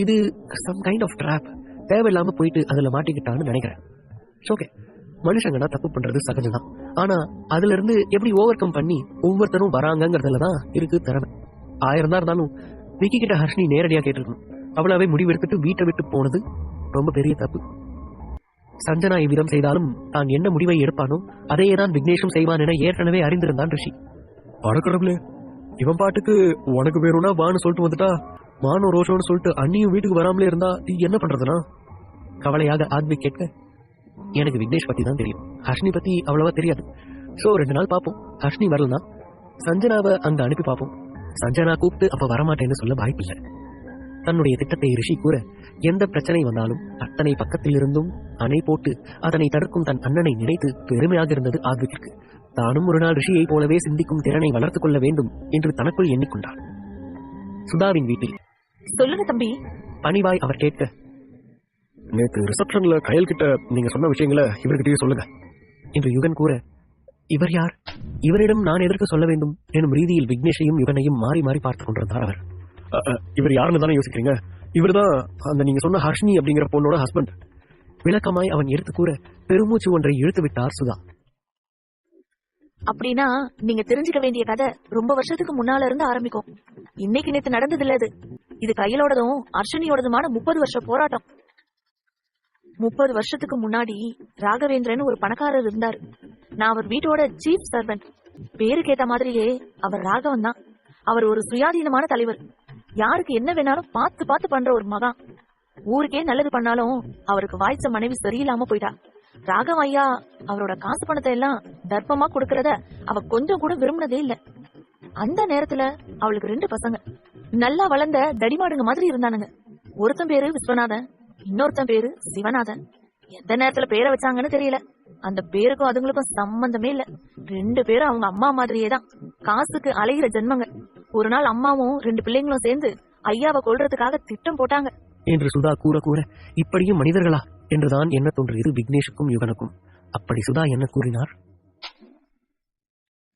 இது சம் கைண்ட் ஆஃப் ட்ராப். தேவையில்லாம போயிட்டு அதுல மாட்டிக்கிட்டான்னு நினைக்கிறேன். ஓகே, மனுஷங்கன்னா தப்பு பண்றது சகஜம்தான். ஆனா அதுல இருந்து எப்படி ஓவர் கம் பண்ணி ஒவ்வொருத்தரும் வராங்கிறதுலதான் இருக்கு திறமை. 1000 தான் இருந்தாலும் விக்கி கிட்ட ஹர்ஷினி நேரடியா கேட்டிருக்கணும். அவளாவே முடிவெடுத்துட்டு வீட்டை விட்டு போனது ரொம்ப பெரிய தப்பு. சஞ்சனா இவ்விதம் செய்தாலும் தான் என்ன முடிவை எடுப்பானோ அதையேதான் விக்னேஷும் செய்வான் என ஏற்கனவே அறிந்திருந்தான் ரிஷி. படக்கடவுளே, இவன் பாட்டுக்கு உனக்கு வேணும்னா வான்னு சொல்லிட்டு வந்துட்டா, மானோ ரோஷோன்னு சொல்லிட்டு அண்ணியும் வீட்டுக்கு வராமலே இருந்தா என்ன பண்றதுனா? கவலையாக ஆத்விக் கேட்க, எனக்கு விக்னேஷ் பத்தி தான் தெரியும், ஹர்ஷினி பத்தி அவ்வளவா தெரியாது. சோ 2 நாள் பார்ப்போம். ஹர்ஷினி வரலனா சஞ்சனாவை அங்க அனுப்பி பார்ப்போம். சஞ்சனா கூப்பிட்டு அப்ப வரமாட்டேன்னு சொல்ல வாய்ப்பில்லை. தன்னுடைய திட்டத்தை ரிஷி கூற, எந்த பிரச்சனை வந்தாலும் அத்தனை பக்கத்தில் இருந்தும் அணை போட்டு அதனை தடுக்கும் தன் அண்ணனை நினைத்து பெருமையாக இருந்தது ஆத்விக்கிற்கு. தானும் ஒரு நாள் ரிஷியை போலவே சிந்திக்கும் திறனை வளர்த்துக் கொள்ள வேண்டும் என்று தனக்குள் எண்ணிக்கொண்டார். சுதாவின் வீட்டில் சொல்லுங்க தம்பி. பணிவாய் அவர் கேட்க, நேற்று ரிசப்ஷன்ல கயல் கிட்ட நீங்க சொன்ன விஷயங்களை இவர்கிட்டயே சொல்லுங்க என்று யுகன் கூற, இவர் யார்? இவரிடம் நான் எதற்கு சொல்ல வேண்டும் எனும் ரீதியில் விக்னேஷையும் யுகனையும் மாறி மாறி பார்த்துக் கொண்டிருந்தார் அவர். இவர் யாருன்னு தானே யோசிக்கிறீங்க? இவர்தான் அந்த நீங்க சொன்ன ஹர்ஷினி அப்படிங்கிற பொண்ணோட ஹஸ்பண்ட். விளக்கமாய் அவன் எடுத்து கூற பெருமூச்சு ஒன்றை இழுத்து விட்டார் சுதா. அப்படின்னா நீங்க தெரிஞ்சுக்க வேண்டிய கதை ரொம்ப வருஷத்துக்கு முன்னால இருந்து ஆரம்பிக்கும். இன்னைக்கு நேத்து நடந்தது இல்ல இது. இது கையிலோடதும் அர்ஷினியோடதுமான 30 வருஷ போராட்டம். 30 வருஷத்துக்கு முன்னாடி ராகவேந்திரன் ஒரு பணக்காரர் இருந்தாரு. நான் அவர் வீட்டோட சீஃப் சர்வெண்ட். பேருக்கு ஏத்த மாதிரியே அவர் ராகவன் தான். அவர் ஒரு சுயாதீனமான தலைவர். யாருக்கு என்ன வேணாலும் பார்த்து பார்த்து பண்ற ஒரு மகான். ஊருக்கே நல்லது பண்ணாலும் அவருக்கு வாய்ச்ச மனைவி சரியில்லாம போயிட்டா. ராகவ ஐயா அவரோட காசு பணத்தை எல்லாம் தர்ப்பமா கொடுக்கறத அவ கொஞ்சம் கூட விரும்பினதே இல்ல. அந்த நேரத்துல அவளுக்கு 2 பசங்க நல்லா வளர்ந்த தடிமாடுங்க மாதிரி இருந்தானுங்க. ஒருத்தன் பேரு விஸ்வநாதன், இன்னொருத்தன் பேரு சிவநாதன். எந்த நேரத்துல பேரை வச்சாங்கன்னு தெரியல. அந்த பேருக்கும் அதுங்களுக்கும் சம்பந்தமே இல்ல. 2 பேரும் அவங்க அம்மா மாதிரியே தான். காசுக்கு அலைகிற ஜென்மங்க. ஒரு நாள் அம்மாவும் 2 பிள்ளைங்களும் சேர்ந்து ஐயாவை கொல்றதுக்காக திட்டம் போட்டாங்க என்று சுதா கூற கூற, இப்படியும் மனிதர்களா என்றுதான் என்ன தோன்றியது விக்னேஷுக்கும் யுகனுக்கும். அப்படி சுதா என்ன கூறினார்?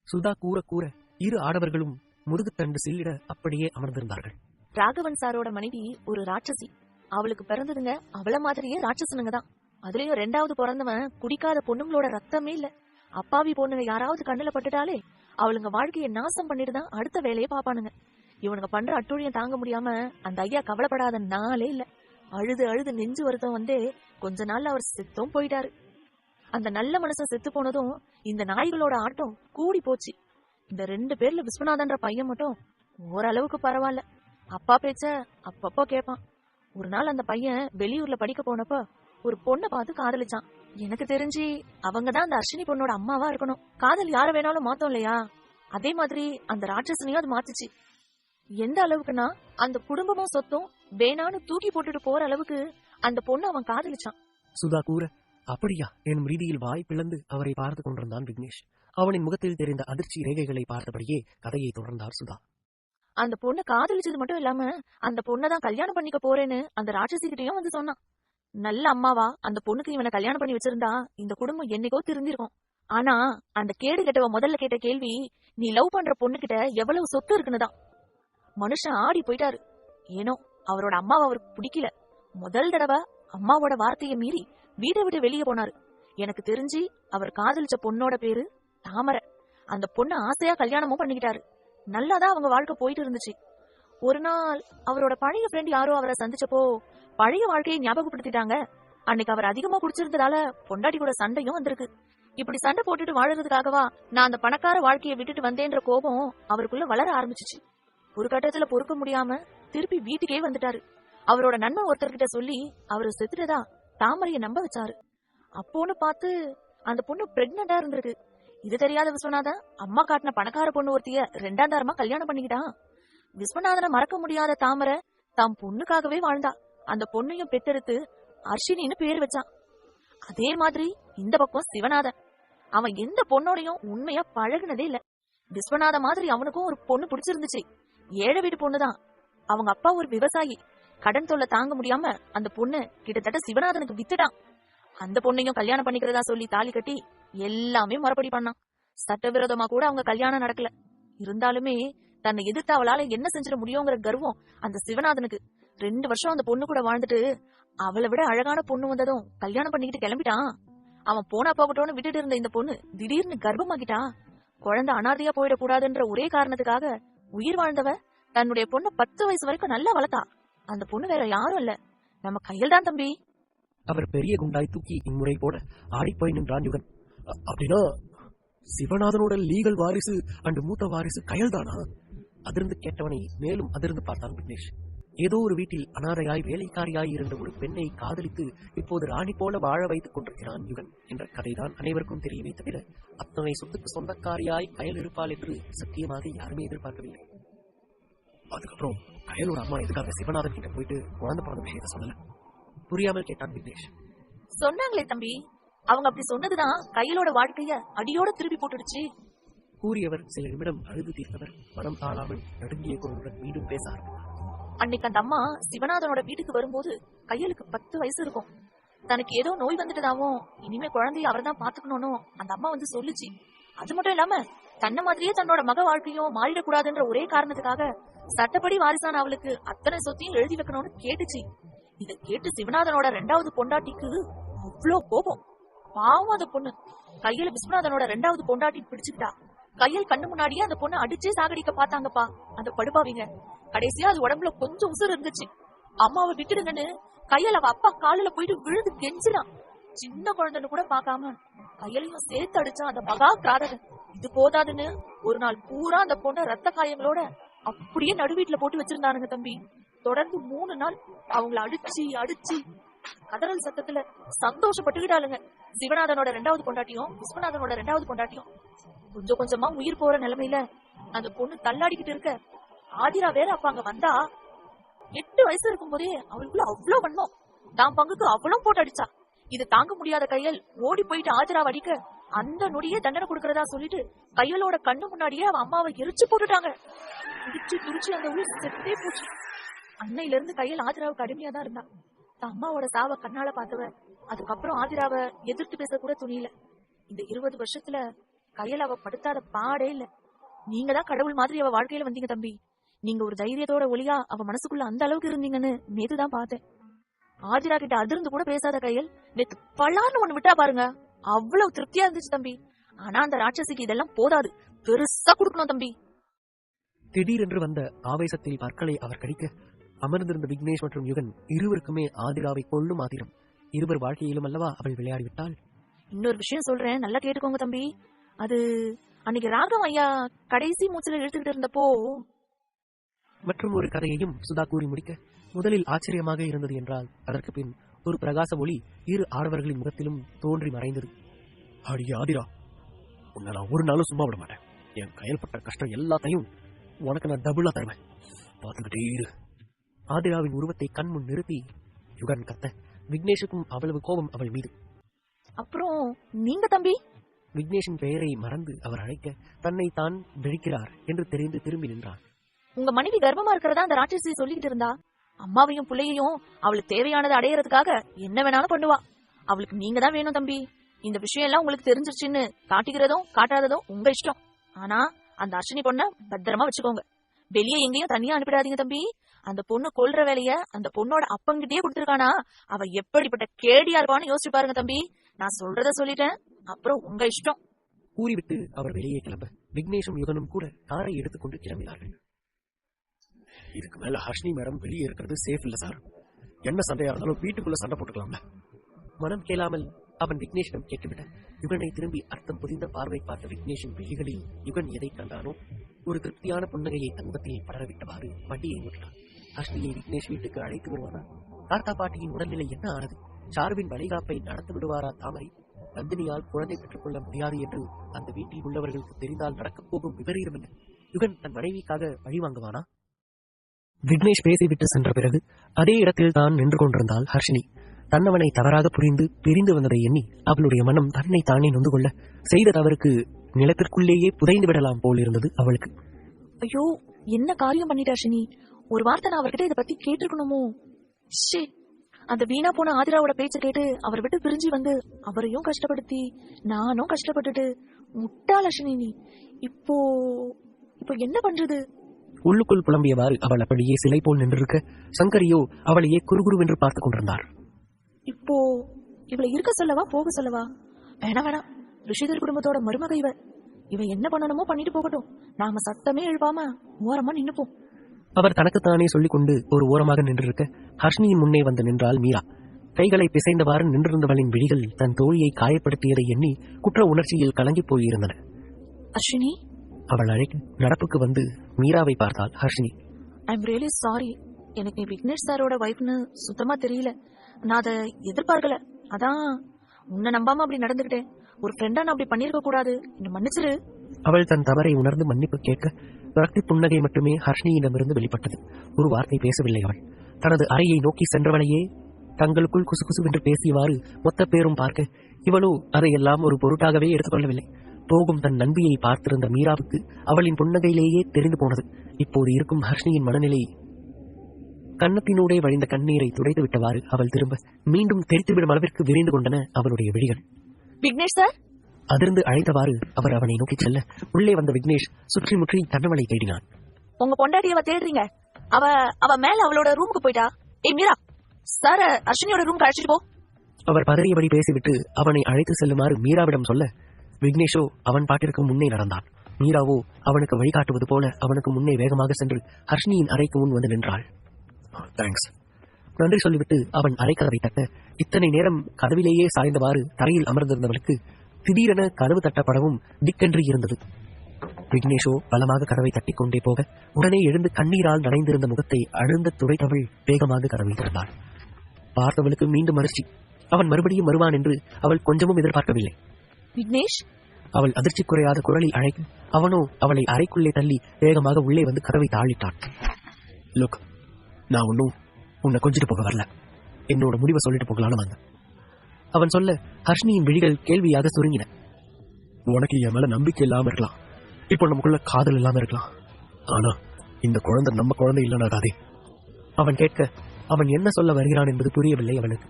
சுதா கூற கூற 2 ஆடவர்களும் முதுகுத்தண்டு சில்லிட அப்படியே அமர்ந்திருந்தார்கள். ராகவன் சாரோட மனைவி ஒரு ராட்சசி. அவளுக்கு பிறந்ததுங்க அவள மாதிரியே ராட்சசனுங்க தான். அதுலயும் 2வது பிறந்தவன் குடிக்காத பொண்ணுங்களோட ரத்தமே இல்ல. அப்பாவி பொண்ணுங்க யாராவது கண்ணுல பட்டுட்டாலே அவளுங்க வாழ்க்கையை நாசம் பண்ணிட்டு தான் அடுத்த வேலையை பாப்பானுங்க. இவனுங்க பண்ற அட்டூழியம் தாங்க முடியாம அந்த ஐயா கவலைப்படாத நாளே இல்ல. அழுது அழுது நெஞ்சு வருத்தம் வந்தே கொஞ்ச நாள்ல அவர் செத்தும் போயிட்டாரு. அந்த நல்ல மனுஷன் செத்து போனதும் இந்த நாய்களோட ஆட்டம் கூடி போச்சு. இந்த 2 பேர்ல விஸ்வநாதன்ற பையன் மட்டும் ஓரளவுக்கு பரவாயில்ல. அப்பா பேச்ச அப்பப்போ கேட்பான். ஒரு நாள் அந்த பையன் வெளியூர்ல படிக்க போனப்ப ஒரு பொண்ணை பார்த்து காதலிச்சான். எனக்கு தெரிஞ்சு அவங்கதான் அந்த அர்ஷினி பொண்ணோட அம்மாவா இருக்கணும். காதல் யார வேணாலும் மாத்தோம் இல்லையா? அதே மாதிரி அந்த ராட்சசனையும் அது மாத்துச்சு. எந்த அளவுக்குன்னா அந்த குடும்பமும் சொத்தும் வேணான்னு தூக்கி போட்டுட்டு போற அளவுக்கு அந்த பொண்ணு அவன் காதலிச்சான். சுதா கூற, அப்படியா எனும் ரீதியில் வாய் பிளந்து அவரை பார்த்து கொண்டிருந்தான் விக்னேஷ். அவனின் முகத்தில் தெரிந்த அதிர்ச்சி ரேகைகளை பார்த்தபடியே கதையை தொடர்ந்தார் சுதா. அந்த பொண்ணை காதலிச்சது மட்டும் இல்லாம அந்த பொண்ணதான் கல்யாணம் பண்ணிக்க போறேன்னு அந்த ராட்சசிகிட்டையும் வந்து சொன்னான். நல்ல அம்மாவா அந்த பொண்ணுக்கு இவனை கல்யாணம் பண்ணி வச்சிருந்தா இந்த குடும்பம் என்னைக்கோ திருந்திருக்கும். ஆனா அந்த கேடு கெட்டவ முதல்ல கேட்ட கேள்வி, நீ லவ் பண்ற பொண்ணுகிட்ட எவ்வளவு சொத்து இருக்குன்னுதான். மனுஷன் ஆடி போயிட்டாரு. ஏனோ அவரோட அம்மாவை அவருக்கு பிடிக்கல. முதல் தடவை அம்மாவோட வார்த்தையை மீறி வீட்டை விட்டு வெளியே போனாரு. எனக்கு தெரிஞ்சு அவர் காதலிச்ச பொண்ணோட பேரு தாமரை. அந்த பொண்ணு ஆசையா கல்யாணமும் பண்ணிக்கிட்டாரு. நல்லாதான் அவங்க வாழ்க்கை போயிட்டு இருந்துச்சு. ஒரு நாள் அவரோட பழைய ஃப்ரெண்ட் யாரோ அவரை சந்திச்சப்போ பழைய வாழ்க்கையை ஞாபகப்படுத்திட்டாங்க. அன்னைக்கு அவர் அதிகமா குடிச்சிருந்ததால பொண்டாட்டி கூட சண்டையும் வந்திருக்கு. இப்படி சண்டை போட்டுட்டு வாழறதுக்காகவா நான் அந்த பணக்கார வாழ்க்கையை விட்டுட்டு வந்தேன்ற கோபம் அவருக்குள்ள வளர ஆரம்பிச்சிச்சு. ஒரு கட்டத்துல பொறுக்க முடியாம திருப்பி வீட்டுக்கே வந்துட்டாரு. அவரோட நன்மை ஒருத்தர்கிட்ட சொல்லி அவரு செத்துட்டதா தாமரைய நம்ப வச்சாரு. அப்போன்னு பார்த்து அந்த பொண்ணு பிரெக்னண்டா இருந்திருக்கு. இது தெரியாத விஸ்வநாதன் அம்மா காட்டின பணக்கார பொண்ணு ஒருத்திய 2ஆம் தாரமா கல்யாணம் பண்ணிக்கிட்டான். விஸ்வநாதனை மறக்க முடியாத தாமரை தாம் பொண்ணுக்காகவே வாழ்ந்தா. அந்த பொண்ணையும் பெற்றெடுத்து அர்ஷினின்னு பேர் வச்சான். அதே மாதிரி இந்த பக்கம் சிவநாதன், அவன் எந்த பொண்ணோடையும் உண்மையா பழகுனதே இல்ல. விஸ்வநாத மாதிரி அவனுக்கும் ஒரு பொண்ணு பிடிச்சிருந்துச்சு. ஏழை வீட்டு பொண்ணுதான். அவங்க அப்பா ஒரு விவசாயி. கடன் தொல்லை தாங்க முடியாம அந்த பொண்ணு கிட்டத்தட்ட சிவநாதனுக்கு வித்துட்டான். அந்த பொண்ணையும் கல்யாணம் பண்ணிக்கிறதா சொல்லி தாலி கட்டி எல்லாமே மறுபடி பண்ணான். சட்டவிரோதமா கூட அவங்க கல்யாணம் நடக்கல. இருந்தாலுமே தன்னை எதிர்த்து அவளால என்ன செஞ்சிட முடியுங்கிற கர்வம் அந்த சிவநாதனுக்கு. 2 வருஷம் அந்த பொண்ணு கூட வாழ்ந்துட்டு அவளை விட அழகான பொண்ணு வந்ததும் கல்யாணம் பண்ணிக்கிட்டு கிளம்பிட்டான். அவன் போனா போகட்டும்னு விட்டுட்டு இருந்த இந்த பொண்ணு திடீர்னு கர்ப்பமாக்கிட்டா. குழந்தை அனாதையா போயிடக்கூடாதுன்ற ஒரே காரணத்துக்காக உயிர் வாழ்ந்தவ தன்னுடைய பொண்ணு 10 வயசு வரைக்கும் நல்லா வளர்த்தா. அந்த பொண்ணு வேற யாரும் இல்ல, நம்ம கையில் தான் தம்பி. அவர் பெரிய குண்டாய் தூக்கி இம்முறை போட ஆடிப்போய் நின்றான் யுகன். அப்படின்னா சிவநாதனோட லீகல் வாரிசு அண்ட் மூத்த வாரிசு கயல் தானா? அதிர்ந்து கேட்டவனை மேலும் அதிர்ந்து பார்த்தான் விக்னேஷ். ஏதோ ஒரு வீட்டில் அனாதையாய் வேலைக்காரியாய் இருந்த ஒரு பெண்ணை காதலித்து இப்போது ராணி போல வாழ வைத்துக் கொண்டிருக்கிறான் யுகன் என்ற கதைதான் அனைவருக்கும் தெரியவே தவிர அத்தனை சொத்துக்கு சொந்தக்காரியாய் கயல் இருப்பாள் என்று சத்தியமாக யாருமே எதிர்பார்க்கவில்லை. அதுக்கப்புறம் கயலோட அம்மா எதுக்காக சிவநாதன் கிட்ட போயிட்டு குழந்தை பிறந்த விஷயத்த சொல்லல? புரியாமல் கேட்டான் விக்னேஷ். சொன்னாங்களே தம்பி, அவங்க அப்படி சொன்னதுதான் கையிலோட வாழ்க்கைய அடியோட திருப்பி போட்டுடுச்சு. கூறியவர் சில நிமிடம் அழுது தீர்த்தவர் மனம் தாழாமல் நடுங்கிய குரலுடன் மீண்டும் பேச ஆரம்பித்தார். அன்னைக்கு அந்த அம்மா சிவநாதனோட வீட்டுக்கு வரும்போது கையலுக்கு 10 வயசு இருக்கும். தனக்கு ஏதோ நோய் வந்துட்டதாவும் இனிமே குழந்தைய அவர் தான் பாத்துக்கணும் அந்த அம்மா வந்து சொல்லுச்சு. அது மட்டும் இல்லாம தன்ன மாதிரியே தன்னோட மக வாழ்க்கையும் மாறிடக்கூடாதுன்ற ஒரே காரணத்துக்காக சட்டப்படி வாரிசான அவளுக்கு அத்தனை சொத்தையும் எழுதி வைக்கணும்னு கேட்டுச்சு. இத கேட்டு சிவநாதனோட 2வது பொண்டாட்டிக்கு அவ்வளோ கோபம். பாவம் அந்த பொண்ணு கையில விஸ்வநாதனோட 2வது பொண்டாட்டி பிடிச்சுக்கிட்டா. கையில் கண்ணு முன்னாடியே அந்த பொண்ணு அடிச்சே சாகடிக்க பாத்தாங்கப்பா அந்த படுபாவிங்க. கடைசியா அது உடம்புல கொஞ்சம் உசுறு இருந்துச்சு. அம்மாவை விட்டுடுங்கன்னு கையில் அவ அப்பா காலில போயிட்டு விழுந்து கெஞ்சினான். சின்ன குழந்தைன்னு கூட பாக்காம கையிலையும் சேர்த்து அடிச்சான் அந்த மகா கிராதகன். இது போதாதுன்னு ஒரு நாள் பூரா அந்த பொண்ண ரத்த காயங்களோட அப்படியே நடுவீட்டுல போட்டு வச்சிருந்தானுங்க தம்பி. தொடர்ந்து 3 நாள் அவங்கள அடிச்சு அடிச்சு கதறல் சத்தத்துல சந்தோஷப்பட்டுக்கிட்டாளுங்க. சிவநாதனோட 2வது பொண்டாட்டியும் விஸ்வநாதனோட 2வது பொண்டாட்டியும் கொஞ்சம் கொஞ்சமா உயிர் போற நிலைமையில அந்த பொண்ணு தள்ளாடிக்கிட்டு இருக்க. ஆதிரா வேற அப்ப அங்க வந்தா. 8 வயசு இருக்கும் போதே அவளுக்குள்ள அவ்வளவு வன்மம். தான் பங்குக்கு அவளும் போட்டு அடிச்சா. இது தாங்க முடியாத கையல் ஓடி போயிட்டு ஆதிரா அடிக்க அந்த நொடியே தண்டனை கொடுக்கறதா சொல்லிட்டு கையலோட கண்ணு முன்னாடியே அவ அம்மாவை எரிச்சு போட்டுட்டாங்க. குடிச்சு குடிச்சு அந்த உயிர் செத்தே போச்சு. அன்னையில இருந்து கையல் ஆதிராவுக்கு அடிமையா தான் இருந்தா. தன் அம்மாவோட சாவ கண்ணால பார்த்தவ அதுக்கப்புறம் ஆதிராவை எதிர்த்து பேச கூட துணியில. இந்த 20 வருஷத்துல கையல் அவ படுத்தாத பாடே இல்ல. நீங்க தான் கடவுள் மாதிரி அவ வாழ்க்கையில வந்தீங்க தம்பி. நீங்க ஒரு தைரியத்தோட ஒளியா அவ மனசுக்குள்ள அந்த அளவுக்கு இருந்தீங்கன்னு நேத்துதான் பார்த்தேன். ஆதிரா கிட்ட அதிர்ந்து கூட பேசாத கையல் நேத்து பலான்னு ஒண்ணு விட்டா பாருங்க, அவ்வளவு திருப்தியா இருந்துச்சு தம்பி. ஆனா அந்த ராட்சசிக்கு இதெல்லாம் போதாது, பெருசா கொடுக்கணும் தம்பி. திடீரென்று வந்த ஆவேசத்தில் பற்களை அவர் கடிக்க அமர்ந்திருந்த விக்னேஷ் மற்றும் யுகன் இருவருக்குமே ஆதிராவை கொள்ளும் ஆதிரம். இருவர் வாழ்க்கையிலும் அல்லவா அவள் விளையாடிவிட்டாள். இன்னொரு விஷயம் சொல்றேன், நல்லா கேட்டுக்கோங்க தம்பி. அது அன்னைக்கு ராகம் ஐயா கடைசி மூச்சுல இழுத்துக்கிட்டு இருந்தப்போ. மற்றும் ஒரு கதையையும் சுதா கூறி முடிக்க முதலில் ஆச்சரியமாக இருந்தது என்றால் அதற்கு பின் ஒரு பிரகாச ஒளி இரு ஆடவர்களின் முகத்திலும் தோன்றி மறைந்தது. அடியே ஆதிரா, உன்னை நான் ஒரு நாளும் சும்மா விட மாட்டேன். என் கையல்பட்ட கஷ்டம் எல்லாத்தையும் உனக்கு நான் டபுளா தருவேன், பார்த்துக்கிட்டே இரு. ஆதிராவின் உருவத்தை கண் முன் நிறுத்தி யுகன் கத்த விக்னேஷுக்கும் அவ்வளவு கோபம் அவள் மீது. அப்புறம் நீங்க தம்பி? விக்னேஷின் பெயரை மறந்து அவர் அழைக்க தன்னை தான் விழிக்கிறார் என்று தெரிந்து திரும்பி நின்றார். உங்க மனைவி கர்ப்பமா இருக்கிறதா அந்த ராட்சசி சொல்லிக்கிட்டு இருந்தா. அம்மாவையும் பிள்ளையையும் அவளுக்கு தேவையானதை அடையறதுக்காக என்ன வேணாலும் பண்ணுவா. அவளுக்கு நீங்க தான் வேணும் தம்பி. இந்த விஷயம் எல்லாம் உங்களுக்கு தெரிஞ்சிருச்சுன்னு காட்டிக்கிறதும் காட்டாததும் உங்க இஷ்டம். ஆனா அந்த அர்ச்சனை பொண்ண பத்திரமா வச்சுக்கோங்க. வெளியே எங்கேயும் தனியா அனுப்பிடாதீங்க தம்பி. அந்த பொண்ணு கொல்ற வேலைய அந்த பொண்ணோட அப்பங்கிட்டே கொடுத்திருக்கானா, அவ எப்படிப்பட்ட கேடியா இருப்பான்னு யோசிச்சு பாருங்க தம்பி. நான் சொல்றத சொல்லிட்டேன், அப்புறம் உங்க இஷ்டம். கூறிவிட்டு அவர் வெளியே கிளம்ப விக்னேஷும் யுகனும் கூட காரை எடுத்துக்கொண்டு கிளம்பினார்கள். இதுக்கு மேல ஹர்ஷினி மேடம் வெளியே இருக்கிறது சேஃப் இல்ல சார். என்ன சண்டையா இருந்தாலும் வீட்டுக்குள்ள சண்டை போட்டுக்கலாம்ல. மனம் கேளாமல் அவன் விக்னேஷிடம் கேட்டுவிட யுகனை திரும்பி அர்த்தம் புரிந்த பார்வை பார்த்த விக்னேஷின் விழிகளில் யுகன் எதை கண்டானோ ஒரு திருப்தியான புன்னகையை தங்கத்தில் படரவிட்டவாறு வண்டியை ஓட்டினான். ஹர்ஷினியை விக்னேஷ் வீட்டுக்கு அழைத்து வருவானா? தாத்தா பாட்டியின் உடல்நிலை என்ன ஆனது? சாருவின் வளைகாப்பை நடத்தி விடுவாரா தாமரை? நந்தினியால் குழந்தை பெற்றுக் கொள்ள முடியாது என்று அந்த வீட்டில் உள்ளவர்களுக்கு தெரிந்தால் நடக்கப் போகும் விபரீதம் என்ன? யுகன் தன் மனைவிக்காக பழி வாங்குவானா? விக்னேஷ் பேசிவிட்டு சென்ற பிறகு அதே இடத்தில் தான் நின்று கொண்டிருந்தாள் ஹர்ஷினி. தன்னவனை தவறாக புரிந்து பிரிந்து வந்ததை எண்ணி அவளுடைய மனம் தன்னை தானே நொந்து கொள்ள செய்த தவறுக்கு நிலத்திற்குள்ளேயே புதைந்து விடலாம் போல் இருந்தது அவளுக்கு. ஐயோ, என்ன காரியம் பண்ணிட்டா ஹர்ஷினி. ஒரு வார்த்தை நான் அவர்கிட்ட இதை பத்தி கேட்டிருக்கணுமோ. அந்த வீணா போன ஆதிராவோட பேச்ச கேட்டு அவர் விட்டு பிரிஞ்சு வந்து அவரையும் கஷ்டப்படுத்தி நானும் கஷ்டப்பட்டுட்டு முட்டாள் அஸ்வினி நீ. இப்போ இப்போ என்ன பண்றது? உள்ளுக்குள் புலம்பியவாறு அவள் அப்படியே சிலை போல் நின்றிருக்க சங்கரியோ அவளையே குறுகுருவென்று பார்த்துக் கொண்டிருந்தார். இப்போ இவளை இருக்க சொல்லவா போக சொல்லவா? வேணாம் வேணாம், ரிஷிதர் குடும்பத்தோட மருமக இவ என்ன பண்ணணுமோ பண்ணிட்டு போகட்டும். நாம சத்தமே எழுப்பாம ஓரமா நின்னுப்போம். அவர் தனக்குத்தானே சொல்லிக் கொண்டு ஒரு ஓரமாக நின்றிருக்க ஹர்ஷினியின் முன்னே வந்து நின்றாள் மீரா. கைகளை பிசைந்தவாறு நின்றிருந்தவளின் விழிகள் தன் தோழியை காயப்படுத்தியதை எண்ணி குற்ற உணர்ச்சியில் கலங்கி போயிருந்தன. அஸ்வினி, அவள் அழைக்க நடப்புக்கு வந்து மீராவை பார்த்தாள் ஹர்ஷினி. I'm really sorry. எனக்கு நீ விக்னேஷ் சாரோட வைஃப்னு சுத்தமா தெரியல. நான் அதை எதிர்பார்க்கல. அதான் உன்னை நம்பாம அப்படி நடந்துகிட்டேன். ஒரு ஃப்ரெண்டா நான் அப்படி பண்ணிருக்க கூடாது. என்ன மன்னிச்சிரு. அவள் தன் தவறை உணர்ந்து மன்னிப்பு கேட்க விரக்தி புன்னகை மட்டுமே ஹர்ஷினியிடமிருந்து வெளிப்பட்டது. ஒரு வார்த்தை பேசவில்லை. அவள் தனது அறையை நோக்கி சென்றவளையே தங்களுக்குள் குசுகுசுவென்று பேசியவாறு மொத்த பேரும் பார்க்க இவளோ அதையெல்லாம் ஒரு பொருட்டாகவே எடுத்துக்கொள்ளவில்லை. போகும் தன் நண்பியை பார்த்திருந்த மீராவுக்கு அவளின் புன்னகையிலேயே தெரிந்து போனது. இப்போது இருக்கும் ஹர்ஷினியின் மனநிலை. கன்னத்தினூடே வழிந்த கண்ணீரை துடைத்து விட்டவாறு அவள் திரும்ப மீண்டும் தெரித்துவிடும் அளவிற்கு விரிந்து கொண்டன அவளுடைய விழிகள். விக்னேஷ் சார்! அதிர்ந்து அழைத்தவாறு அவர் அவனை நோக்கி செல்ல உள்ளே வந்த விக்னேஷ் சுற்றி முற்றி தன்னவளை தேடினான். உங்க பொண்டாட்டியவ தேடுறீங்க? அவ மேல அவளோட ரூமுக்கு போயிட்டா. ஏய் மீரா, சார அஸ்வினியோட ரூமுக்கு அழைச்சிட்டு போ. அவர் பதறியபடி பேசிவிட்டு அவனை அழைத்து செல்லுமாறு மீராவிடம் சொல்ல விக்னேஷோ அவன் பாட்டிற்கு முன்னே நடந்தான். மீராவோ அவனுக்கு வழிகாட்டுவது போல அவனுக்கு முன்னே வேகமாக சென்று ஹர்ஷினியின் அறைக்கு முன் வந்து நின்றாள். தேங்க்ஸ், நன்றி சொல்லிவிட்டு அவன் அறைக்கதவை தட்ட இத்தனை நேரம் கதவிலேயே சாய்ந்தவாறு தரையில் அமர்ந்திருந்தவளுக்கு திடீரென கதவு தட்டப்படவும் திக்கென்று இருந்தது. விக்னேஷோ பலமாக கதவை தட்டிக் கொண்டே போக உடனே எழுந்து கண்ணீரால் நனைந்திருந்த முகத்தை அழுந்த துடைத்தவள் வேகமாக கதவை திறந்தாள். பார்த்தவளுக்கு மீண்டும் அதிர்ச்சி. அவன் மறுபடியும் வருவான் என்று அவள் கொஞ்சமும் எதிர்பார்க்கவில்லை. விக்னேஷ்! அவள் அதிர்ச்சி குறையாத குரலில் அழைக்க அவனோ அவளை அறைக்குள்ளே தள்ளி வேகமாக உள்ளே வந்து கதவை தாளிட்டான். லுக், நான் ஒன்னும் உன்னை கொஞ்சிட்டு போக வரல. என்னோட முடிவை சொல்லிட்டு போகலான்னு வந்தேன். அவன் சொல்ல ஹர்ஷினியின் விழிகள் கேள்வியாக சுருங்கின. உனக்கு என் மேல நம்பிக்கை இல்லாம இருக்கலாம், இப்போ நமக்குள்ள காதல் இல்லாம இருக்கலாம், ஆனா இந்த குழந்தை நம்ம குழந்தை இல்லைனாகாதே. அவன் கேட்க அவன் என்ன சொல்ல வருகிறான் என்பது புரியவில்லை அவளுக்கு.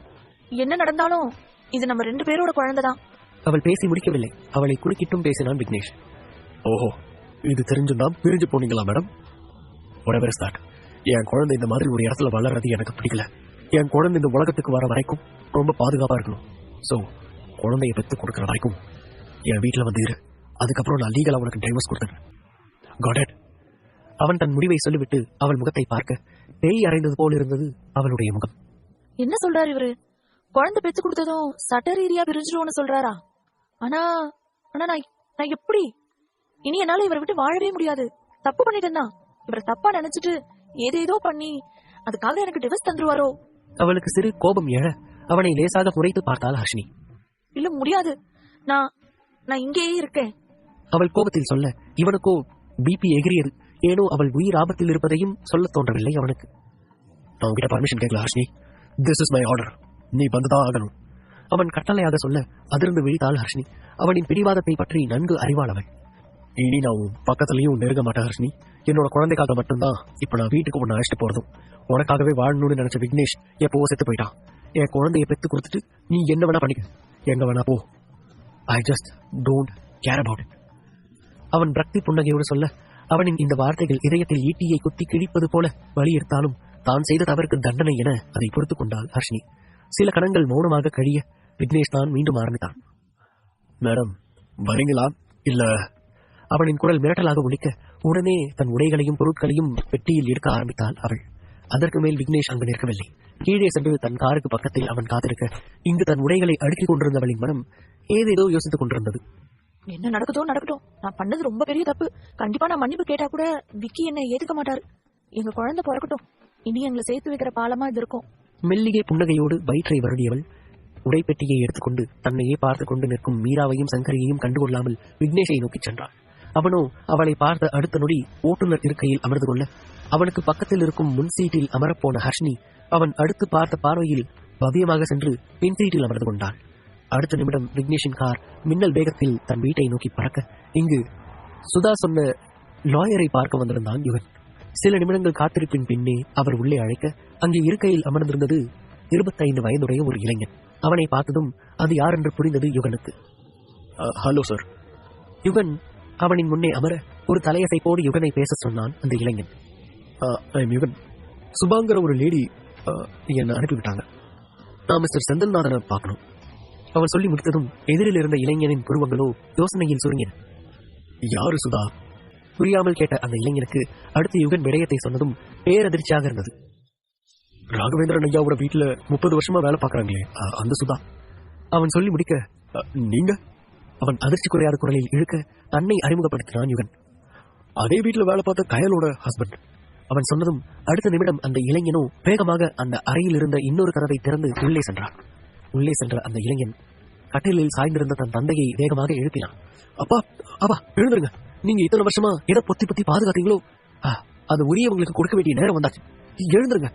என்ன நடந்தாலும் இது நம்ம 2 பேரோட குழந்தைதான். அவள் பேசி முடிக்கவில்லை. அவளை குறுக்கிட்டும் பேசினான் விக்னேஷ். ஓஹோ, இது தெரிஞ்சுதான் பிரிஞ்சு போனீங்களா மேடம்? whatever is that, என் குழந்தை இந்த மாதிரி ஒரு இடத்துல வளர்றது எனக்கு பிடிக்கல. என் குழந்தை இந்த உலகத்துக்கு வர வரைக்கும் ரொம்ப பாதுகாப்பா இருக்கணும். சோ குழந்தைய பெற்று கொடுக்கற வரைக்கும் என் வீட்டுல வந்து இரு. அதுக்கப்புறம் நான் லீகலா உனக்கு டைவர்ஸ் கொடுத்துறேன். Got it. அவன் தன் முடிவை சொல்லிவிட்டு அவள் முகத்தை பார்க்க பேய் அறைந்தது போல் இருந்தது அவளுடைய முகம். என்ன சொல்றாரு இவரு? குழந்தை பெத்து கொடுத்ததும் சட்ட ரீதியா பிரிஞ்சிடுவோம்னு சொல்றாரா? ஆனா நான் எப்படி? இனி என்னால இவரை விட்டு வாழவே முடியாது. தப்பு பண்ணிட்டேன்னா இவரை தப்பா நினைச்சிட்டு ஏதேதோ பண்ணி அதுக்காக எனக்கு டிவர்ஸ் தந்துருவாரோ? அவளுக்கு சிறு கோபம் எழ அவனை லேசாக குறைத்து பார்த்தாள் ஹர்ஷினி. இல்ல, முடியாது. நான் இங்கேயே இருக்கேன். அவள் கோபத்தில் சொல்ல இவனுக்கோ பிபி எகிரியது. ஏனோ அவள் உயிர் ஆபத்தில் இருப்பதையும் சொல்ல தோன்றவில்லை அவனுக்கு. நான் உங்ககிட்ட பர்மிஷன் கேட்கல Harshini. This is my order. நீ வந்துதான் ஆகணும். அவன் கட்டளையாக சொல்ல அதிர்ந்து விழித்தாள் ஹர்ஷினி. அவனின் பிடிவாதத்தை பற்றி நன்கு அறிவாள் அவள். இனி நான் பக்கத்துலயும் நெருங்க மாட்டேன் ஹர்ஷினி. என்னோட குழந்தைக்காக மட்டும்தான் இப்ப நான் வீட்டுக்கு ஒன்னு அழைச்சிட்டு போறதும். உனக்காகவே வாழணும்னு நினைச்ச விக்னேஷ் எப்போ செத்து போயிட்டான். என் குழந்தைய பெத்து கொடுத்துட்டு நீ என்ன வேணா பண்ணிக்க, எங்க வேணா போ. I just don't care about it. அவன் பக்தி புன்னகையோடு சொல்ல அவனின் இந்த வார்த்தைகள் இதயத்தில் ஈட்டியை குத்தி கிழிப்பது போல வலியுறுத்தாலும் தான் செய்த தவறுக்கு தண்டனை என அதை பொறுத்துக் கொண்டாள் ஹர்ஷினி. சில கணங்கள் மௌனமாக கழிய விக்னேஷ் தான் மீண்டும் ஆரம்பித்தான். மேடம், வரீங்களா இல்ல? அவனின் குரல் மிரட்டலாக ஒலிக்க உடனே தன் உடைகளையும் பொருட்களையும் பெட்டியில் எடுக்க ஆரம்பித்தாள் அவள். அதற்கு மேல் விக்னேஷ் அங்கு நிற்கவில்லை. கீழே சென்று தன் காருக்கு பக்கத்தில் அவன் காத்திருக்க இங்கு தன் உடைகளை அடுக்கிக் கொண்டிருந்தவளின் மனம் ஏதேதோ யோசித்துக் கொண்டிருந்தது. என்ன நடக்கட்டும். நான் பண்ணது ரொம்ப பெரிய தப்பு. கண்டிப்பா நான் மன்னிப்பு கேட்டா கூட விக்கி என்னை ஏத்துக்க மாட்டாரு. எங்க குழந்தை பிறக்கட்டும். இனி எங்களை சேர்த்து வைக்கிற பாலமா இது இருக்கும். மெல்லிகை புன்னகையோடு வயிற்றை வருடியவள் உடைப்பெட்டியை எடுத்துக்கொண்டு தன்னையே பார்த்துக் கொண்டு நிற்கும் மீராவையும் சங்கரியையும் கண்டுகொள்ளாமல் விக்னேஷை நோக்கி சென்றாள். அவனோ அவளை பார்த்த அடுத்த நொடி ஓட்டுநர் இருக்கையில் அமர்ந்து கொள்ள அவனுக்கு பக்கத்தில் இருக்கும் முன் சீட்டில் அமரப்போன ஹர்ஷினி அவன் அடுத்து பார்த்த பார்வையில் பவ்யமாக சென்று பின் சீட்டில் அமர்ந்து கொண்டாள். அடுத்த நிமிடம் விக்னேஷின் கார் மின்னல் வேகத்தில் தன் வீட்டை நோக்கி பறக்க இங்கு சுதா சொன்ன லாயரை பார்க்க வந்திருந்தான் யுகன். சில நிமிடங்கள் காத்திருப்பின் பின்னே அவர் உள்ளே அழைக்க அங்கே இருக்கையில் அமர்ந்திருந்தது 25 வயதுடைய ஒரு இளைஞன். அவனை பார்த்ததும் அது யார் என்று புரிந்தது யுகனுக்கு. Hello sir. யுகன் அவனின் முன்னே அமர ஒரு தலையசைப்போடு யுகனை பேச சொன்னான் அந்த இளைஞன். யுகன், சுபாங்கிற ஒரு லேடி என்னை அனுப்பிவிட்டாங்க. நான் மிஸ்டர் செந்தில்நாதனை பார்க்கணும். அவன் சொல்லி முடித்ததும் எதிரில் இருந்த இளைஞனின் புருவங்களோ யோசனையில் சுருங்கின. யாரு சுதா? புரியாமல் கேட்ட அந்த இளைஞனுக்கு அடுத்து யுகன் விடயத்தை சொன்னதும் பேரதிர்ச்சியாக இருந்தது. ராகவேந்திரன் ஐயாவோட வீட்டுல 30 வருஷமா வேலை பார்க்கறாங்களே, அந்த சுதா. அவன் சொல்லி முடிக்க நீங்க? அவன் அதிர்ச்சி குறையாத குரலில் இழுக்க தன்னை அறிமுகப்படுத்தினான் யுகன். அதே வீட்டுல வேலை பார்த்த கயலோட ஹஸ்பண்ட். அவன் சொன்னதும் அடுத்த நிமிடம் அந்த இளைஞனோ வேகமாக அந்த அறையில் இருந்த இன்னொரு கதவை திறந்து உள்ளே சென்றான். உள்ளே சென்ற அந்த இளைஞன் கட்டிலில் சாய்ந்திருந்த தன் தந்தையை வேகமாக எழுப்பினான். அப்பா, அப்பா எழுந்துருங்க. நீங்க இத்தனை வருஷமா எதை பொத்தி பொத்தி பாதுகாத்தீங்களோ அது உரியவங்களுக்கு கொடுக்க வேண்டிய நேரம் வந்தாச்சு. எழுந்துருங்க.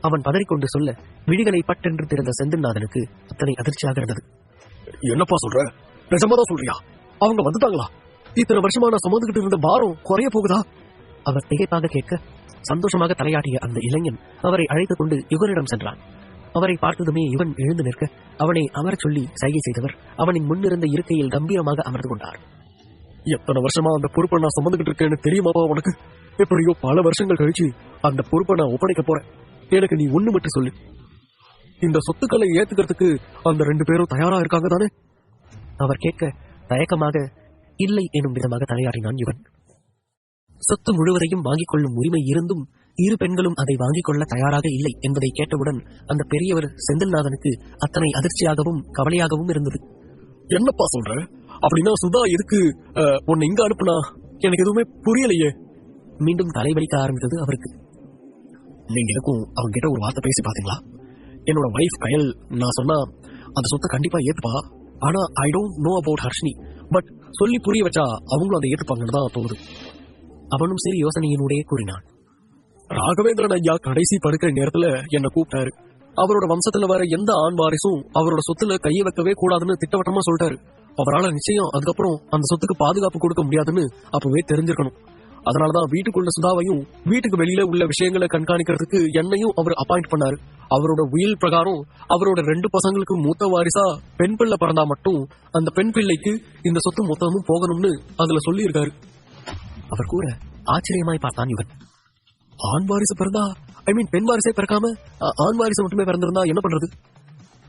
அவன் பதறிக்கொண்டு சொல்ல விழிகளை பட்டென்று திறந்த செந்தில்நாதனுக்கு அத்தனை அதிர்ச்சியாக இருந்தது. என்னப்பா சொல்ற? நிஜமாதான் சொல்றியா? அவங்க வந்துட்டாங்களா? இத்தனை வருஷமா நான் சுமந்துகிட்டு இருந்த பாரம் குறைய போகுதா? அவர் திகைப்பாக கேட்க சந்தோஷமாக தலையாட்டிய அந்த இளைஞன் அவரை அழைத்துக் கொண்டு யுகனிடம் சென்றான். அவரை பார்த்ததுமே யுகன் எழுந்து நிற்க அவனை அமரச் சொல்லி சைகை செய்தவர் அவனின் முன்னிருந்த இருக்கையில் கம்பீரமாக அமர்ந்து கொண்டார். எத்தனை வருஷமா அந்த பொறுப்பை நான் சுமந்துகிட்டு இருக்கேன்னு தெரியுமாப்பா உனக்கு? எப்படியோ பல வருஷங்கள் கழிச்சு அந்த பொறுப்பை நான் ஒப்படைக்க போறேன். எனக்கு நீ ஒண்ணு மட்டும் சொல்லு, இந்த சொத்துக்களை ஏத்துக்கிறதுக்கு அந்த 2 பேரும் தயாரா இருக்காங்க தானே? அவர் கேட்க தயக்கமாக இல்லை எனும் விதமாக தலையாட்டினான் யுகன். சொத்து முழுவதையும் வாங்கிக் கொள்ளும் உரிமை இருந்தும் இரு பெண்களும் அதை வாங்கிக் கொள்ள தயாராக இல்லை என்பதை கேட்டவுடன் அந்த பெரியவர் செந்தில்நாதனுக்கு அத்தனை அதிர்ச்சியாகவும் கவலையாகவும் இருந்தது. என்னப்பா சொல்ற? அப்படின்னா சுதா எதுக்கு உன்னை இங்க அனுப்புனா? எனக்கு எதுவுமே புரியலையே. மீண்டும் தலைவலிக்க ஆரம்பித்தது அவருக்கு. நீங்க எதுக்கும் அவங்க கிட்ட ஒரு வார்த்தை பேசி பாத்தீங்களா? என்னோட வைஃப் கயல் நான் சொன்னா அந்த சொத்தை கண்டிப்பா ஏத்துப்பா. ஆனா I don't know about Harshini. But சொல்லி புரிய வச்சா அவங்களும் அதை ஏத்துப்பாங்கன்னு தான் தோணுது. அவனும் சரி யோசனையினுடைய கூறினான். ராகவேந்திரன் ஐயா கடைசி படுக்கிற நேரத்துல என்ன கூப்பிட்டாரு. அவரோட வம்சத்துல வேற எந்த ஆண் வாரிசும் அவரோட சொத்துல கையை வைக்கவே கூடாதுன்னு திட்டவட்டமா சொல்லிட்டாரு. அவரால் நிச்சயம் அதுக்கப்புறம் அந்த சொத்துக்கு பாதுகாப்பு கொடுக்க முடியாதுன்னு அப்பவே தெரிஞ்சிருக்கணும். அதனாலதான் வீட்டுக்குள்ள சுதாவையும் வீட்டுக்கு வெளியில உள்ள விஷயங்களை கண்காணிக்கிறதுக்கு என்னையும் அவர் அப்பாயிண்ட் பண்ணாரு. அவரோட உயில் பிரகாரம் அவரோட 2 பசங்களுக்கு மூத்த வாரிசா பெண் பிள்ளை பிறந்தா மட்டும் அந்த பெண் பிள்ளைக்கு இந்த சொத்து மொத்தமும் போகணும்னு அதுல சொல்லி இருக்காரு. அவர் கூற ஆச்சரியமாய் பார்த்தான் யுகன். ஆண் வாரிசு பிறந்தா பெண் வாரிசே பிறக்காம ஆண் வாரிசு மட்டுமே பிறந்திருந்தா என்ன பண்றது?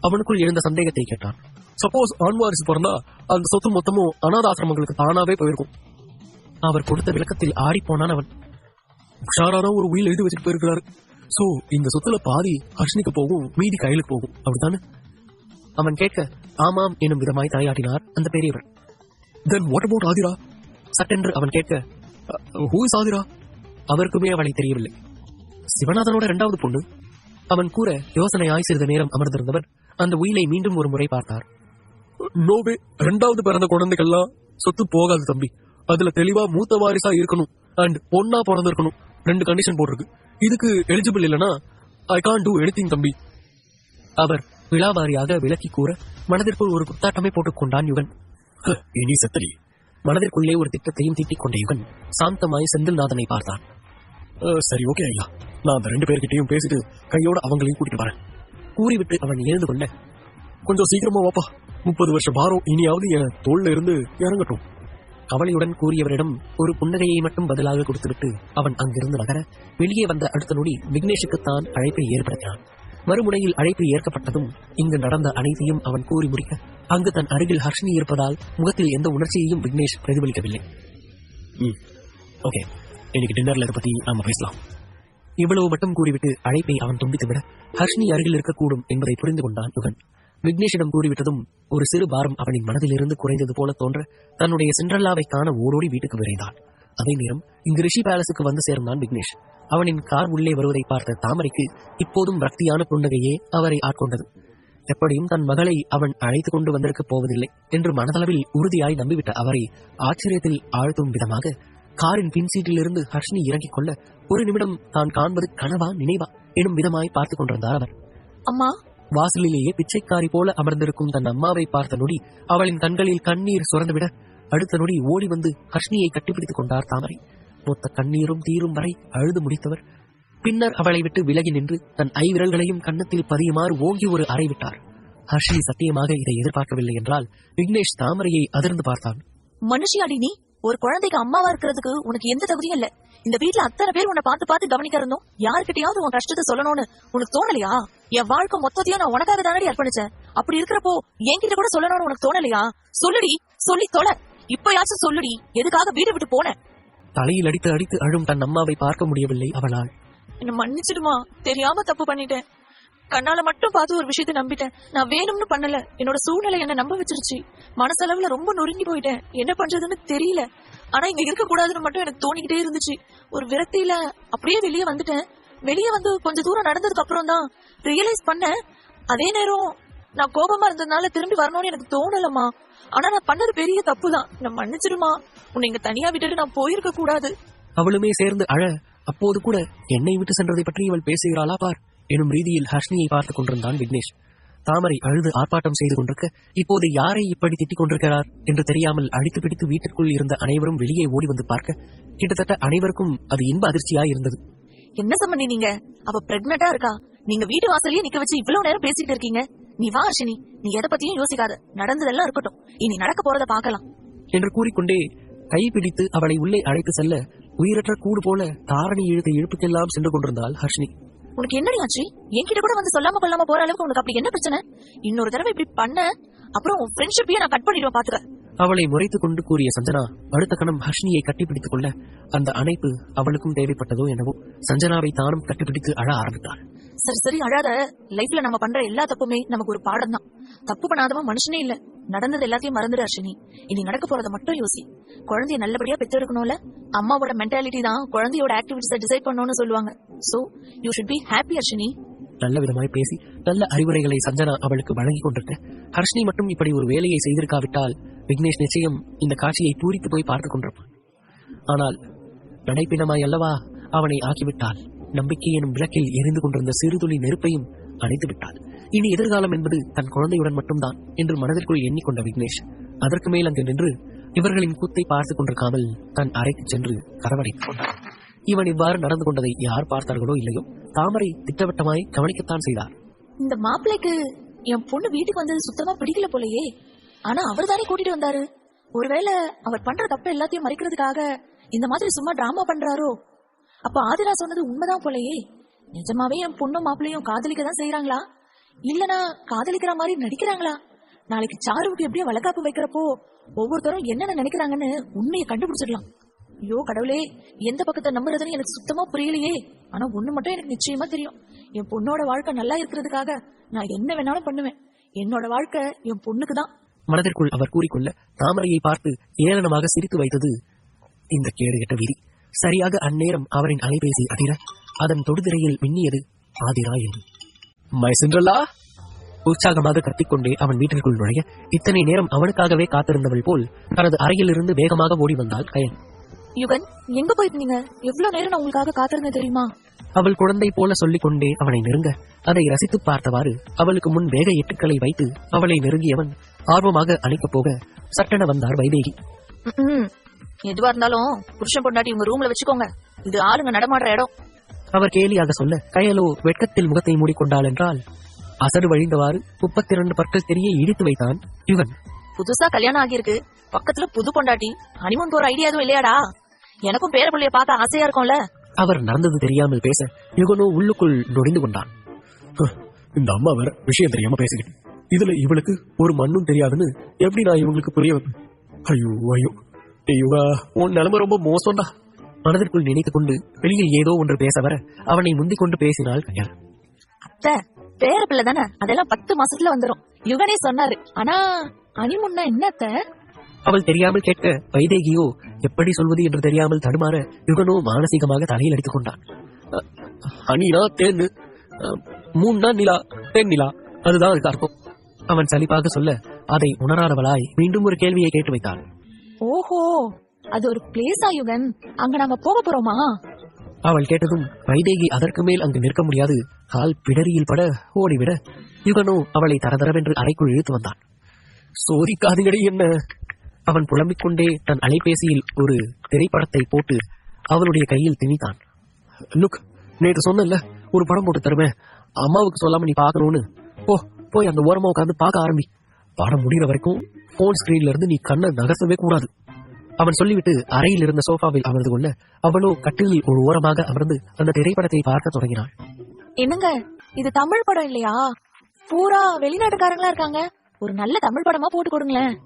அவனுக்குள் எழுந்த சந்தேகத்தை கேட்டான். சப்போஸ் ஆண் வாரிசு பிறந்தா அந்த சொத்து மொத்தமும் அனாதாசிரமங்களுக்கு தானாவே போயிருக்கும். அவர் கொடுத்த விளக்கத்தில் ஆடி போனான் அவன். உஷாராதான் ஒரு உயில் எழுதி வச்சுட்டு போயிருக்கிறாரு. சோ இந்த சொத்துல பாதி ஹர்ஷினிக்கு போகும், மீதி கையிலுக்கு போகும், அப்படித்தானே? அவன் கேட்க ஆமாம் எனும் விதமாய் தலையாட்டினார் அந்த பெரியவர். Then what about Athira? சட்டென்று அவன் கேட்க ஹூ இஸ் ஆதிரா? அவருக்குமே அவளை தெரியவில்லை. சிவநாதனோட 2வது பொண்ணு. அவன் கூற யோசனையாய் சிறிது நேரம் அமர்ந்திருந்தவர் அந்த உயிலை மீண்டும் ஒரு முறை பார்த்தார். நோவே, 2வது பிறந்த குழந்தைகள்லாம் சொத்து போகாது தம்பி. அதுல தெளிவா மூத்த வாரிசா இருக்கணும் அண்ட் பொண்ணா பிறந்திருக்கணும். 2 கண்டிஷன் போட்டிருக்கு. இதுக்கு எலிஜிபிள் இல்லனா ஐ கான்ட் டூ எனிதிங் தம்பி. அவர் விழாவாரியாக விளக்கி கூற மனதிற்குள் ஒரு குத்தாட்டமே போட்டுக் கொண்டான் யுகன். இனி செத்தலி. மனதிற்குள்ளே ஒரு திட்டத்தையும் தீட்டிக் கொண்ட யுகன் சாந்தமாய் செந்தில்நாதனை பார்த்தான். சரி, ஓகே ஐயா, நான் அந்த 2 பேர்கிட்டையும் பேசிட்டு கையோட அவங்களையும் கூட்டிட்டு வரேன். கூறிவிட்டு அவன் எழுந்து கொள்ள கொஞ்சம் சீக்கிரமா வாப்பா. 30 வருஷ பாரம் இனியாவது என் தோல்ல இருந்து இறங்கட்டும். கவலையுடன் கூறியவரிடம் ஒரு புன்னகையை மட்டும் பதிலாக கொடுத்துவிட்டு அவன் அங்கிருந்து நகர வெளியே வந்த அடுத்த நொடி விக்னேஷுக்குத்தான் அழைப்பை ஏற்படுத்தினான். மறுமுனையில் அழைப்பு ஏற்கப்பட்டதும் இங்கு நடந்த அனைத்தையும் அவன் கூறி முடிக்க அங்கு தன் அருகில் ஹர்ஷினி இருப்பதால் முகத்தில் எந்த உணர்ச்சியையும் விக்னேஷ் பிரதிபலிக்கவில்லை. ஓகே, இன்னைக்கு டின்னர்ல இதை பத்தி நாம பேசலாம். இவ்வளவு மட்டும் கூறிவிட்டு அழைப்பை அவன் துண்டித்துவிட ஹர்ஷினி அருகில் இருக்கக்கூடும் என்பதை புரிந்து கொண்டான் யுகன். விக்னேஷிடம் கூறிவிட்டதும் ஒரு சிறு பாரம் அவனின் மனதிலிருந்து குறைந்தது போல தோன்ற தன்னுடைய சிண்ட்ரெல்லாவை காண ஓடோடி வீட்டுக்கு விரைந்தான். அதே நேரம் இங்கு ரிஷி பேலஸுக்கு வந்து சேர்ந்தான் விக்னேஷ். அவனின் கார் உள்ளே வருவதை பார்த்த தாமரைக்கு இப்போதும் பக்தியான புன்னகையே அவரை ஆட்கொண்டது. எப்படியும் தன் மகளை அவன் அழைத்துக் கொண்டு வந்திருக்கப் போவதில்லை என்று மனதளவில் உறுதியாய் நம்பிவிட்ட அவரை ஆச்சரியத்தில் ஆழ்த்தும் விதமாக காரின் பின்சீட்டிலிருந்து ஹர்ஷினி இறங்கிக் கொள்ள ஒரு நிமிடம் தான் காண்பது கனவா நினைவா எனும் விதமாய் பார்த்துக் கொண்டிருந்தார் அவர். அம்மா, வாசலிலேயே பிச்சைக்காரி போல அமர்ந்திருக்கும் தன் அம்மாவை பார்த்த நொடி அவளின் கண்களில் கண்ணீர் சுரந்துவிட அடுத்த நொடி ஓடி வந்து ஹர்ஷினியை கட்டிப்பிடித்துக் கொண்டார் தாமரை. மொத்த கண்ணீரும் தீரும் வரை அழுது முடித்தவர் பின்னர் அவளை விட்டு விலகி நின்று தன் ஐவிரல்களையும் கன்னத்தில் பதியுமாறு ஓங்கி ஒரு அறை விட்டார். ஹர்ஷினி சத்தியமாக இதை எதிர்பார்க்கவில்லை என்றால் விக்னேஷ் தாமரையை அதிர்ந்து பார்த்தான். மனுஷியாடி நீ? ஒரு குழந்தைக்கு அம்மாவா இருக்கிறதுக்கு உனக்கு எந்த தகுதியும் இல்ல. இந்த வீட்டுல அத்தனை பேர் உன்னை பார்த்து கவனிக்க இருந்தோம். யாருக்கிட்டையாவது உன் கஷ்டத்தை சொல்லணும்னு உனக்கு தோணலையா? என் வாழ்க்கை மொத்தத்தையும் நான் உனக்காக தானடி அர்ப்பணிச்சேன். அப்படி இருக்கிறப்போ என்கிட்ட கூட சொல்லணும்னு உனக்கு தோணலையா? சொல்லுடி, சொல்லி தொலை. இப்பயாச்சும் சொல்லுடி, எதுக்காக வீடு விட்டு போன? தலையில் அடித்து அடித்து அழும் தன் அம்மாவை பார்க்க முடியவில்லை அவளால். என்ன மன்னிச்சிடுமா, தெரியாம தப்பு பண்ணிட்டேன். கண்ணால மட்டும் பார்த்து ஒரு விஷயத்தை நம்பிட்டேன். நான் வேணும்னு பண்ணல. என்னோட சூழ்நிலை என்ன நம்ப வச்சிருச்சு. மனசளவுல ரொம்ப நொறுங்கி போயிட்டேன். என்ன பண்றதுன்னு தெரியல. ஆனா இங்க இருக்க கூடாதுன்னு மட்டும் எனக்கு தோணிக்கிட்டே இருந்துச்சு. ஒரு விரக்தியில அப்படியே வெளியே வந்துட்டேன். வெளியே வந்து கொஞ்ச தூரம் நடந்ததுக்கு அப்புறம் தான் ரியலைஸ் பண்ணேன். அதே நேரம் நான் கோபமா இருந்ததுனால திரும்பி வரணும்னு எனக்கு தோணலமா. ஆனா நான் பண்ணது பெரிய தப்பு தான். நான் மன்னிச்சிடுமா. உன்னை இங்க தனியா விட்டுட்டு நான் போயிருக்க கூடாது. அவளுமே சேர்ந்து அழ, அப்போது கூட என்னை விட்டு சென்றதை பற்றி இவள் பேசுகிறாளா பார் எனும் ரீதியில் ஹர்ஷினியை பார்த்துக் கொண்டிருந்தான் விக்னேஷ். தாமரை அழுது ஆர்ப்பாட்டம் செய்து கொண்டிருக்க இப்போது யாரை இப்படி திட்டிக் கொண்டிருக்கிறார் என்று தெரியாமல் அடித்து பிடித்து வீட்டிற்குள் இருந்த அனைவரும் வெளியே ஓடி வந்து பார்க்க கிட்டத்தட்ட அனைவருக்கும் அது இன்ப அதிர்ச்சியா இருந்தது. என்ன சம்பந்தி நீங்க? அவ பிரெக்னெண்டா இருக்கா. நீங்க வீட்டு வாசலையே நிக்க வச்சு இவ்வளவு நேரம் பேசிட்டு இருக்கீங்க. நீ வா ஹர்ஷினி, நீ எதை பத்தியும் யோசிக்காத. நடந்ததெல்லாம் இருக்கட்டும், இனி நடக்க போறத பாக்கலாம் என்று கூறிக்கொண்டே கைப்பிடித்து அவளை உள்ளே அழைத்து செல்ல உயிரற்ற கூடு போல தாரணி இழுத்த இழுப்புக்கெல்லாம் சென்று கொண்டிருந்தாள் ஹர்ஷினி. உனக்கு என்னடி ஆச்சு? என்கிட்ட கூட வந்து சொல்லாம கொள்ளாம போற அளவுக்கு உனக்கு அப்படி என்ன பிரச்சனை? இன்னொரு தடவை இப்படி பண்ண அப்புறம் உன் ஃப்ரெண்ட்ஷிப்பையே நான் கட் பண்ணிடுவேன் பாத்துக்க. அவளை முறைத்துக் கொண்டு கூறிய சஞ்சனா அடுத்த கணம் ஹர்ஷினியை கட்டிப்பிடித்துக் கொள்ள அந்த அணைப்பு அவளுக்கும் தேவைப்பட்டதோ என்னவோ சஞ்சனாவை தானும் கட்டிப்பிடித்து அழ ஆரம்பித்தாள். சரி சரி அழாத. லைஃப்ல நம்ம பண்ற எல்லா தப்புமே நமக்கு ஒரு பாடம் தான். தப்பு பண்ணாதவன் மனுஷனே இல்ல. நடந்தது எல்லாத்தையும் மறந்துடு ஹர்ஷினி. இனி நடக்க போறதை மட்டும் யோசி. குழந்தைய நல்லபடியா பெற்றெடுக்கணும்ல. அம்மாவோட மென்டாலிட்டி தான் குழந்தையோட ஆக்டிவிட்டிஸை டிசைட் பண்ணணும்னு சொல்லுவாங்க. So you should be happy Harshini. நல்ல விதமாய் பேசி நல்ல அறிவுரைகளை சஞ்சனா அவளுக்கு வழங்கி கொண்டிருக்க ஹர்ஷினி மட்டும் இப்படி ஒரு வேலையை செய்திருக்காவிட்டால் விக்னேஷ் நிச்சயம் இந்த காட்சியை பூரித்து போய் பார்த்துக் கொண்டிருப்பான். ஆனால் நடைப்பினமாய் அல்லவா அவனை ஆக்கிவிட்டாள். நம்பிக்கை எனும் விளக்கில் எரிந்து கொண்டிருந்த சிறுதுளி நெருப்பையும் அணைத்து விட்டாள். இனி எதிர்காலம் என்பது தன் குழந்தையுடன் மட்டும்தான் என்று மனதிற்குள் எண்ணிக்கொண்ட விக்னேஷ் அதற்கு மேல் அங்கு நின்று இவர்களின் கூத்தை பார்த்துக் கொண்டிருக்காமல் தன் அறைக்கு சென்று கதவடைத்துக் கொண்டார். இவன் இவ்வாறு நடந்து கொண்டதை யார் பார்த்தார்களோ இல்லையோ தாமரை திட்டவட்டமாய் கவனிக்கத்தான் செய்தார். இந்த மாப்பிள்ளைக்கு என் பொண்ணு வீட்டுக்கு வந்தது சுத்தமா பிடிக்கல போலயே. ஆனா அவர் தானே கூட்டிட்டு வந்தாரு. ஒருவேளை அவர் பண்ற தப்பு எல்லாத்தையும் மறைக்கிறதுக்காக இந்த மாதிரி சும்மா டிராமா பண்றாரோ? அப்ப ஆதிரா சொன்னது உண்மைதான் போலயே. நிஜமாவே என் பொண்ணும் மாப்பிள்ளையும் காதலிக்க தான் செய்யறாங்களா, இல்லனா காதலிக்கிற மாதிரி நடிக்கிறாங்களா? நாளைக்கு சாருவுக்கு எப்படியோ வளகாப்பு வைக்கிறப்போ ஒவ்வொருத்தரும் என்னென்ன நினைக்கிறாங்கன்னு உண்மையை கண்டுபிடிச்சிடலாம். ஐயோ கடவுளே, எந்த பக்கத்தை நம்புறதுன்னு எனக்கு சுத்தமா புரியலையே. ஆனா ஒண்ணு மட்டும் எனக்கு நிச்சயமா தெரியும். என் பொண்ணோட வாழ்க்கை நல்லா இருக்கிறதுக்காக நான் என்ன வேணாலும் பண்ணுவேன். என்னோட வாழ்க்கை என் பொண்ணுக்கு தான். மனதிற்குள் அவர் கூறிக்கொள்ள தாமரையை பார்த்து ஏளனமாக சிரித்து வைத்தது இந்த கேடுகட்ட விதி. சரியாக அந்நேரம் அவரின் அலைபேசி அதிர அதன் தொடுதிரையில் மின்னியது ஆதிரா என்று. மை சிண்ட்ரெல்லா உற்சாகமாக கத்திக்கொண்டே அவன் வீட்டிற்குள் நுழைய இத்தனை நேரம் அவனுக்காகவே காத்திருந்தவள் போல் தனது அறையிலிருந்து வேகமாக ஓடி வந்தாள் கயல். யுகன், எங்க போயிருந்தீங்க? எவ்வளவு நேரம் நான் உங்களுக்காக காத்திருந்தேன் தெரியுமா? அவள் குழந்தை போல சொல்லிக் கொண்டே அவனை நெருங்க அதை ரசித்து பார்த்தவாறு அவளுக்கு முன் வேக எட்டுக்களை வைத்து அவளை நெருங்கியவன் ஆர்வமாக அணைக்கப் போக சட்டென வந்தார் வைதேகி. எதுவா இருந்தாலும் புருஷன் பொண்டாட்டி உங்க ரூம்ல வச்சுக்கோங்க. இது ஆளுங்க நடமாடுற இடம். அவர் கேலியாக சொல்ல கயலோ வெட்கத்தில் முகத்தை மூடிக்கொண்டாள் என்றால் அசடு வழிந்தவாறு 32 பற்கள் தெரிய இடித்து வைத்தான் யுகன். புதுசா கல்யாணம் ஆகியிருக்கு, பக்கத்துல புது பொண்டாட்டி, ஹனிமூன் போற ஐடியா எதுவும் இல்லையாடா? எனக்கும் பேர பிள்ளைய பார்க்க ஆசையா இருக்கும்ல. அவர் நடந்தது தெரியாமல் பேச யுகனோ உள்ளுக்குள் நொடிந்து கொண்டான். இந்த அம்மா வேற விஷயம் தெரியாம பேசிக்கிட்டு இதுல இவளுக்கு ஒரு மண்ணும் தெரியாதுன்னு எப்படி நான் இவங்களுக்கு புரிய வைப்பேன்? ஐயோ ஐயோ யுகா, உன் நிலைமை ரொம்ப மோசம்டா. மனதிற்குள் நினைத்துக் கொண்டு வெளியில் ஏதோ ஒன்று பேச வர அவனை முந்திக் கொண்டு பேசினாள் கல்யாண். அத்தை, பேர பிள்ளை தானே, அதெல்லாம் 10 மாசத்துல வந்துரும். யுகனே சொன்னாரு. ஆனா ஹனிமூன்னா என்ன அத்தை? அவள் தெரியாமல் கேட்க வைதேகியோ எப்படி சொல்வது என்று தெரியாமல் தடுமாற யுகனோ மானசீகமாக தலையில் அடித்துக் கொண்டான். அனினா தேன்னு, மூணா நிலா, தேன் நிலா, அதுதான் அதுக்கு அர்த்தம். அவன் சலிப்பாக சொல்ல அதை உணராதவளாய் மீண்டும் ஒரு கேள்வியை கேட்டு வைத்தாள். ஓஹோ, அது ஒரு பிளேஸா யுகன்? அங்க நாங்க போக போறோமா? அவள் கேட்டதும் வைதேகி அதற்கு மேல் அங்கு நிற்க முடியாது கால் பிடரியில் பட ஓடிவிட யுகனோ அவளை தரதரவென்று அறைக்குள் இழுத்து வந்தான். சோதிக்காதுங்கடி என்ன? அவன் புலம்பிக் கொண்டே தன் அலைபேசியில் ஒரு திரைப்படத்தை போட்டு அவளுடைய கையில் திணித்தான். லுக், நேற்று சொன்னல ஒரு படம் போட்டு தருவேன், அம்மாவுக்கு சொல்லாம நீ பாக்கணும்னு. போய் அந்த ஓரமா உட்காந்து பார்க்க ஆரம்பி. படம் முடிகிற வரைக்கும் போன் ஸ்கிரீன்ல இருந்து நீ கண்ணை நகர்த்தவே கூடாது. அவன் சொல்லிவிட்டு அறையில் இருந்த சோஃபாவில் அமர்ந்து கொள்ள அவளோ கட்டிலில் ஒரு ஓரமாக அமர்ந்து அந்த திரைப்படத்தை பார்க்க தொடங்கினாள். என்னங்க, இது தமிழ் படம் இல்லையா? பூரா வெளிநாட்டுக்காரங்களா இருக்காங்க. ஒரு நல்ல தமிழ் படமா போட்டு கொடுங்களேன்.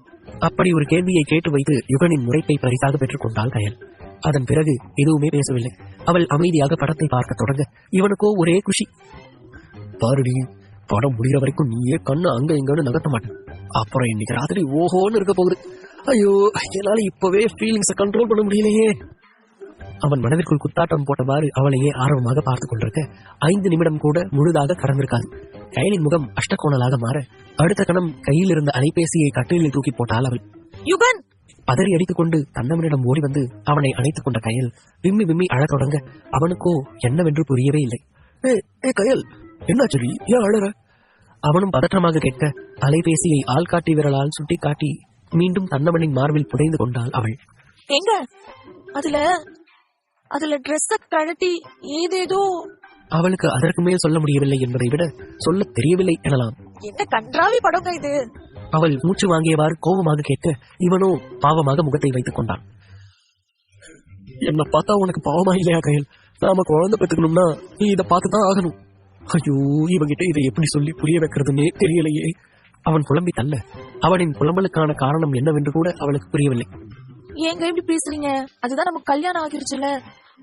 அப்படி ஒரு கேள்வியை கேட்டு வைத்து யுகனின் முறைப்பை பரிசாக பெற்றுக் கொண்டாள் கயல். அதன் பிறகு எதுவுமே பேசவில்லை. அவள் அமைதியாக படத்தை பார்க்க தொடங்க இவனுக்கோ ஒரே குஷி. பாருடி, படம் முடிகிற வரைக்கும் நீயே கண்ணு அங்க இங்கன்னு நகர்த்த மாட்டேன். அப்புறம் இன்னைக்கு ராத்திரி ஓஹோன்னு இருக்க போகுது. ஐயோ, என்னால இப்பவே ஃபீலிங்ஸை கண்ட்ரோல் பண்ண முடியலையே. அவன் மனதிற்குள் குத்தாட்டம் போட்டவாறு அவளையே ஆர்வமாக பார்த்துக் கொண்டிருக்க 5 நிமிடம் கூட முழுதாக கடந்திருக்காது. கயலின் முகம் அஷ்டகோணலாக மாற அடுத்த கணம் கையில் இருந்த அலைபேசியை கட்டிலில் தூக்கி போட்டாள் அவள். யுகன்! பதறி அடித்துக் கொண்டு தன்னவனிடம் ஓடி வந்து அவனை அணைத்துக் கொண்ட கயல் விம்மி விம்மி அழத் தொடங்க அவனுக்கோ என்னவென்று புரியவே இல்லை. ஏ கயல், என்னாச்சரி, ஏன் அழற? அவனும் பதற்றமாக கேட்க அலைபேசியை ஆள்காட்டி விரலால் சுட்டி காட்டி மீண்டும் தன்னவனின் மார்பில் புதைந்து கொண்டாள் அவள். எங்க அதுல ட்ரெஸ்ஸ கழட்டி ஏதேதோ. அவளுக்கு அதற்கு மேல் சொல்ல முடியவில்லை என்பதை விட சொல்ல தெரியவில்லை எனலாம். என்ன கன்றாவி படங்க இது? அவள் மூச்சு வாங்கியவாறு கோபமாக கேட்க இவனோ பாவமாக முகத்தை வைத்துக் கொண்டான். என்ன பார்த்தா உனக்கு பாவமா இல்லையா கயல்? நாம குழந்தை பெற்றுக்கணும்னா நீ இதை பார்த்துதான் ஆகணும். ஐயோ, இவங்கிட்ட இதை எப்படி சொல்லி புரிய வைக்கிறதுன்னே தெரியலையே. அவன் புலம்பி தள்ள அவனின் புலம்பலுக்கான காரணம் என்னவென்று கூட அவளுக்கு புரியவில்லை. ஏங்க இப்படி பேசுறீங்க? அதுதான் நமக்கு கல்யாணம் ஆகிருச்சுல,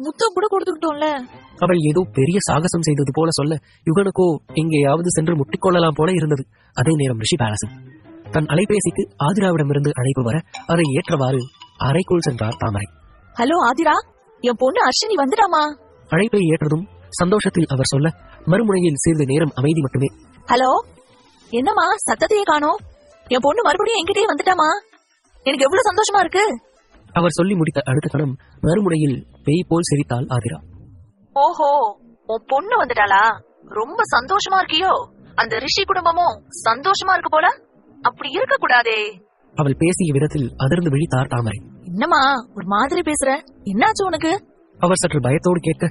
முத்தம் கூட கொடுத்துக்கிட்டோம்ல. அவள் ஏதோ பெரிய சாகசம் செய்தது போல சொல்ல யுகனுக்கோ எங்கேயாவது சென்று முட்டிக்கொள்ளலாம் போல இருந்தது. அதே நேரம் ரிஷி பேலசன் தன் அலைபேசிக்கு ஆதிராவிடமிருந்து அழைப்பு வர அதை ஏற்றவாறு அறைக்குள் சென்றார் தாமரை. ஹலோ ஆதிரா, என் பொண்ணு அர்ஷினி வந்துடாமா? அழைப்பை ஏற்றதும் சந்தோஷத்தில் அவர் சொல்ல மறுமுனையில் சிறிது நேரம் அமைதி மட்டுமே. ஹலோ, என்னம்மா சத்தத்தையே காணோம்? என் பொண்ணு மறுபடியும் என்கிட்டயே வந்துட்டாமா? எனக்கு எவ்வளவு சந்தோஷமா இருக்கு. அவர் சொல்லி முடித்த அடுத்த கணம் மறுமுனையில் பேய் போல் சிரித்தாள் ஆதிரா. ஓஹோ, உன் பொண்ணு வந்துட்டாளா? ரொம்ப சந்தோஷமா இருக்கியோ? அந்த ரிஷி குடும்பமும் சந்தோஷமா இருக்கு போல. அப்படி இருக்க கூடாதே. அவள் பேசிய விதத்தில் அதிர்ந்து விழித்தார் தாமரை. என்னம்மா ஒரு மாதிரி பேசுற? என்னாச்சு உனக்கு? அவர் சற்று பயத்தோடு கேட்க,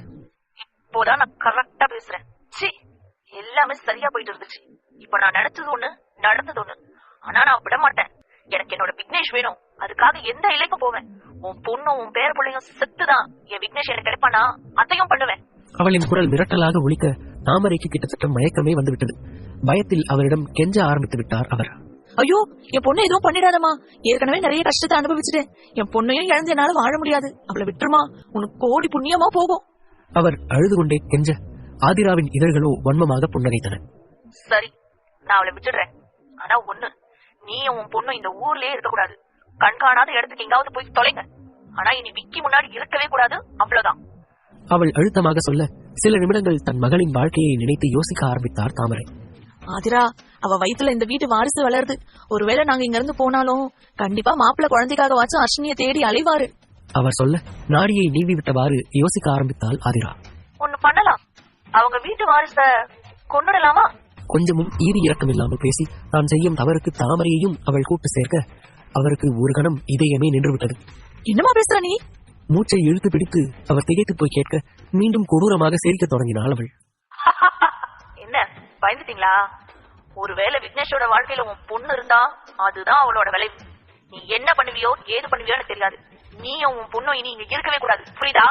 இப்போதான் நான் கரெக்டா பேசுறேன். எல்லாமே சரியா போயிட்டு இருந்துச்சு. இப்ப நான் நினைச்சது ஒண்ணு, நடந்தது ஒண்ணு. ஆனா நான் விட மாட்டேன். எனக்கு என்னோட விக்னேஷ் வேணும். அதுக்காக எந்த இலைக்கு போவேன். உன் பொண்ணும் உன் பேர பிள்ளையும் செத்துதான் என் விக்னேஷ் எனக்கு கிடைப்பானா அதையும் பண்ணுவேன். அவளின் குரல் மிரட்டலாக ஒலிக்க தாமரைக்கு கிட்டத்தட்ட மயக்கமே வந்துவிட்டது. பயத்தில் அவரிடம் கெஞ்ச ஆரம்பித்து விட்டார் அவர். ஐயோ, என் பொண்ணு எதுவும் பண்ணிடாதமா. ஏற்கனவே நிறைய கஷ்டத்தை அனுபவிச்சுட்டேன். என் பொண்ணையும் இழந்து என்னால வாழ முடியாது. அவளை விட்டுருமா, உனக்கு கோடி புண்ணியமா போகும். அவர் அழுது கொண்டே கெஞ்ச ஆதிராவின் இதழ்களோ வன்மமாக புன்னகைத்தன. சரி, நான் அவளை விட்டுடுறேன். ஆனா ஒண்ணு, நீயும் உன் பொண்ணும் இந்த ஊர்லயே இருக்க கூடாது. கண்காணாத இடத்துக்கு எங்காவது போய் தொலைங்க. ஆனா இனி விக்கி முன்னாடி இருக்கவே கூடாது, அவ்வளவுதான். அவள் அழுத்தமாக சொல்ல சில நிமிடங்கள் தன் மகளின் வாழ்க்கையை நினைத்து யோசிக்க ஆரம்பித்தார் தாமரை. ஆதிரா, அவ வயித்துல இந்த வீட்டு வாரிசு வளருது. ஒருவேளை நாங்க இங்க இருந்து போனாலும் கண்டிப்பா மாப்பிள்ள குழந்தைக்காக வாச்சும் அர்ஷினியை தேடி அலைவாரு. அவர் சொல்ல நாடியை நீவி விட்டவாறு யோசிக்க ஆரம்பித்தாள் ஆதிரா. ஒண்ணு பண்ணலாம், அவங்க வீட்டு வாரிச கொண்டுடலாமா? கொஞ்சமும் ஈடு இறக்கம் இல்லாமல் பேசி தான் செய்யும் தவறுக்கு தாமரையையும் அவள் கூட்டு சேர்க்க அவருக்கு ஒரு கணம் இதயமே நின்று விட்டது. என்னமா பேசுற நீ? மூச்சை இழுத்து பிடித்து அவர் திகைத்து போய் கேட்க மீண்டும் கொடூரமாக சிரிக்க தொடங்கினாள் அவள். என்ன பயந்துட்டீங்களா? ஒருவேளை விக்னேஷோட வாழ்க்கையில உன் பொண்ணு இருந்தா அதுதான் அவளோட விளைவு. நீ என்ன பண்ணுவியோ ஏது பண்ணுவியோன்னு தெரியாது. நீயும் உன் பொண்ணும் இனி இங்க இருக்கவே கூடாது, புரியுதா?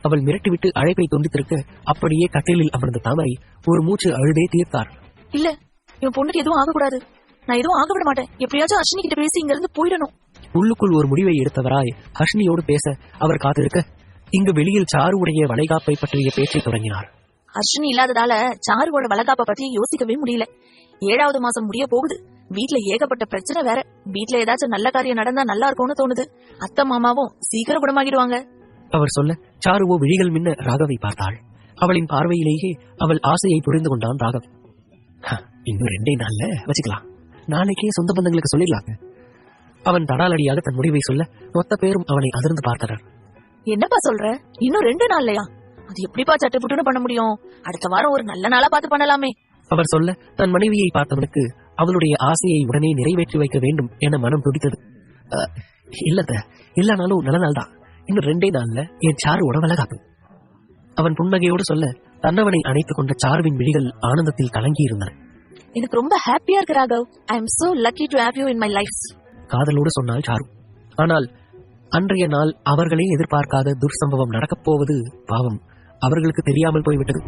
அவள் மிரட்டிவிட்டு அழைப்பை தொண்டித்திருக்க அப்படியே கட்டிலில் அமர்ந்த தாமரை ஒரு மூச்சு அழுதே தீர்த்தார். இல்ல, என் பொண்ணுக்கு எதுவும் ஆகக்கூடாது. நான் எதுவும் ஆக விட மாட்டேன். எப்படியாச்சும் அர்ஷினி கிட்ட பேசி இங்க இருந்து போயிடணும். உள்ளுக்குள் ஒரு முடிவை எடுத்தவராய் ஹர்ஷினியோடு பேச அவர் காத்திருக்க இங்கு வெளியில் சாருவுடைய வளைகாப்பை பற்றிய பேச்சை தொடங்கினார். அர்ஷினி இல்லாததால சாருவோட வளைகாப்பை பத்தி யோசிக்கவே முடியல. 7வது மாசம் முடிய போகுது. வீட்டுல ஏகப்பட்ட பிரச்சனை வேற. வீட்டுல ஏதாச்சும் நல்ல காரியம் நடந்தா நல்லா இருக்கும்னு தோணுது. அத்தை மாமாவும் சீக்கிரம் குணமாகிடுவாங்க. அவர் சொல்ல சாருவோ விழிகள் மின்ன ராகவை பார்த்தாள். அவளின் பார்வையிலேயே அவள் ஆசையை புரிந்து கொண்டான் ராகவ். இன்னும் 2 நாள்ல வச்சுக்கலாம், நாளைக்கே சொந்த பந்தங்களுக்கு சொல்லிடலாங்க. அவன் தடாலடியாக தன் முடிவை சொல்ல மொத்த பேரும் அவனை அதிர்ந்து பார்த்தனர். என்னப்பா சொல்ற? இன்னும் 2 நாள்லையா? அது எப்படிப்பா சட்டுப்புட்டுன்னு பண்ண முடியும்? அடுத்த வாரம் ஒரு நல்ல நாளா பார்த்து பண்ணலாமே. அவர் சொல்ல தன் மனைவியை பார்த்தவனுக்கு அவளுடைய ஆசையை உடனே நிறைவேற்றி வைக்க வேண்டும் என மனம் துடித்தது. இல்லனாலும் நல்ல நாள் தான். இன்னும் 2 நாள்ல என் சாரு வளகாப்பு. அவன் புன்னகையோடு சொல்ல தன்னவனை அணைத்துக் கொண்ட சாருவின் விழிகள் ஆனந்தத்தில் கலங்கியிருந்தன. எனக்கு ரொம்ப ஹாப்பியா இருக்கு Raghav. I am so lucky to have you in my life. காதலோடு சொன்னாள் சாரு. ஆனால் அன்றைய நாள் அவர்களே எதிர்பார்க்காத துர்சம்பவம் நடக்கப் போவது பாவம் அவர்களுக்கு தெரியாமல் போய்விட்டது.